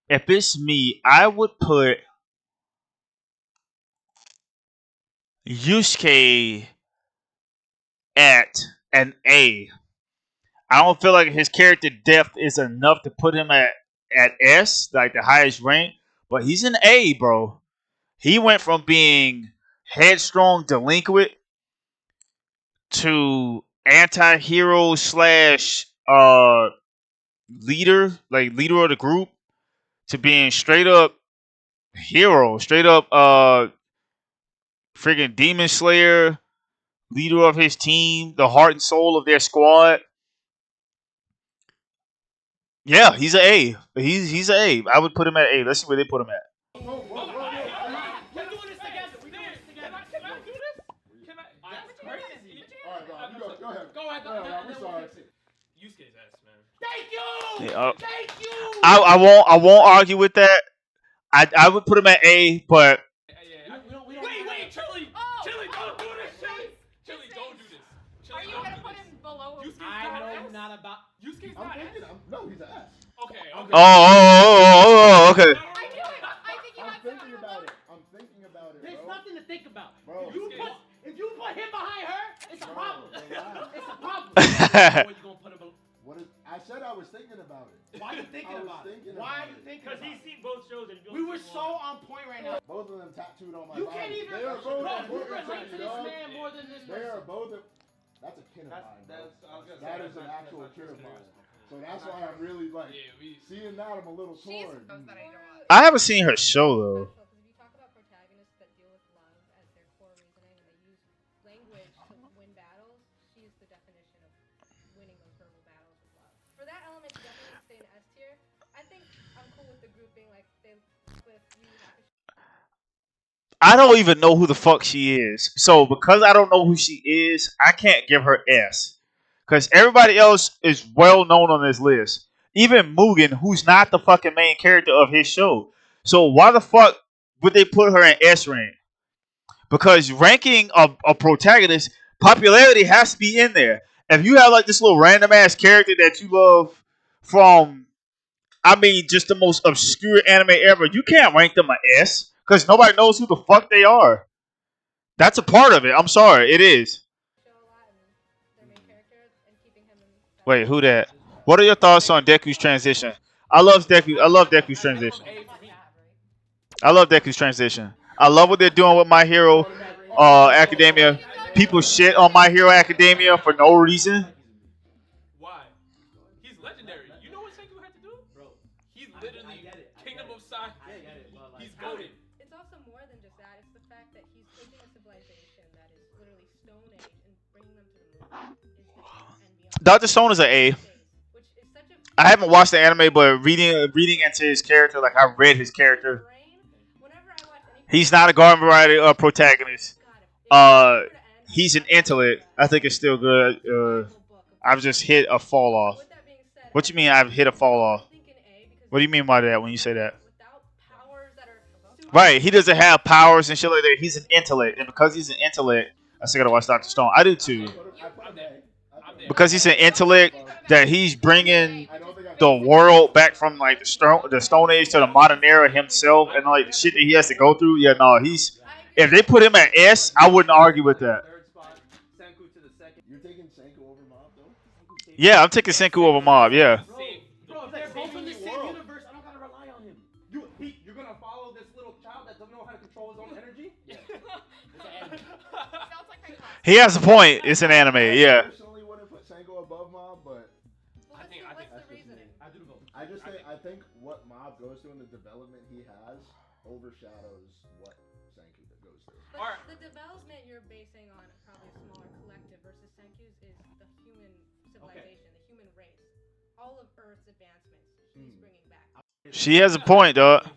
If it's me, I would put Yusuke at an A. I don't feel like his character depth is enough to put him at S, like the highest rank. But he's an A, bro. He went from being headstrong delinquent to anti-hero slash leader, like leader of the group, to being straight up hero, straight up friggin' demon slayer, leader of his team, the heart and soul of their squad. Yeah, he's an A. He's an A. I would put him at A. Let's see where they put him at. we're doing this together. We're doing this together. Can I do this? Can I? That's crazy. All right, Rob, you go ahead. Go ahead, Rob, and we're then we'll sorry. fix it. Yusuke's ass, man. Thank you. Yeah, Thank you. I won't argue with that. I would put him at A, but Yeah. We don't Wait, Chili! Oh, Chili, don't do this, his Chili! face. Chili, His don't face. do this. Are Chili, you don't gonna do put this. him below? Yusuke's I not know S. not about. Yusuke's I'm not thinking. S. No, he's an S. Okay. okay. I think you I'm have thinking to. about it. I'm thinking about it, There's bro. nothing to think about. Bro. If you put him behind her, it's a problem. relax. It's a problem. Or you gonna put him below. What is? I said I was thinking about it. Why are you thinking I was about it? thinking Why are about you it. thinking Because about he's it? seen both shows and We were so on point right now. Both of them tattooed on my You body. can't even. They are Bro, both you important relate to me, this dog. man more than this They are person. both. That's a kin of mine, bro. That is an actual kin of mine. So that's why I'm really like seeing that. I'm a little She's torn. supposed that I don't want. I haven't seen her show though. Because if you talk about protagonists that deal with love as their core reasoning and they use language to win battles, she's the definition of winning those verbal battles with love. For that element to definitely stay in S tier, I think I'm cool with the the grouping, like they with Yu Yu Hakusho. I don't even know who the fuck she is. So because I don't know who she is, I can't give her S. Because everybody else is well known on this list. Even Mugen, who's not the fucking main character of his show. So why the fuck would they put her in S rank? Because ranking a protagonist, popularity has to be in there. If you have like this little random ass character that you love from, I mean, just the most obscure anime ever, you can't rank them an S because nobody knows who the fuck they are. That's a part of it. I'm sorry, it is. Show a lot and their main character and keeping him in. Wait, who that? What are your thoughts on Deku's transition? I love Deku. I love Deku's transition. I love Deku's transition. I love what they're doing with My Hero Academia. People shit on My Hero Academia for no reason. Why? He's legendary. You know what Senku had to do? Bro, he's literally Kingdom of Sai. He's goaded. It's also more than just that. It's the fact that he's taking a civilization that is literally Stone Age and bringing them to the moon. And beyond. Dr. Stone is an A. Which is such a I haven't watched the anime, but reading into his character, like I read his character. brain. Whenever I watch any He's not a garden variety protagonist. He's an intellect. I think it's still good. I've just hit a fall off. With that being said, What you mean I've hit a fall off? I think an A because What do you mean by that when you say that? without powers that are super Right, he doesn't have powers and shit like that. He's an intellect, and because he's an intellect, I still gotta watch Dr. Stone. I do too. I'm there. Because he's an intellect, that he's bringing the world back from like the Stone Age to the modern era himself, and like the shit that he has to go through. Yeah, no, he's. If they put him at S, I wouldn't argue with that. Third spot, Senku to the second. You're taking Senku over Mob, though? Yeah, I'm taking Senku over Mob. Yeah. Bro, if they're both in the same universe, I don't gotta rely on him. You're gonna follow this little child that doesn't know how to control his own energy? Sounds like my class. He has a point. It's an anime. Yeah. I personally wouldn't put Senku above Mob, but Well, I think what's that's the just reasoning? me. I do both. I think what Mob goes through and the development he has overshadows what Senku goes through. But Alright. the development you're basing on probably a smaller collective versus Senku's is the human civilization, the human race. All of Earth's advancements he's bringing back. She has a point, dog.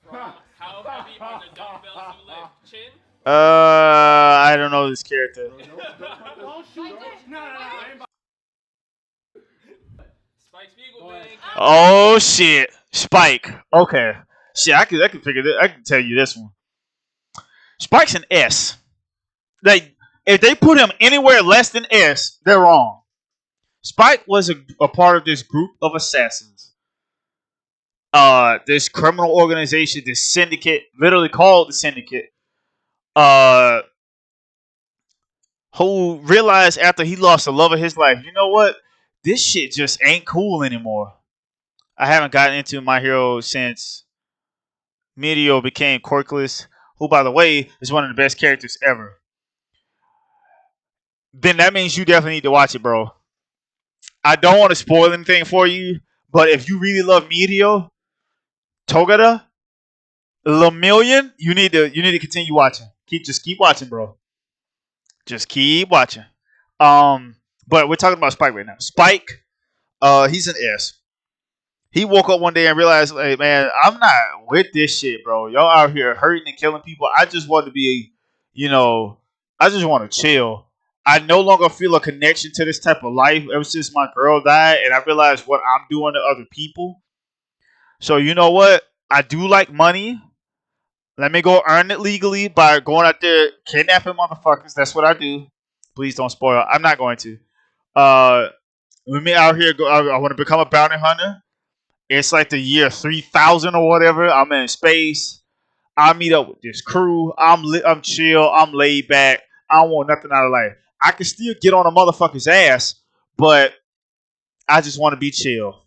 How heavy are the dumbbells you lift? Chin? I don't know this character. Don't shoot. No. Spike Spiegel, man. Oh shit, Spike. Okay, shit. I can figure this. I can tell you this one. Spike's an S. Like if they put him anywhere less than S, they're wrong. Spike was a part of this group of assassins. This criminal organization, this syndicate, literally called the Syndicate. Who realized after he lost the love of his life, you know what? This shit just ain't cool anymore. I haven't gotten into My Hero since Medio became Quirkless, who, by the way, is one of the best characters ever. Then that means you definitely need to watch it, bro. I don't want to spoil anything for you, but if you really love Medio, Togata, Lemillion, you need to continue watching. Just keep watching, bro. Just keep watching. But we're talking about Spike right now. Spike, he's an S. He woke up one day and realized, like, man, I'm not with this shit, bro. Y'all out here hurting and killing people. I just want to be, I just want to chill. I no longer feel a connection to this type of life ever since my girl died, and I realized what I'm doing to other people. So you know what? I do like money. Let me go earn it legally by going out there kidnapping motherfuckers. That's what I do. Please don't spoil. I'm not going to. With me out here, I want to become a bounty hunter. It's like the year 3000 or whatever. I'm in space. I meet up with this crew. I'm chill. I'm laid back. I don't want nothing out of life. I can still get on a motherfucker's ass, but I just want to be chill.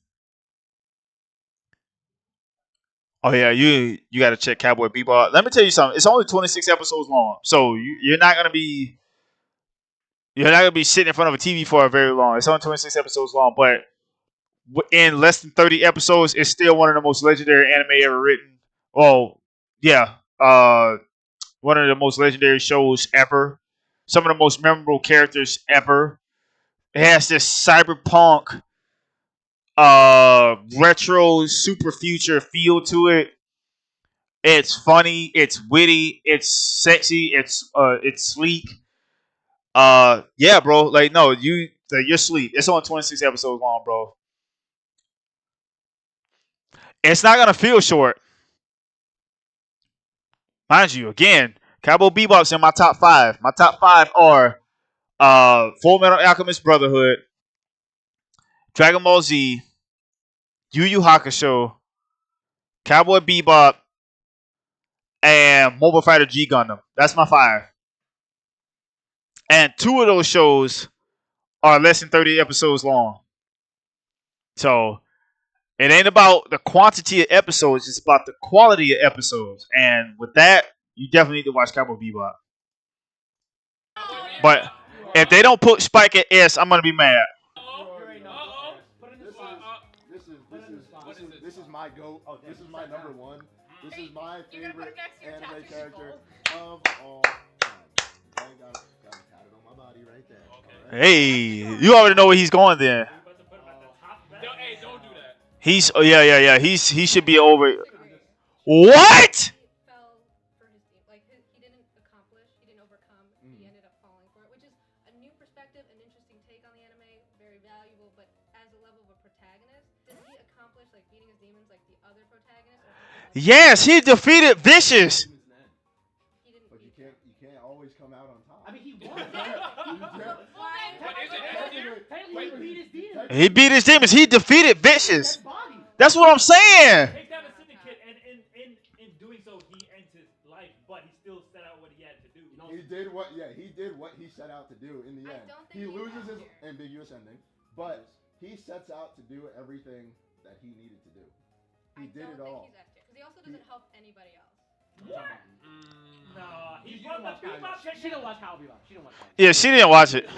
Oh yeah, you got to check Cowboy Bebop. Let me tell you something. It's only 26 episodes long, so you're not gonna be sitting in front of a TV for a very long. It's only 26 episodes long, but in less than 30 episodes, it's still one of the most legendary anime ever written. Oh yeah, one of the most legendary shows ever. Some of the most memorable characters ever. It has this cyberpunk retro, super future feel to it. It's funny. It's witty. It's sexy. It's sleek. Yeah, bro. Like, no, you're sleep. It's only 26 episodes long, bro. It's not gonna feel short, mind you. Again, Cowboy Bebop's in my top 5. My top 5 are Full Metal Alchemist Brotherhood, Dragon Ball Z, Yu Yu Hakusho, Cowboy Bebop, and Mobile Fighter G Gundam. That's my 5. And 2 of those shows are less than 30 episodes long. So it ain't about the quantity of episodes, it's about the quality of episodes. And with that, you definitely need to watch Cowboy Bebop. But if they don't put Spike at S, I'm gonna be mad. This is my goat. This is my number one. This is my favorite anime character of all time. I got a tatted on my body right there. Okay. Right? Hey, you already know where he's going then. Hey, don't do that. He's yeah. He should be over. What? He fell for his team. Like he didn't accomplish, he didn't overcome. He ended up falling for it, which is a new perspective, an interesting take on the anime, very valuable. But as a level of a protagonist, did he accomplish like beating his demons like the other protagonists? Yes, he defeated Vicious. He didn't. But you can't always come out on top. I mean, he won. Wait, He beat his demons. He beat his demons. He defeated Vicious. Dead body. That's what I'm saying. Take down the syndicate, and in doing so, he ends his life, but he still set out what he had to do. He did what he set out to do in the I end. don't think He he loses has his here. ambiguous ending, but he sets out to do everything that he needed to do. He did it all. Because he also doesn't help anybody else. No, he She brought didn't the watch Bebop. She didn't watch Cowboy Bebop. She didn't watch Cowboy Bebop. Yeah, she didn't watch it.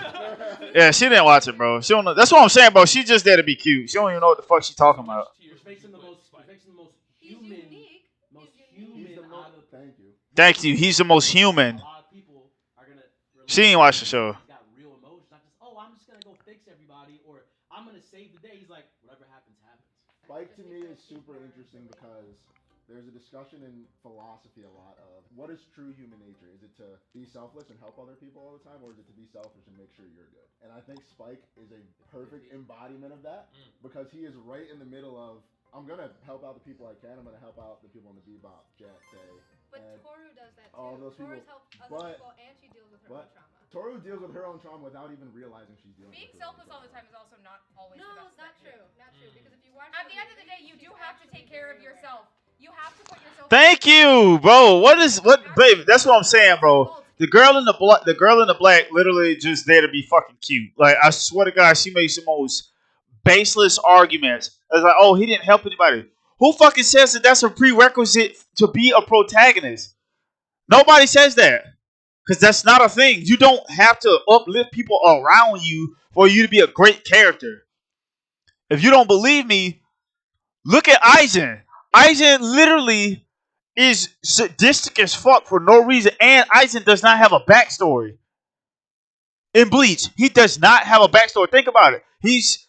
Yeah, she didn't watch it, bro. She don't know. That's what I'm saying, bro. She just there to be cute. She don't even know what the fuck she talking about. Which makes him the most He's human. unique. Most He's unique. human out of Thank you. Thank you. He's the most human. A lot of people are gonna relate She ain't watched the show. He's got real emotions, not just I'm just gonna go fix everybody or I'm gonna save the day. He's like, whatever happens, happens. Spike to me is super interesting because there's a discussion in philosophy a lot of what is true human nature? Is it to be selfless and help other people all the time, or is it to be selfish and make sure you're good? And I think Spike is a perfect embodiment of that because he is right in the middle of I'm gonna help out the people I can. I'm gonna help out the people on the Bebop, Jet, Day. But and Toru does that too. all those Toru's people. helped other But- people and she deals with her own but- trauma. Toru deals with her own trauma without even realizing she's dealing Being with her own selfless all the trauma. time is also not always No, the best it's not thing. true. Not true. Because if you watch At the end of the day, you do have to take care of yourself. You have to put yourself. Thank you, bro. Babe? That's what I'm saying, bro. The girl in the black, literally just there to be fucking cute. Like, I swear to God, she makes the most baseless arguments. It's like, oh, he didn't help anybody. Who fucking says that that's a prerequisite to be a protagonist? Nobody says that. Because that's not a thing. You don't have to uplift people around you for you to be a great character. If you don't believe me, look at Aizen. Aizen literally is sadistic as fuck for no reason, and Aizen does not have a backstory. In Bleach, he does not have a backstory. Think about it. He's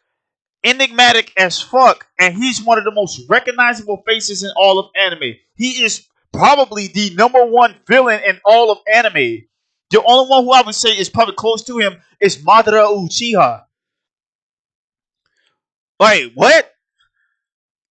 enigmatic as fuck, and he's one of the most recognizable faces in all of anime. He is probably the number one villain in all of anime. The only one who I would say is probably close to him is Madara Uchiha. Like, what?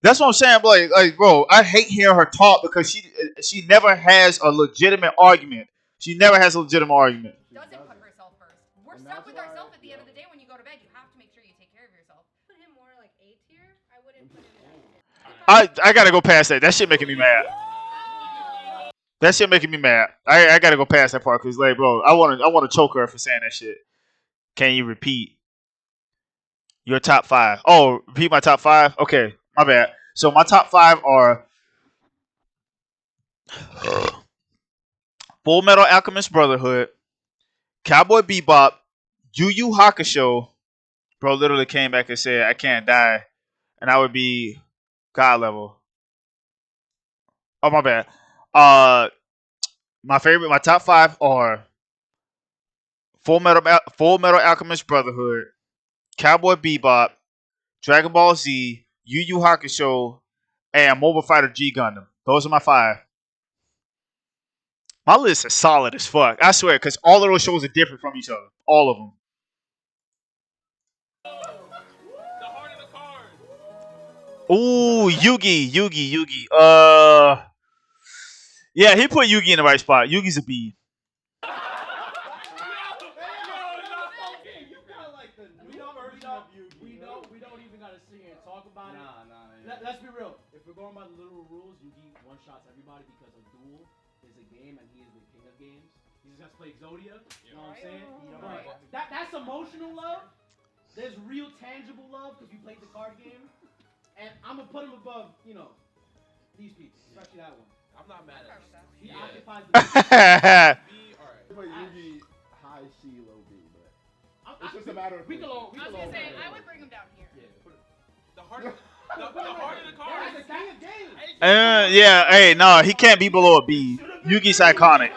That's what I'm saying, like, bro, I hate hearing her talk because she never has a legitimate argument. She never has a legitimate argument. Doesn't put herself first. We're And stuck that's with why- ourselves at the end of the day. When you go to bed, you have to make sure you take care of yourself. Put him more like A tier. I wouldn't put him in S tier. I gotta go past that. That shit making me mad. That shit making me mad. I gotta go past that part because, like, bro, I want to choke her for saying that shit. Can you repeat your top 5? Oh, repeat my top 5? Okay, my bad. So my top 5 are Full Metal Alchemist Brotherhood, Cowboy Bebop, Yu Yu Hakusho. Bro literally came back and said, I can't die. And I would be God level. Oh, my bad. My top 5 are Full Metal Alchemist Brotherhood, Cowboy Bebop, Dragon Ball Z, Yu Yu Hakusho, and Mobile Fighter G Gundam. Those are my 5. My list is solid as fuck. I swear, because all of those shows are different from each other. All of them. The heart of the card. Ooh, Yugi. Yeah, he put Yugi in the right spot. Yugi's a B. We don't even gotta sit here and talk about it. Let's be real. If we're going by the literal rules, Yugi one shots everybody because a duel is a game and he is the king of games. He just has to play Exodia. You know what I'm saying? That's emotional love. There's real tangible love because we played the card game. And I'm gonna put him above, these people, especially that one. I'm not mad at it. He Yeah. occupies the B, alright. But Yugi high C, low B, but it's just a matter of. I was gonna say, I would bring him down here. The heart of the card. the king of games. Yeah, hey, no, he can't be below a B. Yugi's iconic.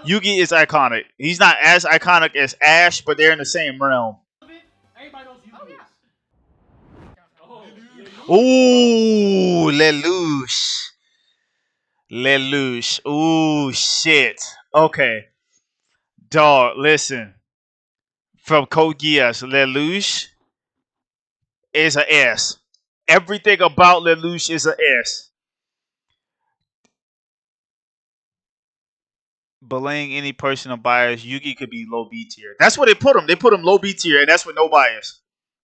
Yugi is iconic. He's not as iconic as Ash, but they're in the same realm. Everybody knows Yugi is. Ooh, Lelouch. Ooh, shit. Okay. Dog, listen. From Code Geass, Lelouch is a S. Everything about Lelouch is a S. Belaying any personal bias, Yugi could be low B tier. That's where they put him. They put him low B tier, and that's with no bias.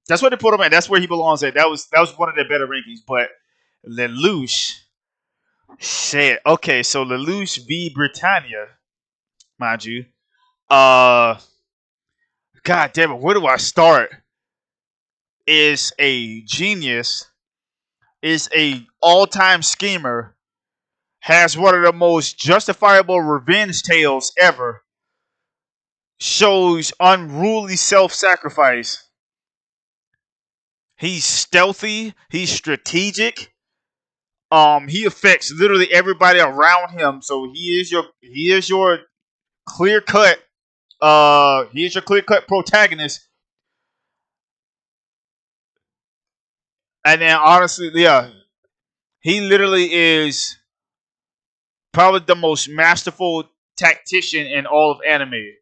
That's where they put him at. That's where he belongs at. That was one of their better rankings. But Lelouch, shit. Okay, so Lelouch v Britannia, mind you. God damn it, where do I start? Is a genius, is a all-time schemer, has one of the most justifiable revenge tales ever, shows unruly self-sacrifice. He's stealthy, he's strategic. He affects literally everybody around him, so he is your clear-cut protagonist. And then honestly, yeah, he literally is probably the most masterful tactician in all of anime.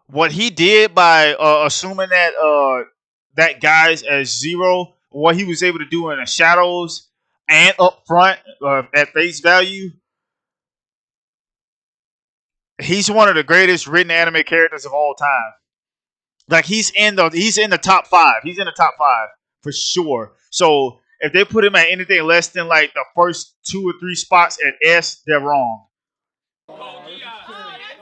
What he did by assuming that guy's as Zero, what he was able to do in the shadows and up front at face value, he's one of the greatest written anime characters of all time. Like he's in the top 5. He's in the top 5 for sure. So if they put him at anything less than like the first 2 or 3 spots at S, they're wrong. Oh, yeah. Alright,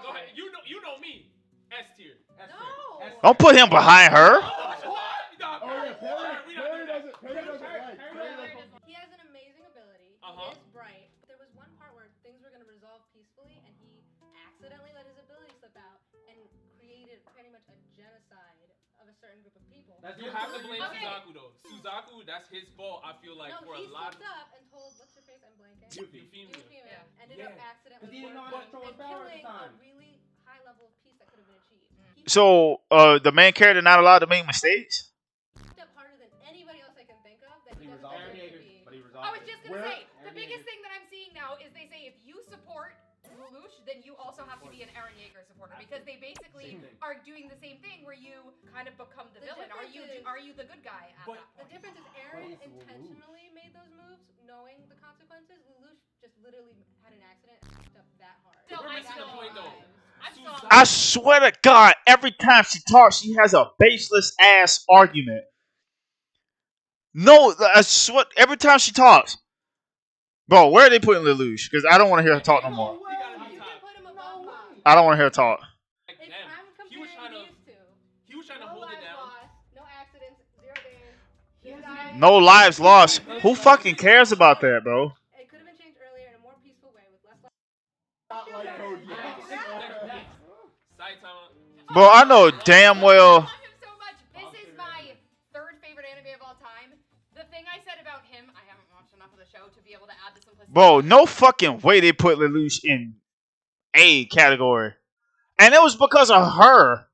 go ahead. You know me. S tier. No. Don't put him behind her. He has an amazing ability. He is bright. There was one part where things were going to resolve peacefully, and he accidentally let his ability slip out and created pretty much a genocide of a certain group of people. You have to blame Suzaku though. Suzaku, that's his fault. I feel like for a lot. He slipped up and told what's her face? I'm blanking. Yuffie. Ended up accidentally He didn't know how to throw his power at the time. a really high level of peace that could have been achieved. So the main character not allowed to make mistakes? Up harder than anybody else I can think of that he doesn't deserve to be. I was just gonna say, the biggest thing that I'm seeing now is they say if you support Lelouch, then you also have to be an Eren Yeager supporter because they basically are doing the same thing where you kind of become the villain. Are you the good guy? The difference is Eren intentionally made those moves knowing the consequences. Lelouch just literally had an accident and fucked up that hard. I swear to God, every time she talks, she has a baseless ass argument. No, I swear, every time she talks. Bro, where are they putting Lelouch? Because I don't want to hear her talk no more. I don't want to hear her talk. He was trying to hold it down. No accidents, 0 days. No lives lost. Who fucking cares about that, bro? It could have been changed earlier in a more peaceful way with less. Bro, I know damn well. I love him so much. This is my 3rd favorite anime of all time. The thing I said about him, I haven't watched enough of the show to be able to add the simplicity. Bro, no fucking way they put Lelouch in A category. And it was because of her.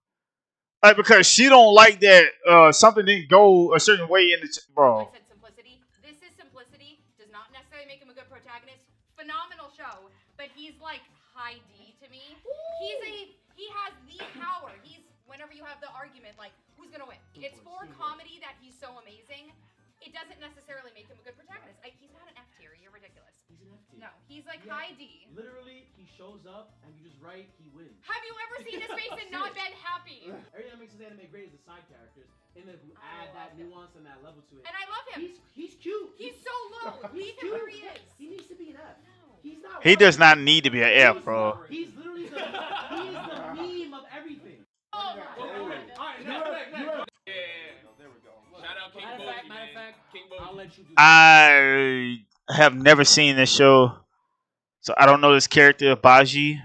Like because she don't like that something didn't go a certain way in the I bro. said simplicity. This is simplicity. Does not necessarily make him a good protagonist. Phenomenal show, but he's like high D to me. He has the power. He's whenever you have the argument like who's gonna win. It's for comedy that he's so amazing. It doesn't necessarily make him a good protagonist. He's not an F tier. You're ridiculous. He's an F tier. No, he's like high D. Literally, he shows up and you just write, he wins. Have you ever seen his face and not been happy? Everything that makes his anime great is the side characters, and then who add that nuance and that level to it. And I love him. He's cute. He's so low. Leave him where he is. He needs to be an F. He's not. He does not need to be an F, bro. He's literally the meme of everything. Oh my god. Alright, next. Yeah. There we go. Shout out King Matter of Boji, fact, man. King Boji. I'll let you do I have never seen this show, so I don't know this character Baji.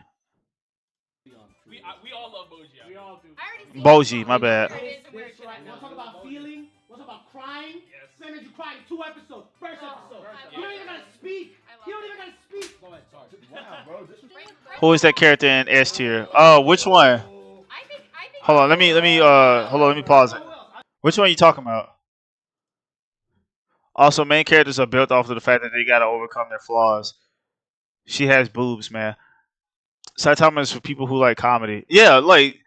We all love Boji. We all do. I already seen Boji, it. my bad. Where it is and where it This should right end. now. Talk about feeling. We'll talk about crying. Yes. Same as you cried in 2 episodes. First Oh, episode. I You don't love even it. gotta speak. I love You don't it. even gotta speak. Go ahead, sorry. Wow, bro, this was Who is that character in S tier? Oh, which one? I think Hold on, let me pause it. Which one are you talking about? Also, main characters are built off of the fact that they gotta overcome their flaws. She has boobs, man. Saitama is for people who like comedy. Yeah, like,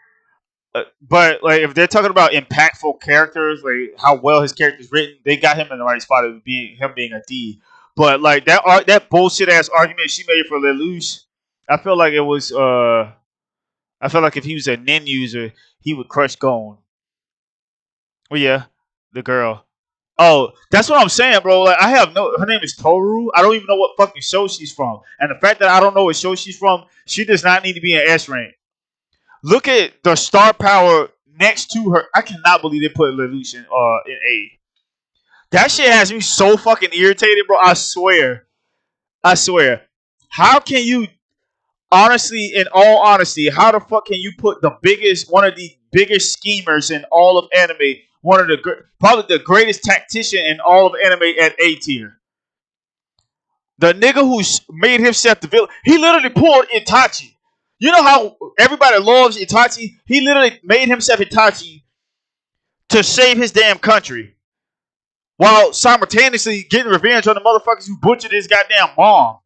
but like if they're talking about impactful characters, like how well his character's written, they got him in the right spot of being a D. But like that bullshit ass argument she made for Lelouch, I feel like it was I feel like if he was a Nin user, he would crush Gon. Well, yeah, the girl. Oh, that's what I'm saying, bro. Like, her name is Toru. I don't even know what fucking show she's from. And the fact that I don't know what show she's from, she does not need to be in S rank. Look at the star power next to her. I cannot believe they put Lelouch in A. That shit has me so fucking irritated, bro. I swear. How can you, honestly, in all honesty, how the fuck can you put one of the biggest schemers in all of anime, probably the greatest tactician in all of anime at A tier? The nigga who made himself the villain, he literally pulled Itachi. You know how everybody loves Itachi? He literally made himself Itachi to save his damn country, while simultaneously getting revenge on the motherfuckers who butchered his goddamn mom.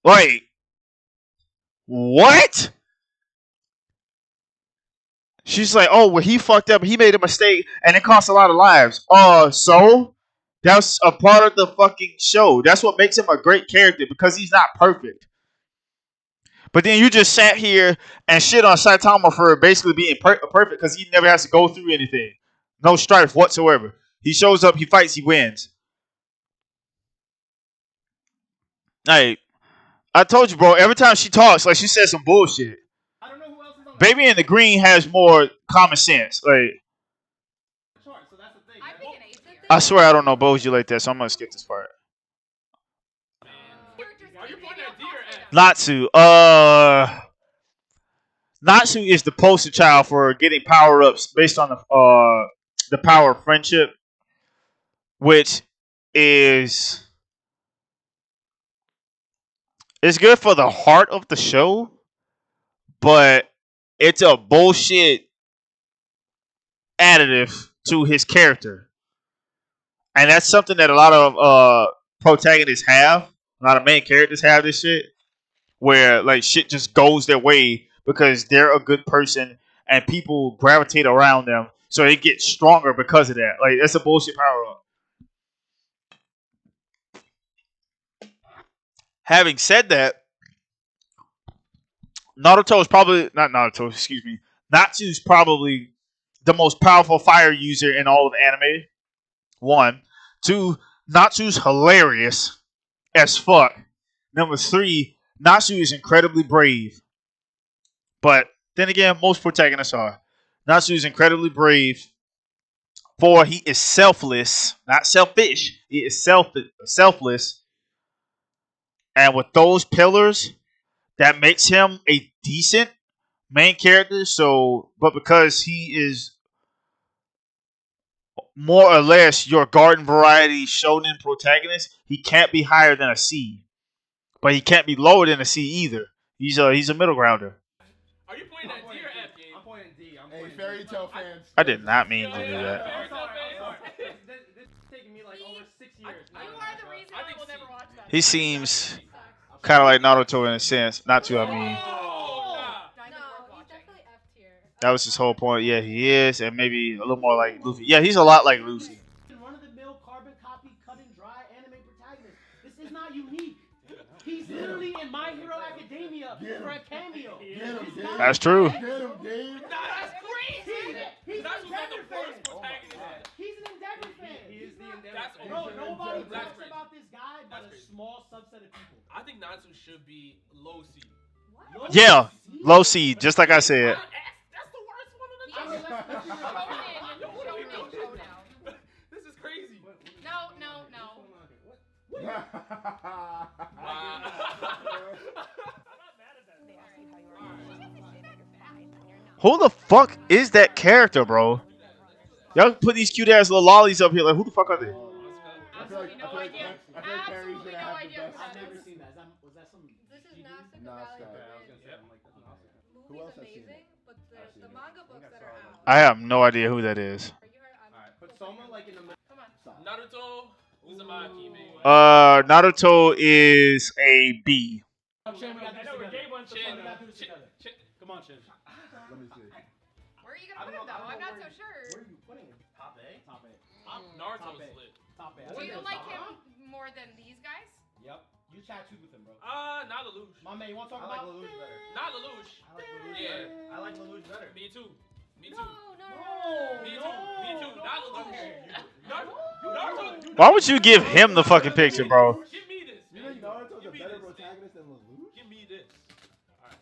Like, what? She's like, oh, well, he fucked up. He made a mistake, and it cost a lot of lives. So? That's a part of the fucking show. That's what makes him a great character, because he's not perfect. But then you just sat here and shit on Saitama for basically being perfect because he never has to go through anything. No strife whatsoever. He shows up, he fights, he wins. Like, I told you, bro, every time she talks, like, she says some bullshit. I don't know who else is on the Baby in the Green has more common sense. Like, chart, so that's the thing. I'm right? picking Ace. I swear I don't know Boji like that, so I'm gonna skip this part. Are you pointing at D or F? Natsu. Natsu is the poster child for getting power-ups based on the power of friendship, which is it's good for the heart of the show, but it's a bullshit additive to his character. And that's something that a lot of protagonists have. A lot of main characters have this shit, where like shit just goes their way because they're a good person and people gravitate around them, so they get stronger because of that. Like, that's a bullshit power up. Having said that, Natsu's probably the most powerful fire user in all of anime. 1. 2, Natsu's hilarious as fuck. Number 3, Natsu is incredibly brave. But then again, most protagonists are. Natsu is incredibly brave. 4, he is selfless, not selfish. He is selfless. And with those pillars, that makes him a decent main character. But because he is more or less your garden variety shonen protagonist, he can't be higher than a C. But he can't be lower than a C either. He's a middle grounder. Are you pointing at D or F, game? I'm pointing D. fairy tale fans. I did not mean to do Yeah. that. I'm sorry. This is taking me like over 6 years. You are the reason I will never watch that. He seems kind of like Naruto in a sense. Not to, I mean. Oh, Not even No, worth he's watching. definitely F tier. That was his whole point. Yeah, he is, and maybe a little more like Luffy. Yeah, he's a lot like Luffy. Run-of-the-mill carbon copy, cut and dry anime protagonist. This is not unique. He's literally in My Hero Academia for a cameo. That's true. Get him, Dave. that's crazy. He's That's an not the Endeavor worst fan. protagonist. He's an Endeavor fan. He is the Endeavor. That's fan. Bro, nobody That's talks crazy. about this guy but That's a crazy. small subset of people. I think Natsu should be low C. What? Yeah, low C, just like I said. That's the worst one of the I mean, let's be real. Yo, what are we doing? Showdown. This is crazy. No. Who the fuck is that character, bro? Y'all put these cute ass little lollies up here. Like, who the fuck are they? I feel like Perry's Absolutely gonna no have idea the who best. I've never seen that. Was that some? This is GD? Nausicaa Nah, Valley Scott. of Yeah, I the Wind. Who else Movie's has seen amazing, it? but I've seen the it. manga books that are out. I have no idea who that is. You heard, Alright, put Soma like in the middle. Come on. Stop. Naruto, Uzumaki, man. Naruto is a B. Chin, we gotta do I know this we're gay together. ones. Chin, We gotta do this together. Come on, Chin. Let me see. Where are you gonna put him though? I'm not so sure. Where are you putting him? Top A? Top A. Naruto's Top A. lit. Top A. Do you like him more than these guys? Yep. You tattooed with him, bro. Not Lelouch. My man, you want to talk I like about? Lelouch better. Not Lelouch. I like Lelouch Yeah. better. I like Lelouch better. Me too. Me too. No. Me too. Me too. Not Lelouch. Naruto. Why would you give him the fucking picture, bro? Give me this. You man. think Naruto's a Give me better this, man. protagonist than Lelouch? Give me this. Alright,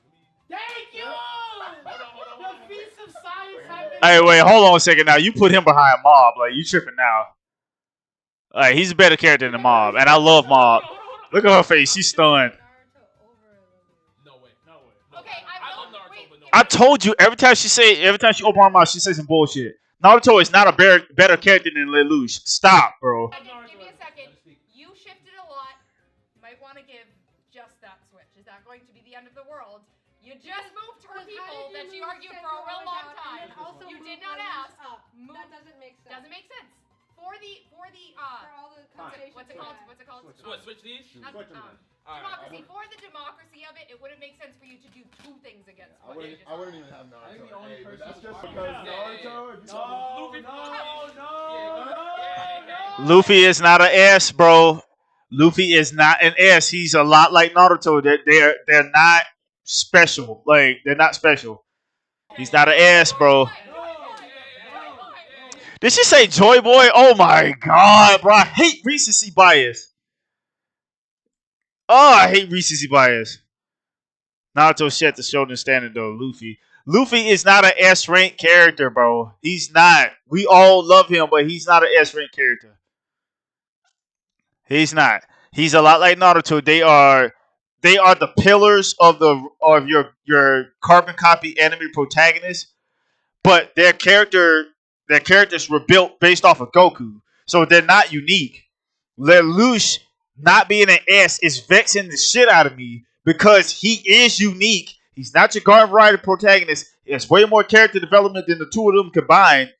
Thank you! The feats of science have been. Hey, wait, hold on a second now. You put him behind Mob. Like, you tripping now. He's a better character than Mob, and I love Mob. Look at her face. She's stunned. Naruto over Lelouch. No way. No way. Okay, I love will- Naruto, wait, but no I way. told you, every time she open her mouth, she says some bullshit. Naruto is not a better character than Lelouch. Stop, bro. Give me a second. You shifted a lot. Might want to give just that switch. Is that going to be the end of the world? You just moved her Because how people did that you you move argued Central for a real long down time. and then also You move did not Lelouch ask. up? Move- That doesn't make sense. Doesn't make sense. For all the conversations what's it we called? had. What's it called? Switch these? Not- Switch them Alright. democracy. For the democracy of it, it wouldn't make sense for you to do two things against I what wouldn't, they I wouldn't even have I think Naruto. the only Hey, but person that's just who- because Yeah. Naruto. If you Luffy. Luffy is not an S, bro. Luffy is not an S. He's a lot like Naruto. They're not special. Like, they're not special. He's not an S, bro. Did she say Joy Boy? Oh my god, bro. I hate recency bias. Oh, I hate recency bias. Naruto set the shoulder standard though, Luffy. Luffy is not an S rank character, bro. He's not. We all love him, but he's not an S rank character. He's not. He's a lot like Naruto. They are the pillars of your carbon copy anime protagonists, but their characters were built based off of Goku, so they're not unique. Lelouch not being an S is vexing the shit out of me because he is unique. He's not your garden variety protagonist. He has way more character development than the two of them combined.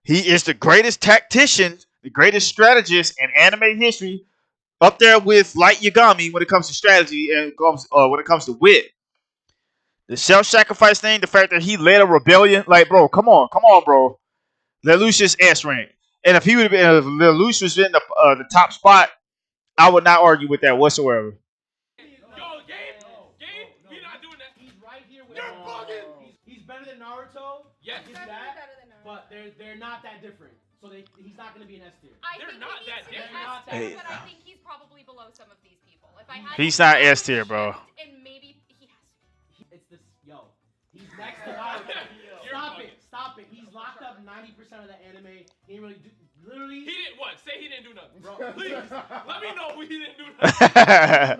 He is the greatest tactician, the greatest strategist in anime history, up there with Light Yagami when it comes to strategy and when it comes to wit. The self-sacrifice thing, the fact that he led a rebellion, like, bro, come on, bro. Lelouch is S rank, and if Lelouch was in the top spot, I would not argue with that whatsoever. Yo, Gabe, we not doing that. He's right here with. You're bugging. He's better than Naruto. Yes. Give you Definitely that. better than Naruto. But they're not that different. So he's not gonna be an S tier. I They're think not he that needs to be different. S tier, Hey. but I think he's probably below some of these people. If I had He's to not pick S tier, bro. And maybe he has to. It's this. Yo. He's next to Naruto. Stop it. He's locked up 90% of the anime. He didn't really do. Literally. He didn't what? Say he didn't do nothing. Bro, Please, let me know he didn't do nothing. I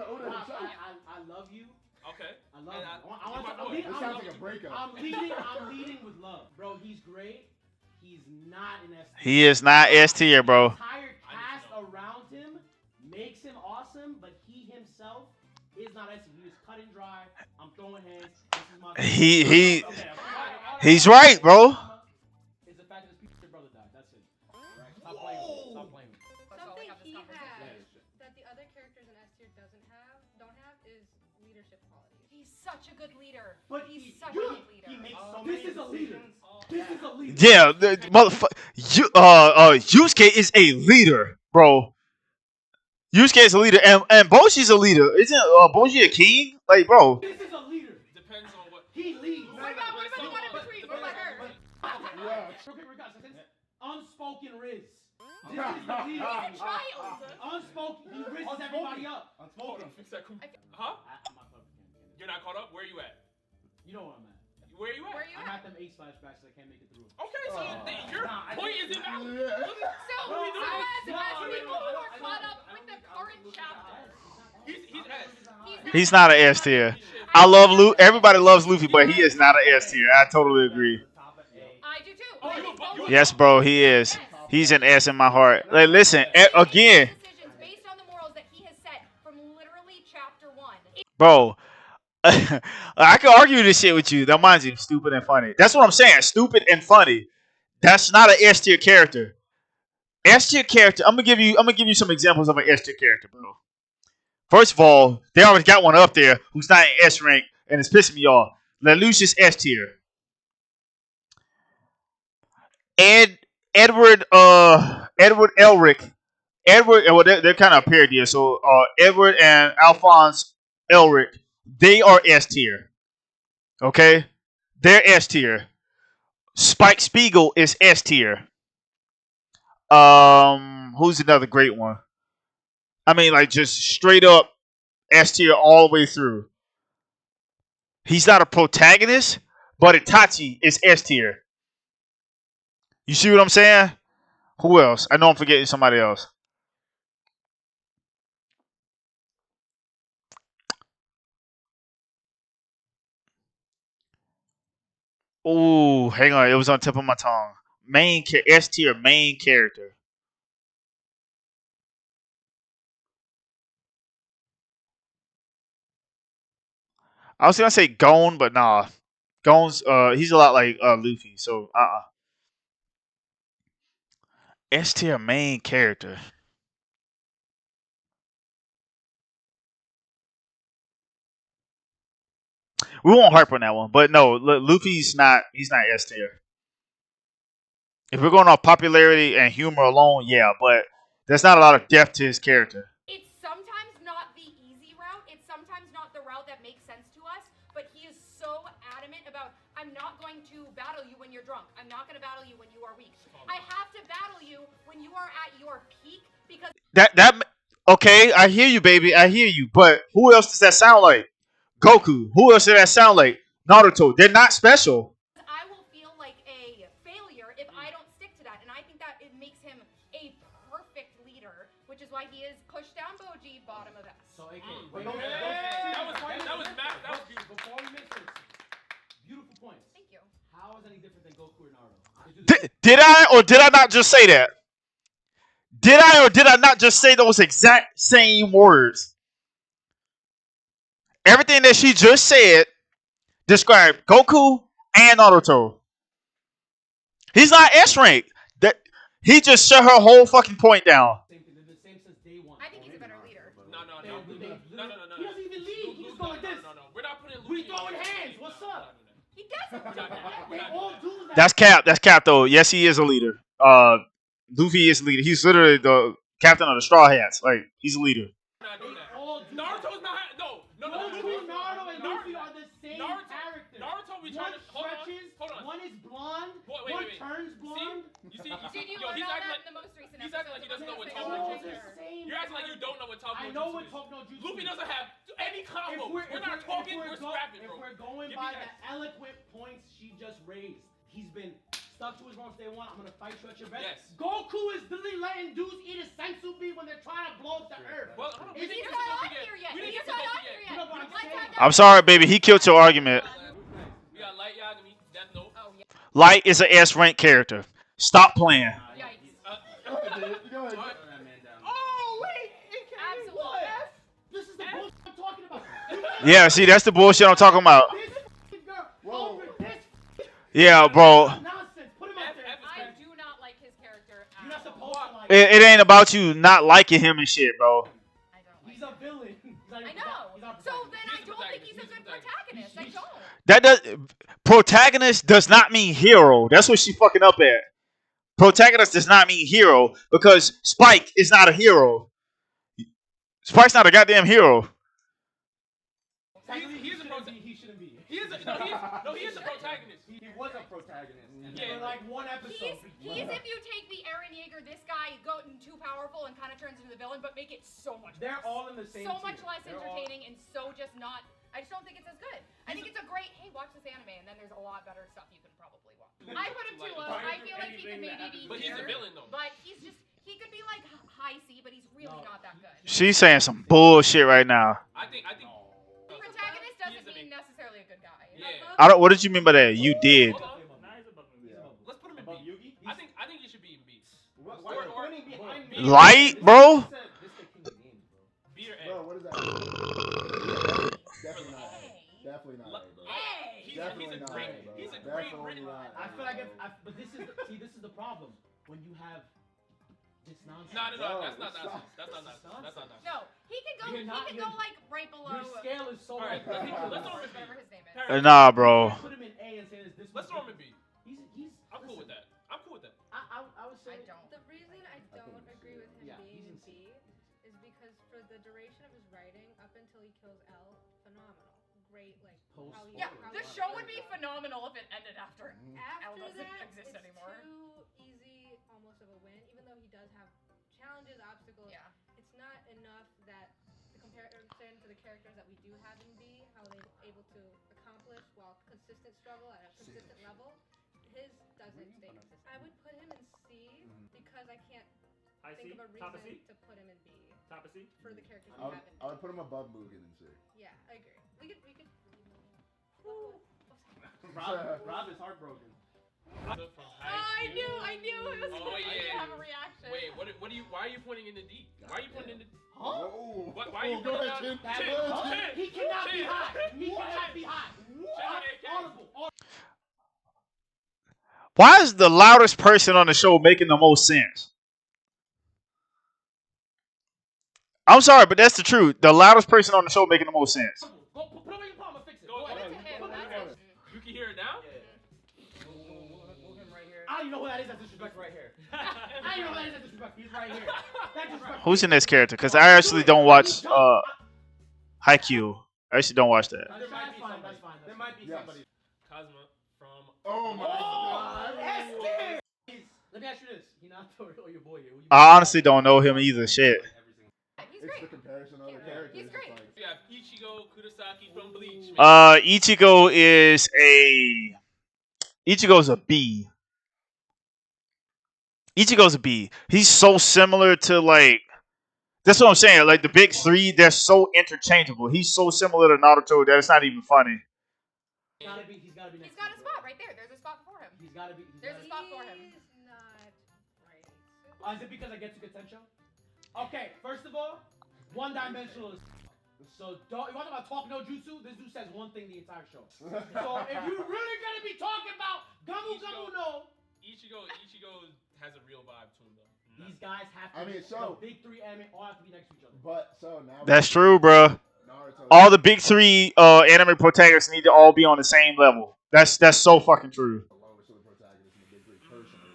love you. Okay. I love And you. you're my boy. This sounds like a breakup. I'm leading with love. Bro, he's great. He's not an S tier. He is not S tier, bro. The entire cast around him makes him awesome, but he himself He is not SC. He is cut and dry. I'm throwing hands. This is my. He's right, bro. Is the fact that his piece of brother died. That's it. Stop playing with me. Stop playing with me. Something he has that the other characters in S tier don't have is leadership qualities. He's such a good leader. But He's such a good leader. He makes so many decisions. This is a leader. Yeah, the motherfucker. Yusuke is a leader, bro. Yusuke is a leader, and Boshi's a leader. Isn't Boshi a king? Like, bro. This is a leader. Depends on what. He leads. What about the one in between? What about her? Unspoken Riz. This is the leader. He's a child. Unspoken. He rizzes everybody up. Hold on, fix that. Huh? You're not caught up? Where are you at? You know where I'm at. Where are you at? I'm at them 8 flashbacks that I can't make it through. Okay, so your point is invalid. So, as people who are caught up with the current chapter, He's S. He's not an S tier. I love Luffy. Everybody loves Luffy, but he is not an S tier. I totally agree. I do too. Yes, bro, he is. He's an S in my heart. Like, listen, again, Decisions based on the morals that he has set from literally chapter 1. bro. I can argue this shit with you. That mind you, stupid and funny. That's what I'm saying. Stupid and funny. That's not an S tier character. S tier character. I'm gonna give you some examples of an S tier character, bro. First of all, they already got one up there who's not in S rank, and it's pissing me off. Lelouch's S tier. Edward Elric. Well, they're kind of paired here. So Edward and Alphonse Elric, they are S tier. Okay, they're S tier. Spike Spiegel is S tier. Who's another great one? I mean, like, just straight up S tier all the way through. He's not a protagonist, but Itachi is S tier. You see what I'm saying? Who else? I know I'm forgetting somebody else. Ooh, hang on. It was on the tip of my tongue. S tier main character. I was gonna say Gon, but nah. Gon's he's a lot like Luffy, so S tier main character. We won't harp on that one, but no, Luffy's not. He's not S tier. If we're going off popularity and humor alone, yeah, but there's not a lot of depth to his character. It's sometimes not the easy route. It's sometimes not the route that makes sense to us. But he is so adamant about, I'm not going to battle you when you're drunk. I'm not going to battle you when you are weak. I have to battle you when you are at your peak because okay, I hear you, baby. I hear you. But who else does that sound like? Goku. Who else does that sound like? Naruto. They're not special. I will feel like a failure if I don't stick to that. And I think that it makes him a perfect leader, which is why he is pushed down Boji, bottom of S. So, AK, That was beautiful. Before we miss this, beautiful points. Thank you. How is any different than Goku or Naruto? Did I or did I not just say that? Did I or did I not just say those exact same words? Everything that she just said described Goku and Naruto. He's not S rank. That he just shut her whole fucking point down. Same thing. They're the same since day one. I think he's a better leader. No. He doesn't even lead. He just goes like this. No. We're not putting We Luffy throwing in hands. What's up? He doesn't. They all do that. That's cap. That's cap though. Yes, he is a leader. Luffy is a leader. He's literally the captain of the Straw Hats. Like, he's a leader. Naruto's not. No. Goku, Naruto, and Luffy are the same character. Naruto, we trying to hold on. One is blonde. Wait. One turns blonde. See? Did you Yo, learn he's all acting that like in the most recent he's acting like he doesn't know what episode? Tokyo All Jutsu the is. same. You're acting like you don't know what Tokyo I know what Jutsu is. Tokyo Jutsu Luffy is. doesn't have any combo. We're not talking. We're scrapping, If bro. we're going Give by me the that. eloquent points she just raised, he's been stuck to his wrongs day one. I'm gonna fight you at your best. Yes. Goku is literally letting dudes eat a sensu bean when they're trying to blow up the earth. Well, hold on. We He's didn't not get to on Goku here yet. We didn't He's get to not Goku on here yet. yet. You know what I'm saying? I'm sorry, baby. He killed your argument. We got Light Yagami, Death Note. Oh, yeah. Light is an S rank character. Stop playing. Yikes. Go ahead. Oh wait, Absolutely. This is the bullshit I'm talking about. Yeah, see, that's the bullshit I'm talking about. This f***ing girl over this Yeah, bro. nonsense. Put him out there. I do not like his character You're not at all. supposed to like It ain't about you not liking him and shit, bro. I don't like He's a villain. I know. So then I don't think he's a good protagonist. I don't. That does protagonist does not mean hero. That's what she fucking up at. Protagonist does not mean hero because Spike is not a hero. Spike's not a goddamn hero. He's a protagonist. He shouldn't be. He is a protagonist. He was a protagonist. Yeah. For like one episode. He's if you take the Eren Yeager, this guy gotten too powerful and kind of turns into the villain, but make it so much. They're worse. all in the same So much tier. less They're entertaining and so just not. I just don't think it's as good. I think it's a great. Hey, watch this anime, and then there's a lot better stuff you can probably watch. I put him too low. I feel like he could maybe be. But he's a here, villain though. But he could be like high C, but he's really not that good. She's saying some bullshit right now. I think. Protagonist doesn't mean necessarily a good guy. Yeah. I don't. What did you mean by that? You did. Hold on. Let's put him in B. I think you should be in B. Why are you pointing behind me? Light, bro. B or A. Bro, what is that? Definitely not A. Definitely not A, bro. He's Definitely a not great. A, bro. He's a great Definitely written. not A. I feel like but this is the problem. When you have this nonsense. No, No, that's not stop. nonsense. That's not nonsense. That's not nonsense. No, he could go. You're not- He could go like right below. Your scale is so Alright, like let's ridiculous. throw him in B. Whatever his name is. Parent. Nah, bro. Put him in A and say this. Let's throw him in B. He's. I'm cool with that. I'm cool with that. I would say. I don't. The reason I don't agree with him Yeah, being he's in B is because for the duration of his writing, up until he kills L, phenomenal. Great, like, Post- how he, Yeah, how the he- show would be phenomenal if it ended after After L doesn't that, exist it's anymore. too easy almost of a win, even though he does have challenges, obstacles. Yeah. It's not enough that the comparison to the characters that we do have in B, how they're able to accomplish while consistent struggle at a consistent level, his doesn't stay consistent. I would put him in C because I can't I think see. of a Top of reason C. to put him in B Top of C. for the characters I we would, have in B. I would put him above Mugen in C. Yeah, I agree. We could. Rob is heartbroken. I knew it was. Oh, I yeah. didn't have a reaction. Wait, what do you? Why are you pointing in the D? Why are you pointing in the? Huh? Whoa. Why are you Go pointing ahead, down? Chin. Chin, Go ahead, Chin. He cannot be Chin. hot. He cannot be hot. Audible. Why is the loudest person on the show making the most sense? I'm sorry, but that's the truth. The loudest person on the show making the most sense. Go put him in your palm and fix it. Go Go ahead. ahead. To him, Put him that's in. it. You can hear it now. Move him right here. I don't even know who that is. That's disrespectful right here. I don't even know who that is. That's disrespectful. He's right here. That's disrespectful. Who's in this character? Because I actually don't watch Haikyuu. I actually don't watch that. That's fine. That's fine. There might be Yes. somebody. Cosmo from. Oh my Oh, god. S-tier. Let me ask you this. Hinata or your boy here? Who you I honestly don't know him either. Shit. He's It's the great. comparison of the characters. He's great. It's like, We have Ichigo Kurosaki from Bleach. Man. Ichigo's a B. Ichigo's a B. He's so similar to like. That's what I'm saying. Like the big three, they're so interchangeable. He's so similar to Naruto that it's not even funny. He's gotta be He's next. got a to you, spot bro. right there. There's a spot for him. He's gotta be. There's a spot for him. He's not right. Is it because I get to Gotencho? Okay, first of all, one-dimensional. So don't, you want to talk about talk no jutsu? This dude says one thing the entire show. So if you really gonna be talking about Gamu Gamu no, Ichigo has a real vibe to him though. these guys have to. I mean, so- the big three anime all have to be next to each other. but so now. That's true, bruh. Naruto. All the big three anime protagonists need to all be on the same level. That's so fucking true. The lowest of the protagonists in the big three, personally.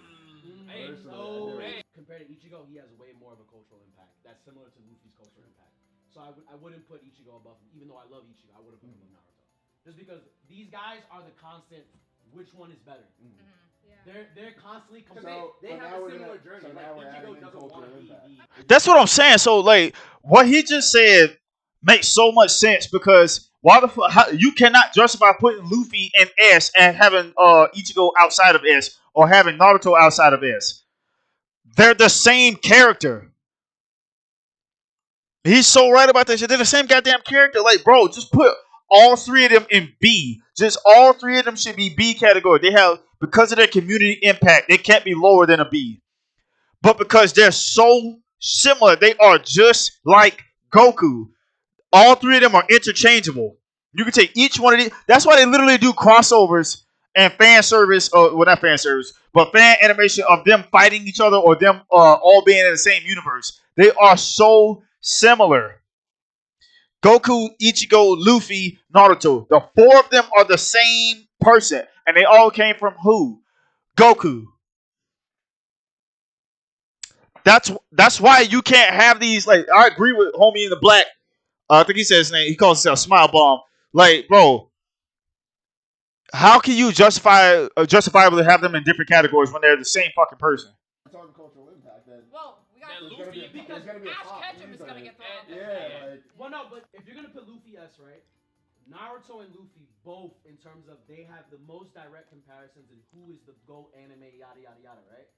Hey, Personally, I do. Compared to Ichigo, he has way more of a cultural impact. That's similar to Luffy's cultural impact. So I wouldn't put Ichigo above him, even though I love Ichigo. I wouldn't put him above Naruto, just because these guys are the constant. Which one is better? Yeah. They're constantly Because comparing. they but have now a we're similar gonna- journey. so Like now we're Ichigo adding in doesn't want cultural to be impact. the. That's what I'm saying. So like what he just said makes so much sense because why the fuck you cannot justify putting Luffy in S and having Ichigo outside of S or having Naruto outside of S. They're the same character. He's so right about that shit. They're the same goddamn character. Like, bro, just put all three of them in B. Just all three of them should be B category. They have, because of their community impact, they can't be lower than a B. But because they're so similar, they are just like Goku. All three of them are interchangeable. You can take each one of these. That's why they literally do crossovers and fan service, or well, not fan service, but fan animation of them fighting each other or them all being in the same universe. They are so similar. Goku, Ichigo, Luffy, Naruto. The four of them are the same person, and they all came from who? Goku. That's why you can't have these. Like, I agree with homie in the black. I think he said his name. He calls himself Smile Bomb. Like, bro, how can you justifiably have them in different categories when they're the same fucking person? We're talking cultural impact. Then Well, we got there's gonna be a, because there's gonna be a Ash pop Ketchum is music. gonna get thrown out there. Yeah, like Well, no, but if you're gonna put Luffy S, right? Naruto and Luffy both, in terms of they have the most direct comparisons in who is the GOAT anime, yada yada yada, right?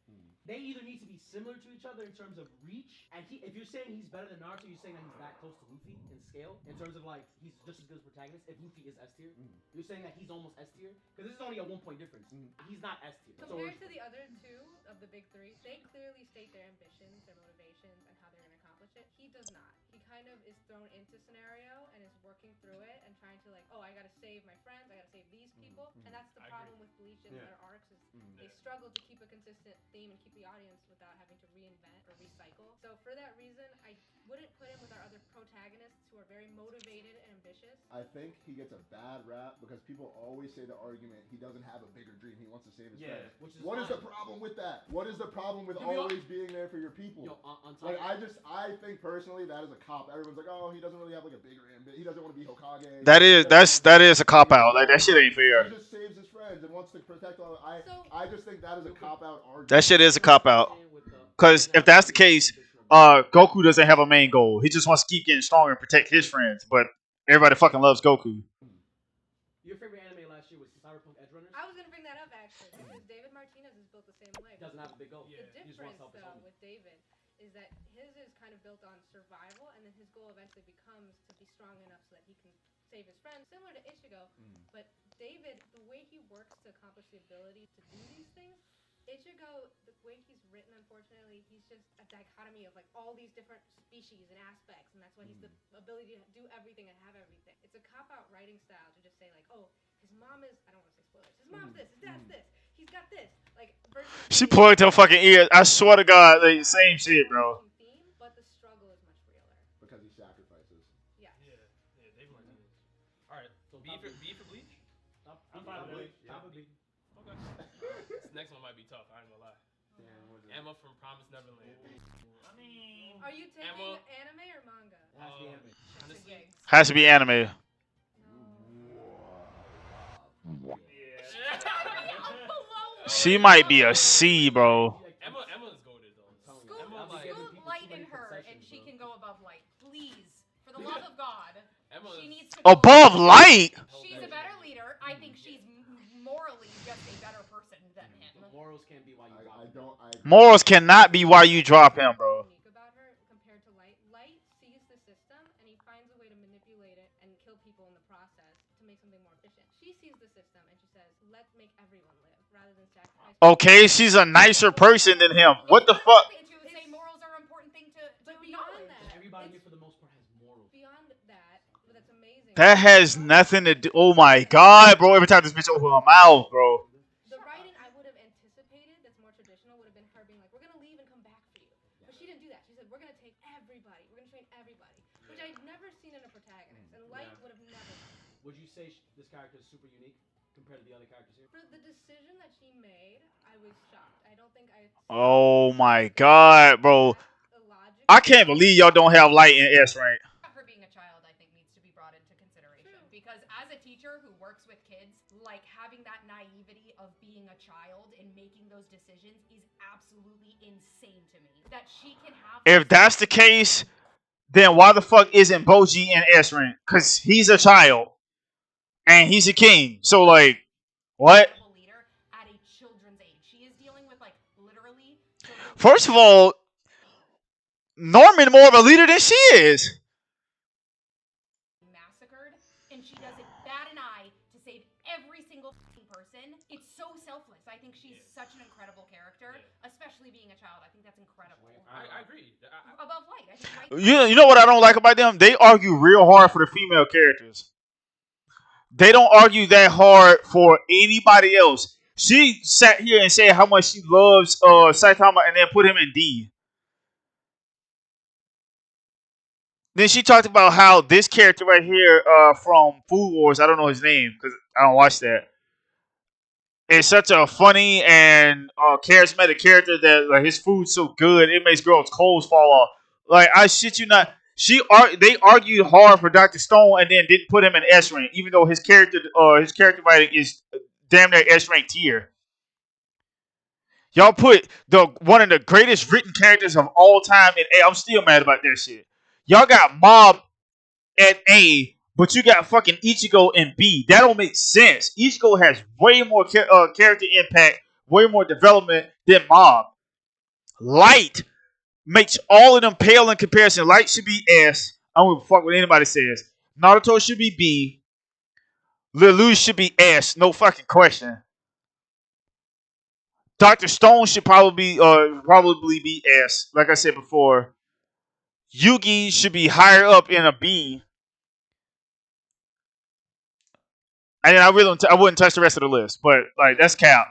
They either need to be similar to each other in terms of reach, and if you're saying he's better than Naruto, you're saying that he's that close to Luffy in scale, in terms of like he's just as good as protagonist. If Luffy is S tier, you're saying that he's almost S tier, because this is only a 1 point difference. He's not S tier. Compared to the other two of the big three, they clearly state their ambitions, their motivations, and how they're going to accomplish it. He does not. He kind of is thrown into scenario and is working through it and trying to like, oh, I got to save my friends, I got to save these people, and that's the problem with Bleach and their arcs is they struggle to keep a consistent theme and keep the audience without having to reinvent or recycle. So for that reason, I wouldn't put him with our other protagonists who are very motivated and ambitious. I think he gets a bad rap because people always say the argument he doesn't have a bigger dream. He wants to save his friends. What is the problem with that? What is the problem with always being there for your people? Yo, on top Like I think personally that is a cop. Everyone's like, oh, he doesn't really have like a bigger ambition. He doesn't want to be Hokage. That is a cop out. Like, that shit ain't fair. He just saves his friends and wants to protect all. I just think that is a cop out argument. That shit is a cop out. Because if that's the case, Goku doesn't have a main goal. He just wants to keep getting stronger and protect his friends. But everybody fucking loves Goku. Your favorite anime last year was Cyberpunk Edge Runners? I was going to bring that up actually because David Martinez is built the same way. Doesn't have a big goal. The difference though with David is that his is kind of built on survival, and then his goal eventually becomes to be strong enough so that he can save his friends, similar to Ichigo. But David, the way he works to accomplish the ability to do these things, Ichigo, the way he's written, unfortunately, he's just a dichotomy of like all these different species and aspects, and that's why he's the ability to do everything and have everything. It's a cop-out writing style to just say like, oh, his mom is, I don't want to say spoilers, his mom's this, his dad's this, he's got this. Like, she plugged her fucking ears. I swear to God, like, same shit, bro. But the struggle is much realer. Because he sacrifices. Yeah. Yeah, David Martinez. Alright, so B for Bleach? I'm fine with Bleach. Okay. This next one might be tough, I ain't gonna lie. Emma from Promised Neverland. I mean, are you taking Emma, anime or manga? It has to be anime. Honestly, Has to be anime. She might be a C, bro. Emma's goated though. Scoot light in her, and she can go above light. Please, for the love of God, she needs to Above light. She's a better leader. I think she's morally just a better person than him. Morals can't be why you Morals cannot be why you drop him, bro. Unique about her compared to Light. Light sees the system and he finds a way to manipulate it and kill people in the process to make something more efficient. She sees the system and she says, "Let's make everyone live rather than sacrifice." Okay, she's a nicer person than him. What the fuck? To say morals are an important thing to beyond that, everybody here for the most part has morals. Beyond that, that's amazing. That has nothing to do. Oh my God, bro! Every time this bitch open her mouth, bro. The writing I would have anticipated that's more traditional would have been her being like, "We're gonna leave and come back for you," but she didn't do that. She said, "We're gonna take everybody. We're gonna train everybody," which I'd never seen in a protagonist, and Light would have never done that. Would you say this character is super unique compared to the other characters here? For the decision that she made, I was shocked. I don't think I. Oh my God, bro! I can't believe y'all don't have Light in S rank. Her being a child, I think, needs to be brought into consideration. Because as a teacher who works with kids, like having that naivety of being a child and making those decisions is absolutely insane to me. That she can have. If that's the case, then why the fuck isn't Boji in S rank? Cause he's a child and he's a king. So like, what? Leader at a children's age. She is dealing with like literally. First of all, Norman more of a leader than she is. Massacred, and she doesn't bat an eye to save every single person. It's so selfless. I think she's such an incredible character, especially being a child. I think that's incredible. I agree. Above Light, I think. You know what I don't like about them? They argue real hard for the female characters. They don't argue that hard for anybody else. She sat here and said how much she loves Saitama and then put him in D. Then she talked about how this character right here from Food Wars, I don't know his name because I don't watch that. It's such a funny and charismatic character that like his food's so good it makes girls' clothes fall off. Like I shit you not, they argued hard for Dr. Stone and then didn't put him in S rank, even though his character writing is damn near S rank tier. Y'all put the one of the greatest written characters of all time in A. I'm still mad about that shit. Y'all got Mob at A, but you got fucking Ichigo in B. That don't make sense. Ichigo has way more character impact, way more development than Mob. Light makes all of them pale in comparison. Light should be S. I don't give a fuck what anybody says. Naruto should be B. Lelouch should be S. No fucking question. Dr. Stone should probably be S. Like I said before. Yugi should be higher up in a B. And I wouldn't touch the rest of the list, but like that's cap.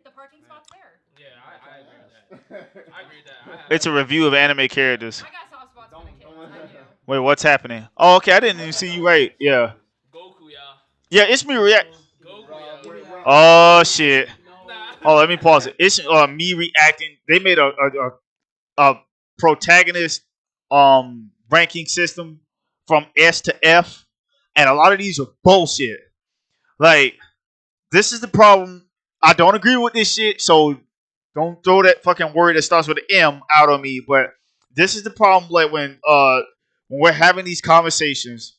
The parking spot's there. Yeah, I agree with that. I agree with that. It's a review of anime characters. I got soft spots for the kids. I do. Wait, what's happening? Oh, okay, I didn't even see you right. Yeah. Goku, y'all. Yeah, it's me react. Goku, y'all. Oh shit. Nah. Oh, let me pause it. It's me reacting. They made a protagonist ranking system from S to F, and a lot of these are bullshit. Like, this is the problem. I don't agree with this shit, so don't throw that fucking word that starts with an M out on me. But this is the problem. Like when we're having these conversations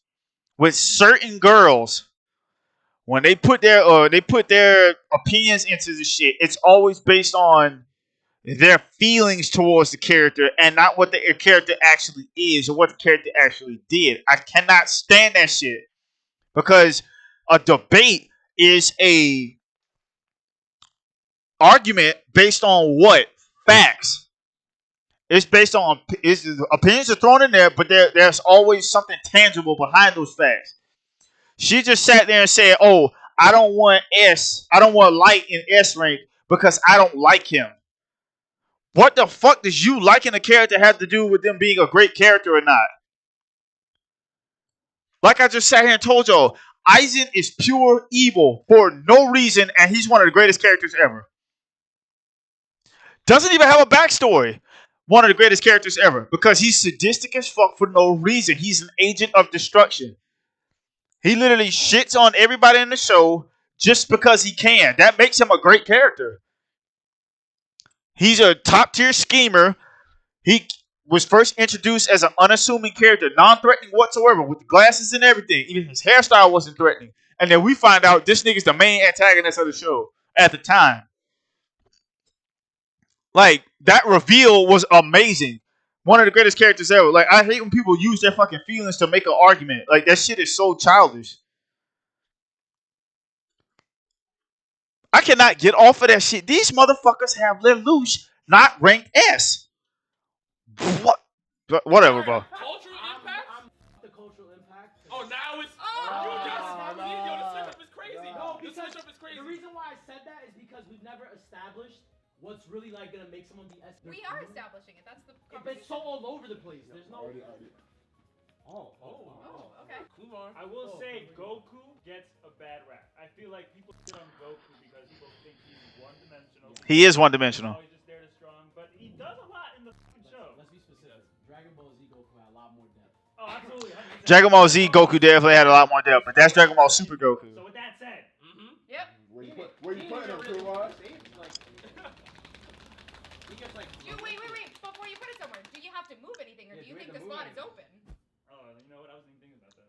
with certain girls, when they put their opinions into the shit, it's always based on their feelings towards the character and not what the character actually is or what the character actually did. I cannot stand that shit because a debate is a argument based on what? Facts. It's based on opinions are thrown in there, but there's always something tangible behind those facts. She just sat there and said, "Oh, I don't want Light in S rank because I don't like him." What the fuck does you liking a character have to do with them being a great character or not? Like I just sat here and told y'all, Aizen is pure evil for no reason, and he's one of the greatest characters ever. Doesn't even have a backstory. One of the greatest characters ever. Because he's sadistic as fuck for no reason. He's an agent of destruction. He literally shits on everybody in the show just because he can. That makes him a great character. He's a top tier schemer. He was first introduced as an unassuming character, non-threatening whatsoever, with the glasses and everything. Even his hairstyle wasn't threatening. And then we find out this nigga's the main antagonist of the show at the time. Like, that reveal was amazing. One of the greatest characters ever. Like, I hate when people use their fucking feelings to make an argument. Like, that shit is so childish. I cannot get off of that shit. These motherfuckers have Lelouch not ranked S. What? Whatever, bro. Cultural impact? The cultural impact. Oh, now it's. Oh. You just. Yo, the switch up is crazy. No, The because switch up is crazy. the reason why I said that is because we've never established what's really like gonna make someone be S. We are establishing it. That's the But it's so all over the place. There's no. Already. Oh. Oh, okay. Kumar. I will say Goku gets a bad rap. I feel like people sit on Goku because people think he's one-dimensional. He is one-dimensional. He's just there to strong, but he does a lot in the show. Let's be specific. Dragon Ball Z Goku had a lot more depth. Oh, absolutely. 100%. Dragon Ball Z Goku definitely had a lot more depth, but that's Dragon Ball Super Goku. So with that said, Yep. Where you putting him, Kumar? He gets like. Wait. Before you put it somewhere, do you have to move anything, or do you think the spot is open? oh, you know what? I wasn't even thinking about that.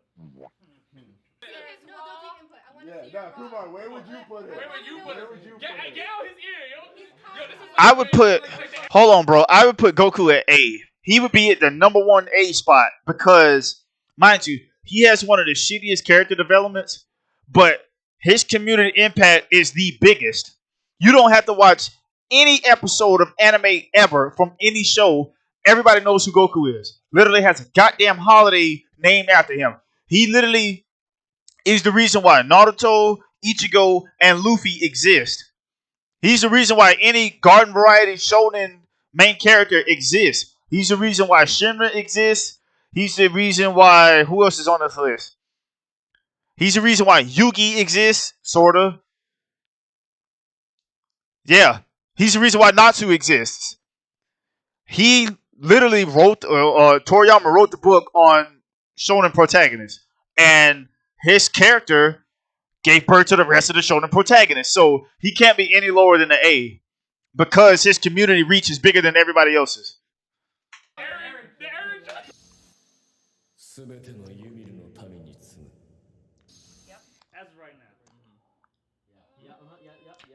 See his No, wall? don't take input. I want to Yeah, see your Kumar, where would you put him? Where would you put Where it? would you Get put him? out his ear, yo. Yo, this is I would put. Hold on, bro. I would put Goku at A. He would be at the number one A spot because, mind you, he has one of the shittiest character developments, but his community impact is the biggest. You don't have to watch any episode of anime ever from any show. Everybody knows who Goku is. Literally has a goddamn holiday named after him. He literally is the reason why Naruto, Ichigo, and Luffy exist. He's the reason why any garden variety shonen main character exists. He's the reason why Shinra exists. He's the reason why who else is on this list? He's the reason why Yugi exists, sorta. Yeah, he's the reason why Natsu exists. He literally wrote, Toriyama wrote the book on shonen protagonists, and his character gave birth to the rest of the shonen protagonists. So he can't be any lower than the A because his community reach is bigger than everybody else's. As of right now.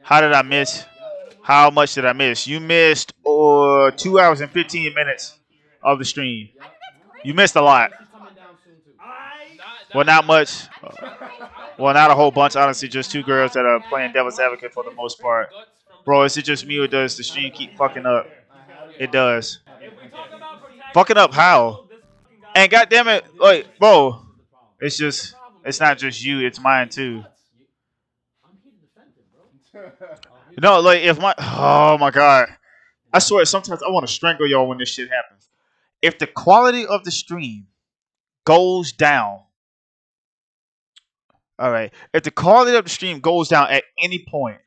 How did I miss? How much did I miss? You missed 2 hours and 15 minutes of the stream. You missed a lot. Well, not much. Well, not a whole bunch. Honestly, just two girls that are playing devil's advocate for the most part. Bro, is it just me or does the stream keep fucking up? It does. Fucking up how? And goddamn it, like, bro, it's not just you, it's mine too. No, like if oh my god, I swear sometimes I want to strangle y'all when this shit happens. If the quality of the stream goes down, all right. If the quality of the stream goes down at any point,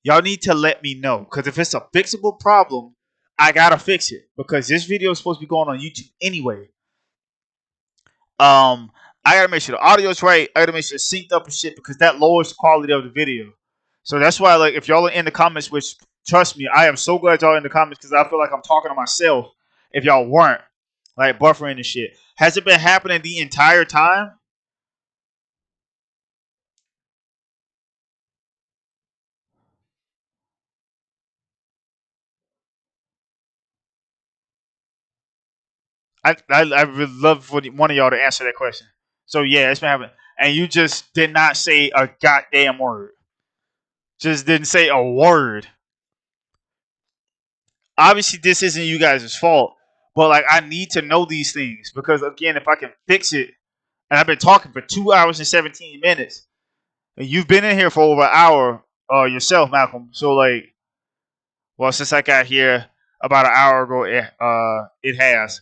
y'all need to let me know. Because if it's a fixable problem, I gotta fix it. Because this video is supposed to be going on YouTube anyway. I gotta make sure the audio's right. I gotta make sure it's synced up and shit because that lowers the quality of the video. So that's why, like, if y'all are in the comments, which trust me, I am so glad y'all are in the comments because I feel like I'm talking to myself. If y'all weren't, like, buffering and shit, has it been happening the entire time? I would love for one of y'all to answer that question. So yeah, it's been happening, and you just did not say a goddamn word. Just didn't say a word. Obviously, this isn't you guys' fault, but like I need to know these things because again, if I can fix it, and I've been talking for 2 hours and 17 minutes, and you've been in here for over an hour yourself, Malcolm. So like, well, since I got here about an hour ago, it has.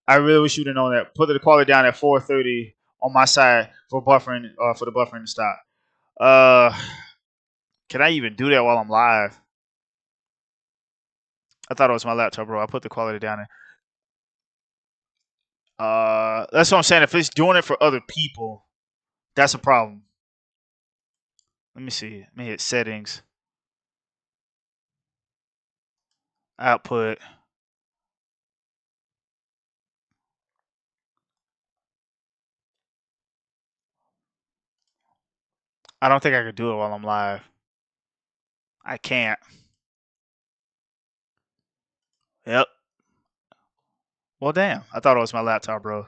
I really wish you'd have known that. Put the quality down at 430 on my side for buffering, for the buffering to stop. Can I even do that while I'm live? I thought it was my laptop, bro. I put the quality down there. That's what I'm saying. If it's doing it for other people, that's a problem. Let me see. Let me hit settings. Output. I don't think I could do it while I'm live. I can't. Yep. Well, damn. I thought it was my laptop, bro.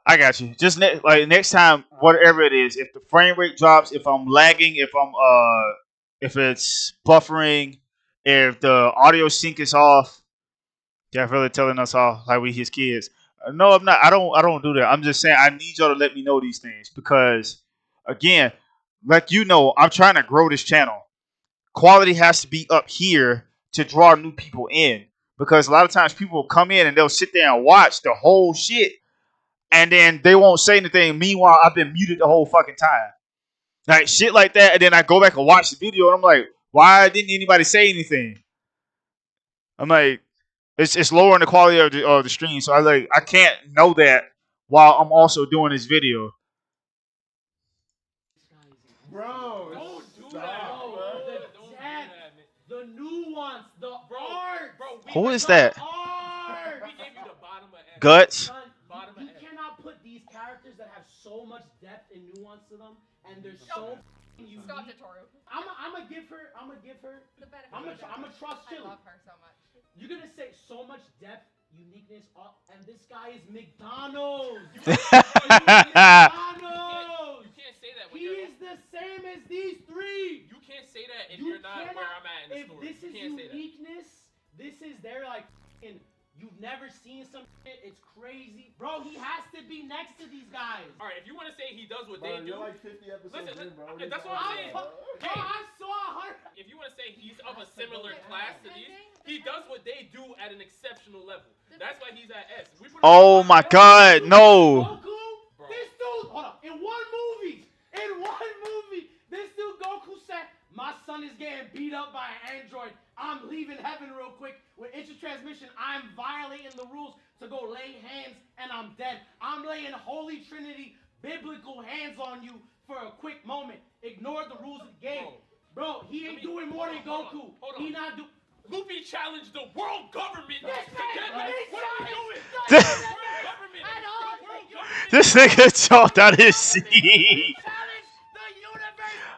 I got you. Just like next time, whatever it is, if the frame rate drops, if I'm lagging, if it's buffering, if the audio sync is off, yeah, really telling us all like we his kids. No, I'm not. I don't do that. I'm just saying I need y'all to let me know these things because, again, like you know, I'm trying to grow this channel. Quality has to be up here to draw new people in because a lot of times people will come in and they'll sit there and watch the whole shit and then they won't say anything. Meanwhile, I've been muted the whole fucking time. Like shit like that, and then I go back and watch the video and I'm like, why didn't anybody say anything? I'm like, it's lowering the quality of the stream, so I can't know that while I'm also doing this video. Bro, Don't do that. The nuance, the art. Bro, Who is that? Art. We gave you the bottom of F. Guts. Son, you cannot put these characters that have so much depth and nuance to them, and they're so unique. Stop, Totoro. I'm gonna give her. The benefit I'm of the gonna doubt. trust I Chili. love her so much. You're gonna say so much depth, uniqueness, and this guy is McDonald's. You McDonald's. can't say that when He you're. is the same as these three. You can't say that if You you're not cannot- where I'm at in the If story. this You is can't say that. uniqueness, this is their like f***ing You've never seen some shit. It's crazy, bro. He has to be next to these guys. All right, if you want to say he does what Bro, they do, you're like 50 episodes listen, in, bro. that's what I'm saying. Bro, I saw her. If you want to say he's of a similar class to these, he does what they do at an exceptional level. That's why he's at S. Oh my God, no. Goku, this dude, hold up. In one movie, this dude Goku said, "My son is getting beat up by an android. I'm leaving heaven real quick with instant transmission. I'm violating the rules to go lay hands, and I'm dead. I'm laying Holy Trinity biblical hands on you for a quick moment. Ignore the rules of the game, bro. He ain't doing more than Goku. He not do." Luffy challenged the world government. Yes, man. What are we doing? This- World government. World government. This nigga jumped out his seat.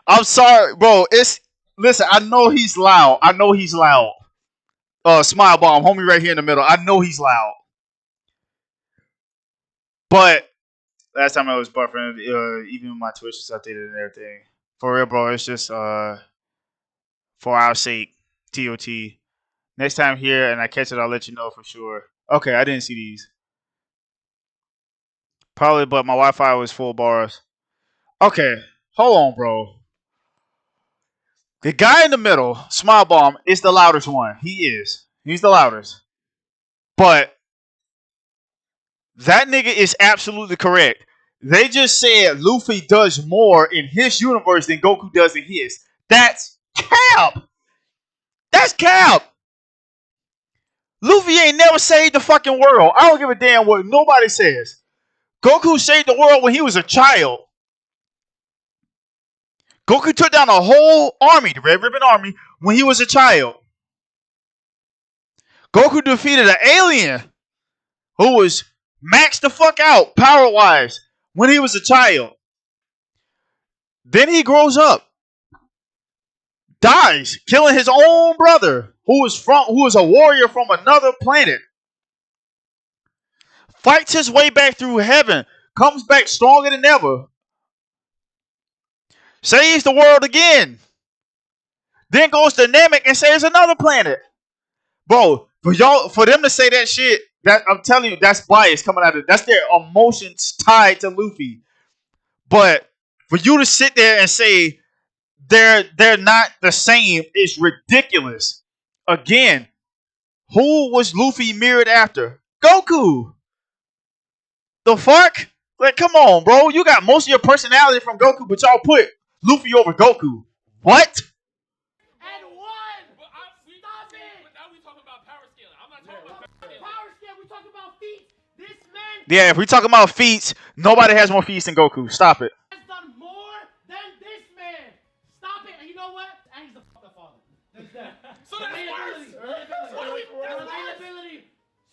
I'm sorry, bro. Listen. I know he's loud. Smile bomb, homie, right here in the middle. I know he's loud. But last time I was buffering, even my Twitch was updated and everything. For real, bro. It's just for our sake. TOT. Next time here and I catch it, I'll let you know for sure. Okay, I didn't see these. Probably, but my Wi-Fi was full bars. Okay, hold on, bro. The guy in the middle, Smile Bomb, is the loudest one. He is. He's the loudest. But that nigga is absolutely correct. They just said Luffy does more in his universe than Goku does in his. That's cap. That's cap. Luffy ain't never saved the fucking world. I don't give a damn what nobody says. Goku saved the world when he was a child. Goku took down a whole army, the Red Ribbon Army, when he was a child. Goku defeated an alien who was maxed the fuck out power-wise when he was a child. Then he grows up, dies, killing his own brother, who was a warrior from another planet. Fights his way back through heaven, comes back stronger than ever, saves the world again, then goes to Namek and saves another planet. Bro, for them to say that shit, that I'm telling you, that's bias coming out of it. That's their emotions tied to Luffy. But for you to sit there and say they're not the same is ridiculous. Again, who was Luffy mirrored after? Goku. The fuck? Like, come on, bro. You got most of your personality from Goku, but y'all put Luffy over Goku. What? And one. But Stop it. But now we talking about power scaling. I'm not talking about power scaling. Power scale. We talking about feet. This man Yeah, if we talking about feats, nobody has more feats than Goku. Stop it. has done more than this man. Stop it. And you know what? And he's the fucking father. There's that. So that's worse. Relatability.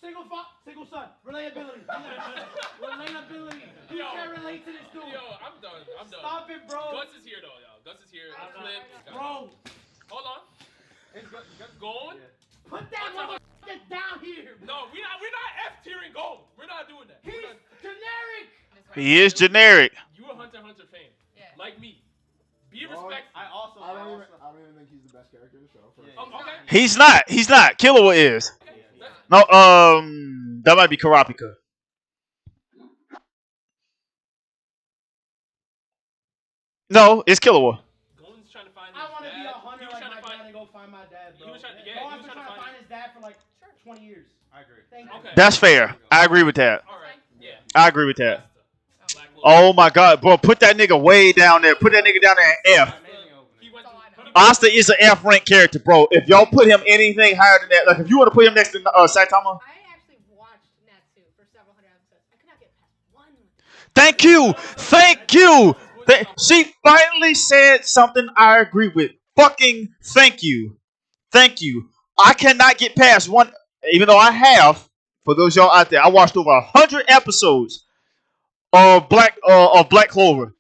Single son. Relatability. Relatability. You can't relate to this dude. Yo, I'm done. Stop it, bro. Guts is here though, yo. Guts is here. Flip. Bro. Hold on. It's going. Put that motherfucker down here. No, we're not F tiering gold. We're not doing that. He's generic. He is generic. You a Hunter x Hunter fan, like me. Be Well, respectful. I don't even think he's the best character in the show. Okay. He's not. Killua is. No, that might be Karapika. No, it's Killua. Gon's trying to find his I want to be a dad. hunter He was like trying my to find. dad and go find my dad, bro. He was trying to- yeah, Bro, he I've was been trying to trying to find- find his dad for like 20 years. I agree. Thank you. Okay. That's fair. I agree with that. All right. Yeah. I agree with that. Black Oh my God, bro, put that nigga way down there. Put that nigga down there in F. Amazing opening. He went to. Asta is an F rank character, bro. If y'all put him anything higher than that, like if you want to put him next to Saitama, I actually watched Natsu for several hundred episodes. I could not get past one. thank you. She finally said something I agree with. Fucking thank you. I cannot get past one, even though I have. For those y'all out there, I watched over 100 episodes of Black Clover.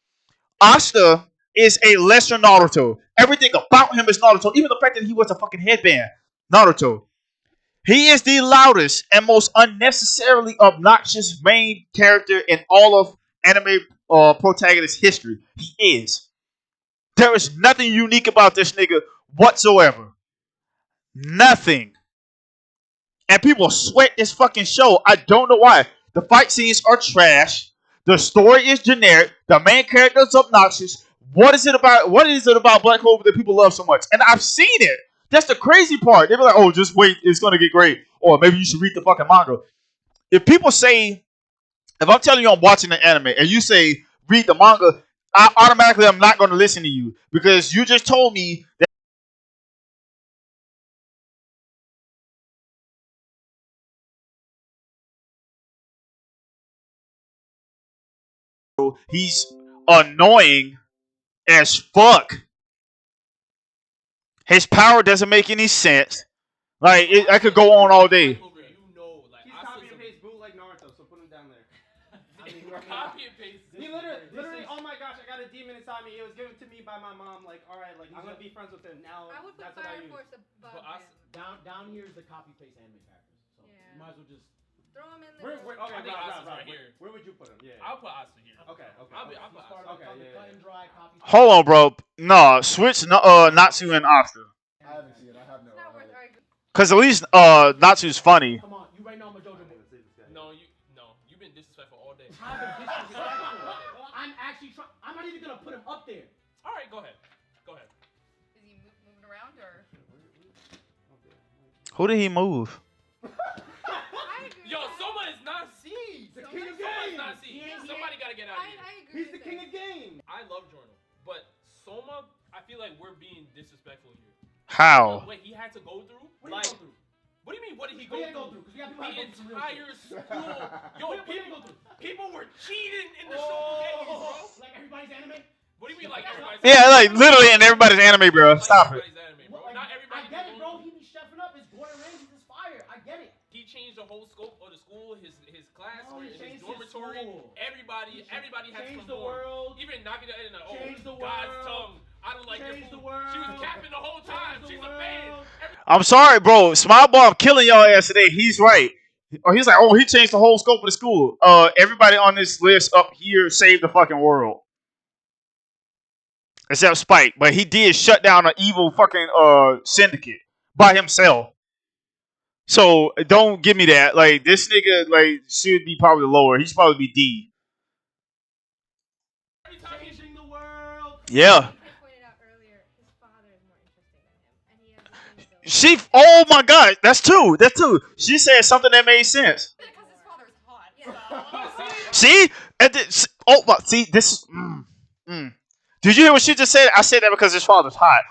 Asta is a lesser Naruto. Everything about him is Naruto. Even the fact that he wears a fucking headband. Naruto. He is the loudest and most unnecessarily obnoxious main character in all of anime protagonist history. He is. There is nothing unique about this nigga whatsoever. Nothing. and people sweat this fucking show. I don't know why. The fight scenes are trash. The story is generic. The main character is obnoxious. What is it about? What is it about Black Clover that people love so much? And I've seen it. That's the crazy part. They be like, "Oh, just wait, it's gonna get great," or maybe you should read the fucking manga. If people say, if I'm telling you I'm watching the anime and you say read the manga, I automatically am not going to listen to you because you just told me that he's annoying as fuck. His power doesn't make any sense. Like I could go on all day. He's copy and paste bootleg Naruto, so put him down there. I mean, Copy and paste. he literally, oh my gosh, I got a demon inside me. It was given to me by my mom. Like, all right, like I'm gonna be friends with him now. I would put That's what I Fire use. Force above him. Down here is the copy paste anime characters. So Yeah. you might as well just. Throw him in there. Okay, I think Asu's right right here. Where would you put him? Yeah. I'll put Asu here. Okay. I'll put Start Asu. with cut and dry copy. Hold on, bro. No, switch Natsu and Asuka. I haven't seen it. I have no. It's not worth arguing. Cause at least Natsu's funny. Come on, you right now, my JoJo. You've been disrespectful all day. I've been disrespectful. I'm actually trying. I'm not even gonna put him up there. All right, go ahead. Is he moving around or? Who did he move? I agree. Yo, with that. Soma is not C. The king of Soma's games. not C. Somebody gotta get out of here. I agree He's with the king that. of games. I love Journal, but Soma, I feel like we're being disrespectful here. How? What he had to go through? What did he go through? What do you mean? What did he What go did he go through? through? 'Cause we got people that The go through some real entire shit. school. Yo, What did he go through? people were cheating in the Shokugenis, bro. Like everybody's anime? What do you mean, like everybody's? Yeah, like literally in everybody's anime, bro. Like Stop it. everybody's anime, bro. Like, Not everybody. I get it, can bro. go He be chefing up. His Gordon Ramsay's is fire. I get it. He changed the whole scope of the school, his class, No, he his changed his dormitory. school. Everybody had to Change the conform. world. Even Nagita in Change the God's world. tongue. I don't like your Change the food. world. She was capping the whole time. Change the She's a fan. world. I'm sorry, bro. Smile Bomb killing y'all ass today. He's right. Or he's like, oh, he changed the whole scope of the school. Everybody on this list up here saved the fucking world. Except Spike. But he did shut down an evil fucking syndicate by himself. So don't give me that. Like this nigga like should be probably lower. He should probably be D. Changing the world. Yeah. Like I pointed out earlier, his father is more interesting than him, and he has the same ability. Oh my god, that's two. She said something that made sense. Because his father's hot. Yeah. See? See, this is Did you hear what she just said? I said that because his father's hot.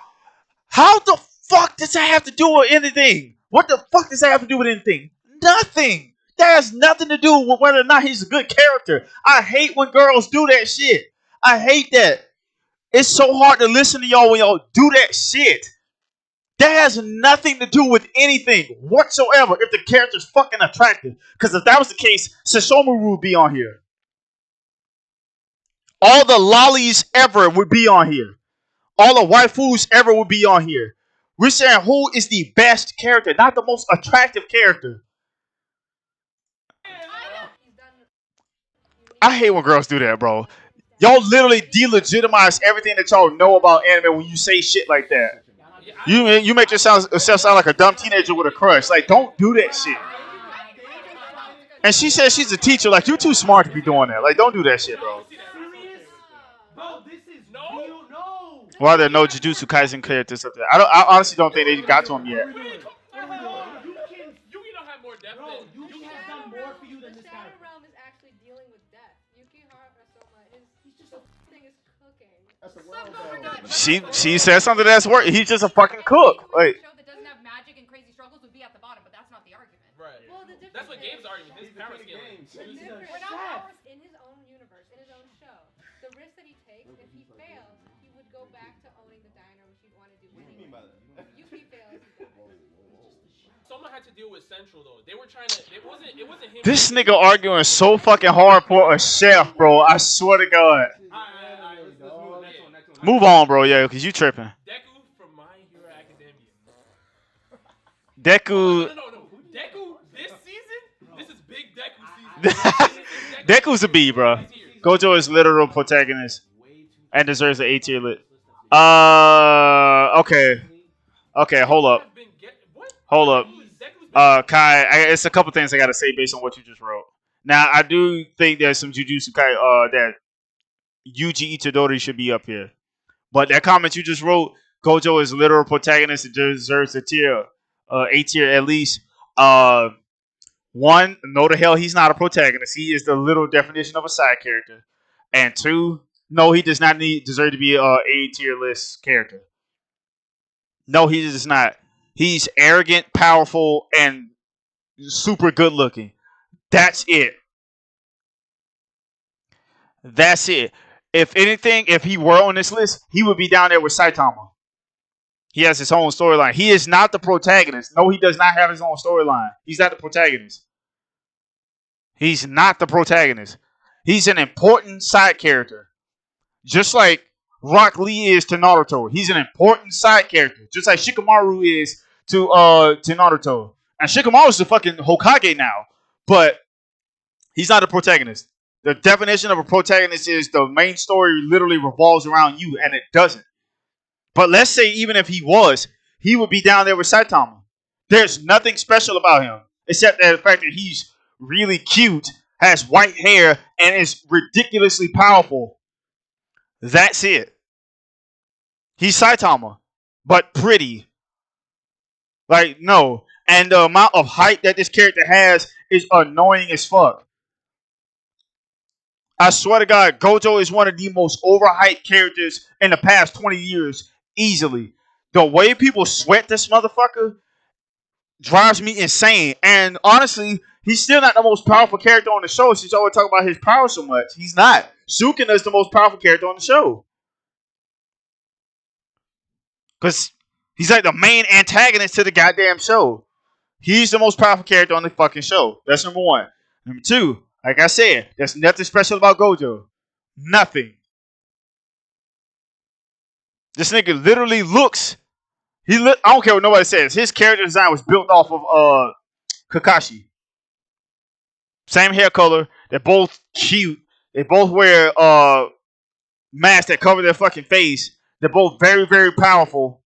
How the fuck does that have to do with anything? What the fuck does that have to do with anything? Nothing. That has nothing to do with whether or not he's a good character. I hate when girls do that shit. I hate that. It's so hard to listen to y'all when y'all do that shit. That has nothing to do with anything whatsoever if the character's fucking attractive. Because if that was the case, Sesshomaru would be on here. All the lollies ever would be on here. All the waifus ever would be on here. We're saying who is the best character, not the most attractive character. He's done. I hate when girls do that, bro. Y'all literally delegitimize everything that y'all know about anime when you say shit like that. You make yourself sound like a dumb teenager with a crush. Like, don't do that shit. And she says she's a teacher. Like, you're too smart to be doing that. Like, don't do that shit, bro. Serious? Bro, this is real. No. Why are there no Jujutsu Kaisen characters up there? I honestly don't think they got to him yet. You can, Yuki don't have more depth bro, than Yuki has done more for you than The this Shadow character. Realm is actually dealing with death. Yukihara Soma is he's just a thing is cooking. That's the world, Stop, though. She said something that's work. He's just a fucking cook. Like, A show that doesn't have magic and crazy struggles would be at the bottom, but that's not the argument. Right. Well, the difference That's what is, Gabe's argument. His He's the power king of scaling. games. the He's a difference We're not chef. powers. in his own universe, in his own show. The risk that he takes, if he fails, he would go back to owning the diner, which he'd want to do What do you anyway. mean by that? Yuki fails, he dies. Someone had to deal with Central though. They were trying to. It wasn't him. this nigga arguing so fucking hard for a chef, bro. I swear to God. Alright, let's move. Next one. Move on, bro. Yeah, because you tripping. Deku from My Hero Academia. Deku. No. Deku this season. This is big Deku season. Deku's a B, bro. Gojo is literal protagonist and deserves an A tier lit. Okay, hold up. Hold up. Kai, it's a couple things I gotta say based on what you just wrote. Now, I do think there's some Jujutsu Kai that Yuji Itadori should be up here, but that comment you just wrote, Gojo is literal protagonist and deserves A tier at least. One, no, the hell he's not a protagonist. He is the literal definition of a side character. And two, no, he does not deserve to be A tier list character. No, he does not. He's arrogant, powerful, and super good looking. That's it. That's it. If anything, if he were on this list, he would be down there with Saitama. He has his own storyline. He is not the protagonist. No, he does not have his own storyline. He's not the protagonist. He's not the protagonist. He's an important side character. Just like Rock Lee is to Naruto. He's an important side character. Just like Shikamaru is to Naruto. And Shikamaru's the fucking Hokage now. But he's not a protagonist. The definition of a protagonist is the main story literally revolves around you, and it doesn't. But let's say even if he was, he would be down there with Saitama. There's nothing special about him, except the fact that he's really cute, has white hair, and is ridiculously powerful. That's it. He's Saitama, but pretty. Like, no. And the amount of height that this character has is annoying as fuck. I swear to God, Gojo is one of the most overhyped characters in the past 20 years, easily. The way people sweat this motherfucker drives me insane. And honestly, he's still not the most powerful character on the show. She's always talking about his power so much. He's not. Sukuna is the most powerful character on the show. Because he's like the main antagonist to the goddamn show. He's the most powerful character on the fucking show. That's number one. Number two, like I said, there's nothing special about Gojo. Nothing. This nigga literally looks. I don't care what nobody says. His character design was built off of Kakashi. Same hair color. They're both cute. They both wear masks that cover their fucking face. They're both very, very powerful.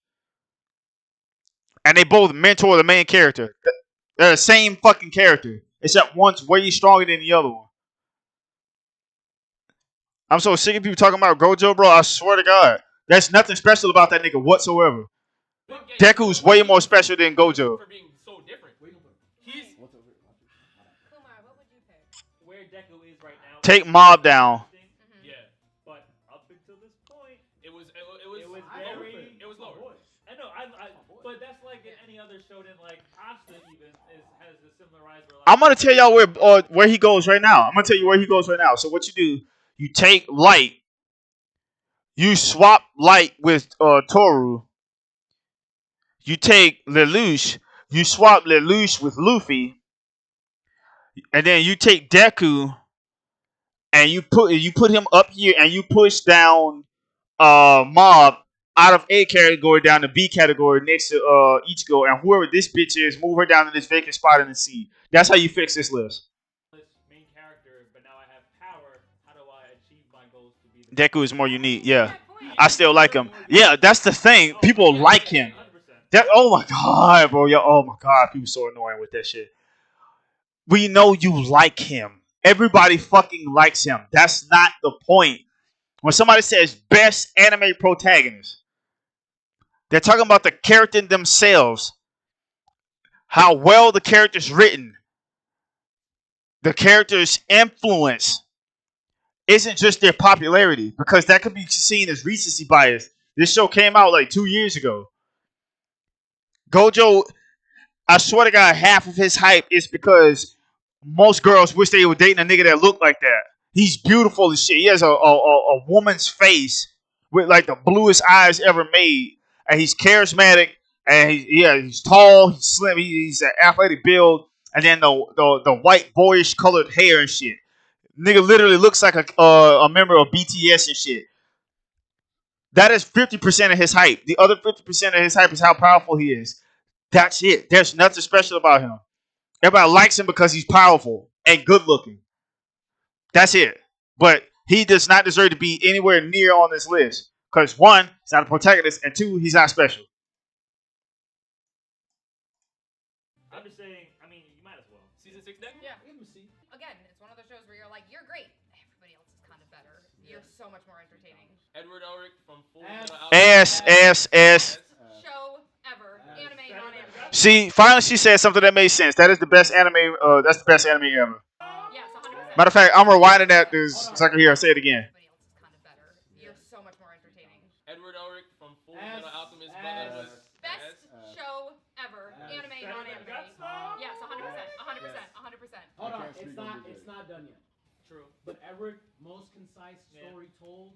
And they both mentor the main character. They're the same fucking character. Except one's way stronger than the other one. I'm so sick of people talking about Gojo, bro. I swear to God. There's nothing special about that nigga whatsoever. Deku's way more special than Gojo. For being so different. He's Kumar, what would you pick? Where Deku is right now. Take Mob down. yeah. But up until this point, It was very. it was lower. I know. But that's like in any other show. Like Asta even has a similar rise. Where, like, I'm gonna tell y'all where he goes right now. I'm gonna tell you where he goes right now. So what you do? You take Light. You swap Light with Toru. You take Lelouch. You swap Lelouch with Luffy. And then you take Deku. And you put him up here, and you push down Mob out of A category down to B category next to Ichigo, and whoever this bitch is, move her down to this vacant spot in the C. That's how you fix this list. main character, but now I have power. How do I achieve my goals to be the Deku is more unique, yeah. I still like him. Yeah, that's the thing. People like him. 100%. Oh my god, bro. Oh my god, people so annoying with that shit. We know you like him. Everybody fucking likes him. That's not the point. When somebody says best anime protagonist, they're talking about the character themselves. How well the character's written. The character's influence isn't just their popularity, because that could be seen as recency bias. This show came out like 2 years ago. Gojo, I swear to God, half of his hype is because most girls wish they were dating a nigga that looked like that. He's beautiful as shit. He has a woman's face with like the bluest eyes ever made. And he's charismatic. And he's tall. He's slim. He's an athletic build. And then the white boyish colored hair and shit. Nigga literally looks like a member of BTS and shit. That is 50% of his hype. The other 50% of his hype is how powerful he is. That's it. There's nothing special about him. Everybody likes him because he's powerful and good looking. That's it. But he does not deserve to be anywhere near on this list. Because one, he's not a protagonist, and two, he's not special. just saying. I mean, you might as well. Season 6 then? Yeah. Give him a C. Again, it's one of those shows where you're like, you're great. Everybody else is kind of better. You're so much more entertaining. Edward Elric from Full S. Metal Alchemist. S. Show ever. Anime, non-anime. See, finally she said something that made sense. That is the best anime. That's the best anime ever. Yes, 100%. Matter of fact, I'm rewinding that so I can hear her say it again. Everybody else is kind of better. You're so much more entertaining. Edward Elric from Full S. Metal Alchemist S. brother was Best show ever. Anime, non-anime. Yes, 100%. 100%. 100%. Hold on, can't speak on Big it's not done yet. True. But Edward, most concise story told.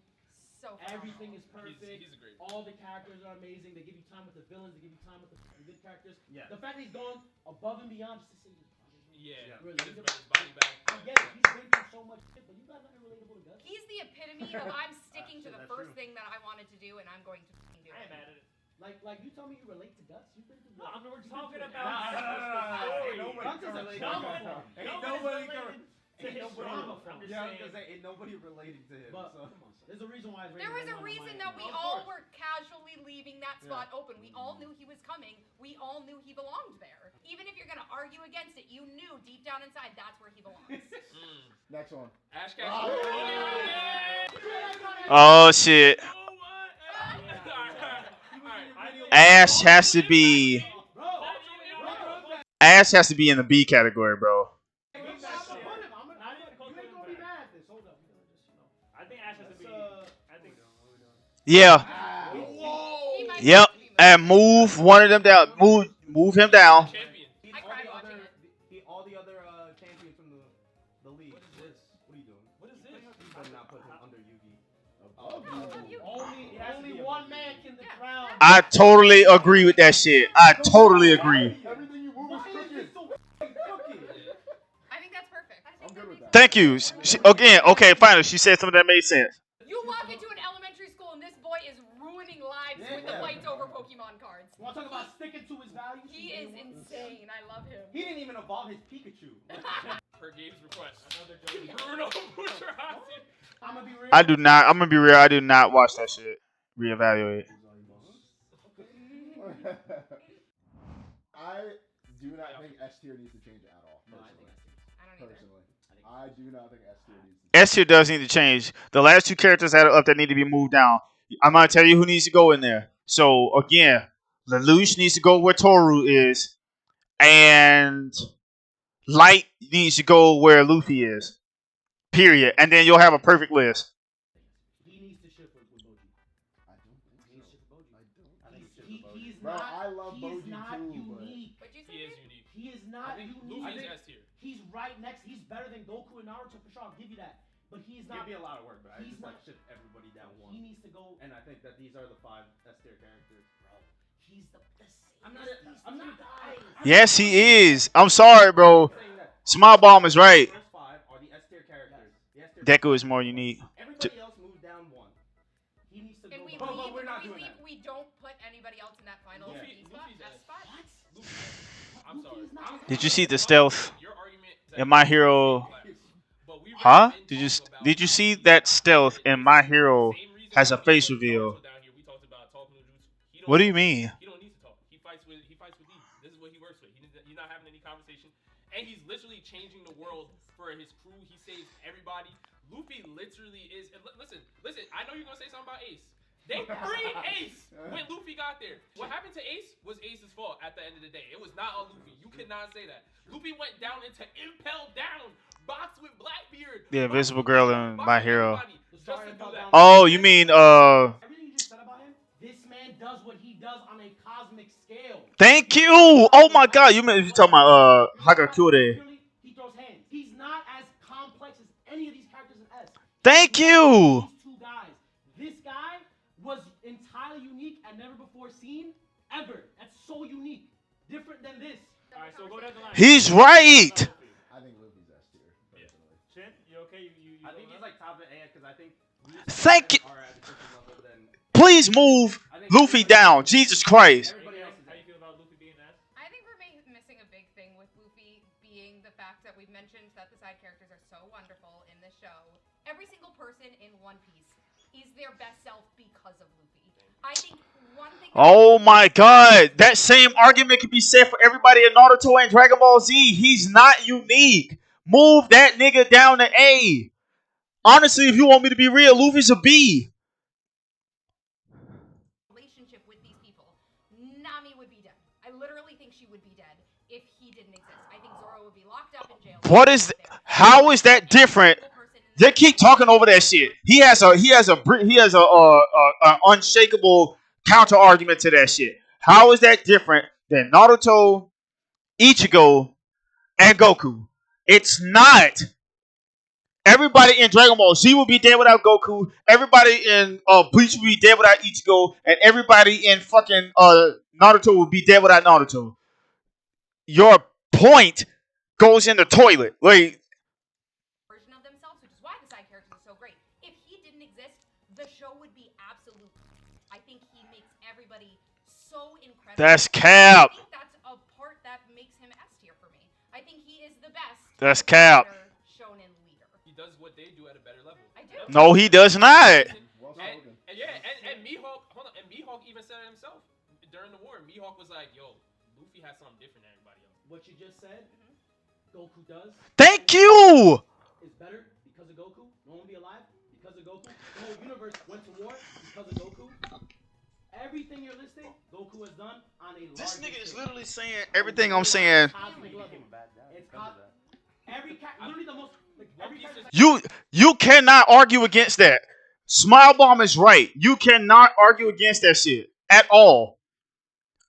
So Everything is phenomenal. perfect. He's a great. All the characters are amazing. They give you time with the villains. They give you time with the good characters. Yeah. The fact that he's gone above and beyond just to say his body. Yeah. Really, Get his he's a- brother's body back. I get it. He's been through so much shit, but you guys aren't relatable to Gus. He's the epitome of I'm sticking to the That's first true. thing that I wanted to do, and I'm going to fucking do I ain't it. mad at it. Like you tell me you relate to Guts. You've been through. No, I mean, we're you've been talking through it. about. Ain't nobody Guts can is a relate trauma to him. form. Ain't Nobody's nobody related to ain't his nobody- trauma. I'm I'm just Yeah, saying. because ain't nobody relating to him. But So. come on, son. There's a reason why. There was a reason that we all were casually leaving that spot open. We all knew he was coming. We all knew he belonged there. Even if you're gonna argue against it, you knew deep down inside that's where he belongs. Next one. Ash Oh, Ketchum. Oh shit. Ash has to be. Ash has to be in the B category, bro. You ain't gonna be mad at this. Hold up. I think Ash has to be. I think. Yeah. He might Yep. have to be moved. And move one of them down. Move him down. Champion. Beat I all cried the watching other, it. beat all the other champions from the league. What is this? What are you doing? What is this? You better not put him under Yugi. Only one man can drown. I totally agree with that shit. I totally agree. Everything you move is crooked. I think that's perfect. I'm good with that. Thank you. Again, okay, finally, she said something that made sense. You walk into an elementary school and this boy is ruining lives with the fights over Pokemon cards. Want to talk about sticking to his values? He is insane. I love him. He didn't even evolve his Pikachu. Per Gabe's request. Bruno Bucciarati. I'm gonna be real. I'm gonna be real. I do not watch that shit. Reevaluate. I do not think S tier needs to change at all. No, I think Personally, I don't either. I do not think S tier needs to change. S tier does need to change. The last two characters that are up that need to be moved down. I'm gonna tell you who needs to go in there. So again, Lelouch needs to go where Toru is, and Light needs to go where Luffy is. Period. And then you'll have a perfect list. He needs to ship with Boji. I don't think He needs to ship with Boji. I don't. I think He's Bro, not. I love he is Boji not too, unique. What'd you He say? is Gabe? unique. He is I not think unique. Luffy's S tier. He's right next. He's better than Goku and Naruto for sure. I'll give you that. But he's It'd not. be a lot of work, but I He's just like not- ship everybody down one. He needs to go. And I think that these are the 5 S tier characters. He's the same. I'm not. I'm not. Yes, he is. I'm sorry, bro. I'm saying that Small Bomb is right. the first 5 are the S tier characters. The S tier Deku is more unique. Everybody else moved down one. He needs to And go. we But leave, we're not we doing leave, that. we don't put anybody else in that final Luffy- B spot, Luffy's F S. spot. I'm sorry. Did you see the stealth Your argument in My Hero? But we Huh? really Did been you talking about did you how see he that got stealth promoted. in My Hero Same reason has a why we face put reveal? Naruto down here. We talked about talking to Jutsu. He don't What do you need- mean? He don't need to talk. He fights with E. This is what he works with. He's not having any conversation, and he's literally changing the world for his crew. He saves everybody. Luffy literally is. And listen. I know you're gonna say something about Ace. They freed Ace when Luffy got there. What happened to Ace was Ace's fault at the end of the day. It was not on Luffy. You cannot say that. Luffy went down into Impel Down, boxed with Blackbeard. The boxed Invisible with Girl Luffy, in boxed My with Hero. everybody just to do that. Oh, you mean Everything you just said about him. This man does what he does on a cosmic scale. Thank you. Oh my God, you talking about Hagakure? He throws hands. He's not as complex as any of these characters in S. Thank you. These two guys. This guy was entirely unique and never before seen ever. That's so unique. Different than this. All right, so go down the line. He's right. I think Luffy's S tier. Personally. Chin, you okay? You I think he's like top of A because I think. Thank you. Are at a different level than Please move Luffy down. Jesus Christ. everybody else. How you feel about Luffy being S? I think we're missing a big thing with Luffy being the fact that we've mentioned that the side characters are so wonderful in this show. Every single person in One Piece is their best self because of Luffy. I think one thing. Oh my god. That same argument can be said for everybody in Naruto and Dragon Ball Z. He's not unique. Move that nigga down to A. Honestly, if you want me to be real, Luffy's a B. Relationship with these people, Nami would be dead. I literally think she would be dead if he didn't exist. I think Zoro would be locked up in jail. What is? How is that different? They keep talking over that shit. He has a unshakable counter argument to that shit. How is that different than Naruto, Ichigo, and Goku? It's not. Everybody in Dragon Ball Z will be dead without Goku. Everybody in Bleach will be dead without Ichigo, and everybody in fucking Naruto will be dead without Naruto. Your point goes in the toilet. Like, version of themselves, which is why the side characters are so great. If he didn't exist, the show would be absolute. I think he makes everybody so incredible. that's cap. I think that's a part that makes him S tier for me. I think he is the best. That's cap. Shonen leader. He does what they do at a better level. I do. No, he does not. Well And, spoken. and yeah, and Mihawk, hold on, and Mihawk even said it himself during the war. Mihawk was like, "Yo, Luffy has something different than everybody else." What you just said, Goku does. Thank you. Is better because of Goku. No one be alive because of Goku. The whole universe went to war because of Goku. Everything you're listing, Goku has done on a This larger nigga is scale. literally saying everything I'm saying. Cosmic level. It's every literally the most like every character. You cannot argue against that. Smile Bomb is right. You cannot argue against that shit at all.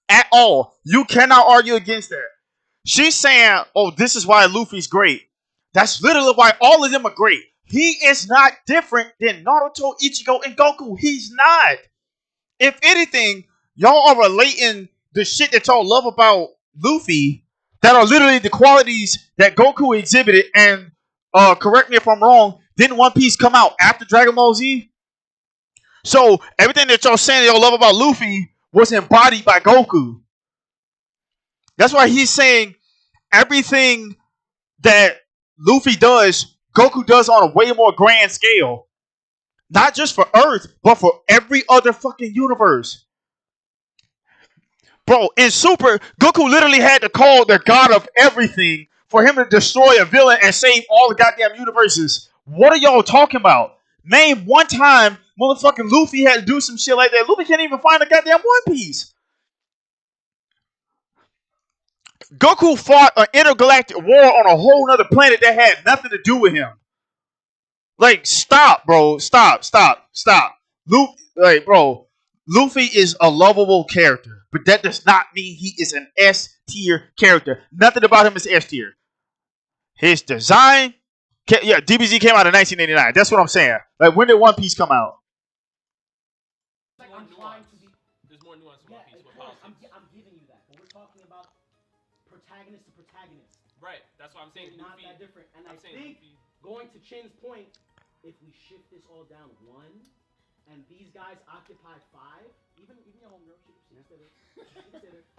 At all. You cannot argue against that. She's saying, "Oh, this is why Luffy's great." That's literally why all of them are great. He is not different than Naruto, Ichigo, and Goku. He's not. If anything, y'all are relating the shit that y'all love about Luffy that are literally the qualities that Goku exhibited. And correct me if I'm wrong, didn't One Piece come out after Dragon Ball Z? So everything that y'all saying y'all love about Luffy was embodied by Goku. That's why he's saying everything that Luffy does, Goku does on a way more grand scale. Not just for Earth, but for every other fucking universe. Bro, in Super, Goku literally had to call the god of everything for him to destroy a villain and save all the goddamn universes. What are y'all talking about? Name one time motherfucking Luffy had to do some shit like that. Luffy can't even find a goddamn One Piece. Goku fought an intergalactic war on a whole nother planet that had nothing to do with him. Like, stop, bro. Stop. Luffy is a lovable character, but that does not mean he is an S tier character. Nothing about him is S tier. His design, DBZ came out in 1989. That's what I'm saying. Like, when did One Piece come out? Like I'm trying to be. There's more nuance in Yeah, One Piece of with course, politics. I'm giving you that, but we're talking about protagonist to protagonist. Right. That's why I'm saying Not Luffy. that different, and I I'm saying think Luffy. going to Chin's point, if we shift this all down one, and these guys occupy five, even your homegirl, she consider.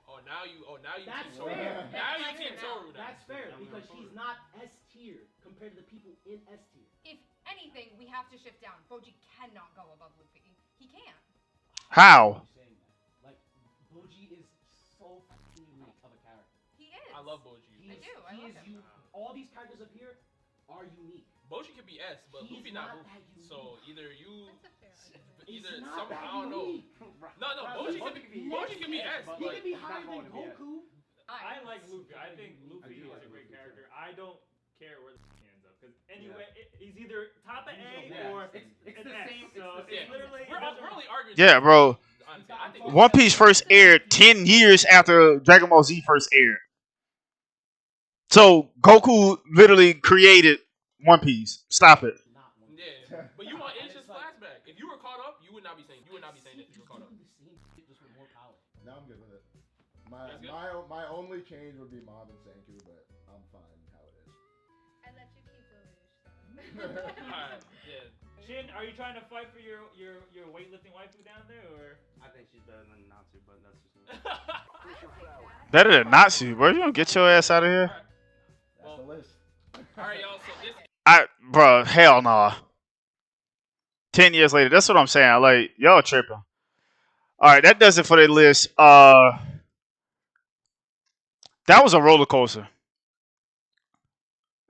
Oh, now you That's team Toru. fair. Now you team Toru. now. That's fair because she's not S tier compared to the people in S tier. If anything, we have to shift down. Boji cannot go above Luffy. He can't. How? Saying that. Like Boji is so fucking unique of a character. He is. I love Boji. I do. I love him. All these characters up here are unique. Boji could be S, but He's Luffy not not that Luffy. unique. So either you, That's a fair argument. He's either not somehow that I don't know. unique. No, Boji could be S, He but could be higher than Goku. I like Luffy. I think Luffy is a great character. I don't care where the ends up because anyway, he's either top of A or It's an the S. same. So yeah, it's literally we're only arguing. Yeah, bro. Honestly, I think One Piece first aired 10 years after Dragon Ball Z first aired. So Goku literally created One Piece. Stop it. Yeah, but you want Ancient's flashback. If you were caught up, you would not be saying. You would not be saying that if you were caught up. The same shit, just with more power. Now I'm good with it. That's good? My only change would be Mob and Senku, but I'm fine how it is. I let you keep Lelouch, so. Alright, yeah. Shin, are you trying to fight for your weightlifting waifu down there, or? I think she's better than Natsu, but that's just me. Better than Natsu, bro. You don't get your ass out of here. That's Well, the list. Alright, y'all. So this. Bro, hell nah. 10 years later, that's what I'm saying. Like, y'all tripping. All right, that does it for the list. That was a roller coaster.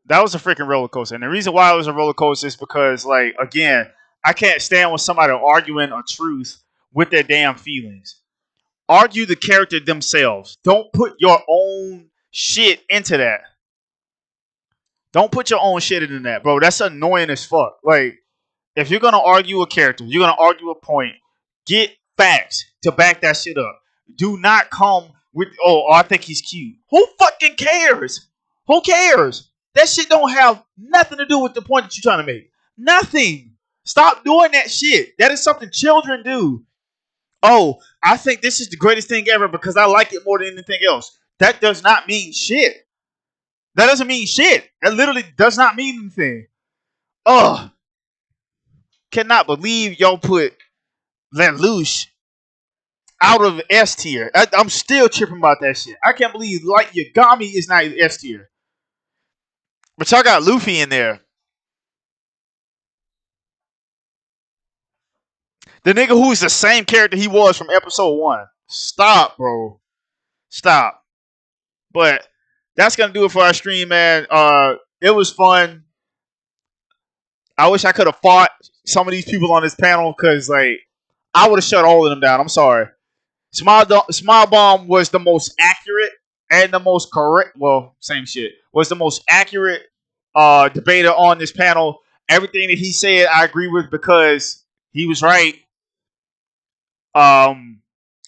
That was a freaking roller coaster. And the reason why it was a roller coaster is because, like, again, I can't stand when somebody arguing a truth with their damn feelings. Argue the character themselves. Don't put your own shit into that. Don't put your own shit into that, bro. That's annoying as fuck. Like, if you're gonna argue a character, you're gonna argue a point, get facts to back that shit up. Do not come with, oh, I think he's cute. Who fucking cares? Who cares? That shit don't have nothing to do with the point that you're trying to make. Nothing. Stop doing that shit. That is something children do. Oh, I think this is the greatest thing ever because I like it more than anything else. That does not mean shit. That doesn't mean shit. That literally does not mean anything. Ugh. Cannot believe y'all put Lelouch out of S tier. I'm still tripping about that shit. I can't believe like Yagami is not S tier. But y'all got Luffy in there. The nigga who's the same character he was from episode 1. Stop, bro. Stop. But that's gonna do it for our stream, man. It was fun. I wish I could have fought some of these people on this panel because, like, I would have shut all of them down. I'm sorry. Smile Bomb was the most accurate and the most correct. Well, same shit. Was the most accurate debater on this panel. Everything that he said, I agree with because he was right.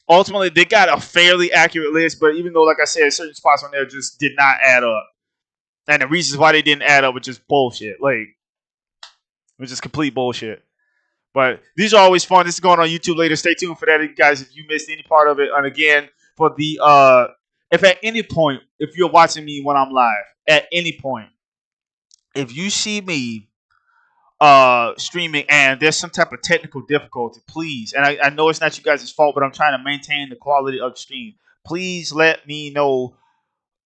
Ultimately, they got a fairly accurate list, but even though, like I said, certain spots on there just did not add up, and the reasons why they didn't add up were just bullshit. Like, which is complete bullshit. But these are always fun. This is going on YouTube later. Stay tuned for that, guys, if you missed any part of it. And again, for the if at any point, if you're watching me when I'm live, at any point, if you see me streaming and there's some type of technical difficulty, please, and I know it's not you guys' fault, but I'm trying to maintain the quality of the stream. Please let me know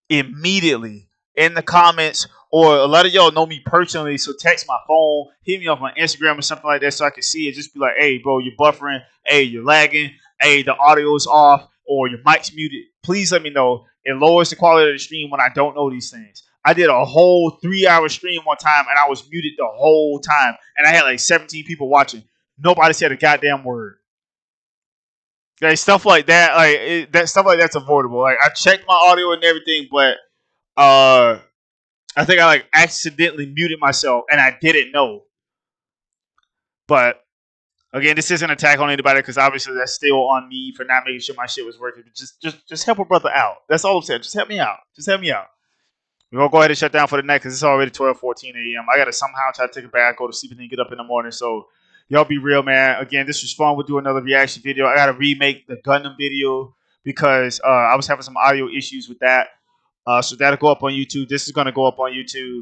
immediately in the comments, or a lot of y'all know me personally, so text my phone, hit me off my Instagram or something like that so I can see it. Just be like, hey, bro, you're buffering. Hey, you're lagging. Hey, the audio's off, or your mic's muted. Please let me know. It lowers the quality of the stream when I don't know these things. I did a whole 3-hour stream one time, and I was muted the whole time, and I had like 17 people watching. Nobody said a goddamn word. Like, stuff like that, stuff like that's avoidable. Like, I checked my audio and everything, but I think I like accidentally muted myself and I didn't know. But again, this isn't an attack on anybody because obviously that's still on me for not making sure my shit was working. Just help a brother out. That's all I'm saying. Just help me out. Just help me out. We're gonna go ahead and shut down for the night because it's already 12:14 a.m. I gotta somehow try to take a bath, go to sleep, and then get up in the morning. So y'all be real, man. Again, this was fun. We'll do another reaction video. I gotta remake the Gundam video because I was having some audio issues with that. So that'll go up on YouTube. This is gonna go up on YouTube.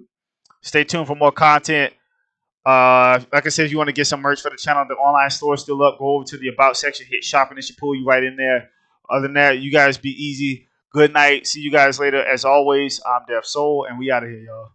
Stay tuned for more content. Like I said, if you want to get some merch for the channel, the online store is still up. Go over to the About section, hit shopping, it should pull you right in there. Other than that, you guys be easy. Good night. See you guys later. As always, I'm DEFF-SOUL, and we out of here, y'all.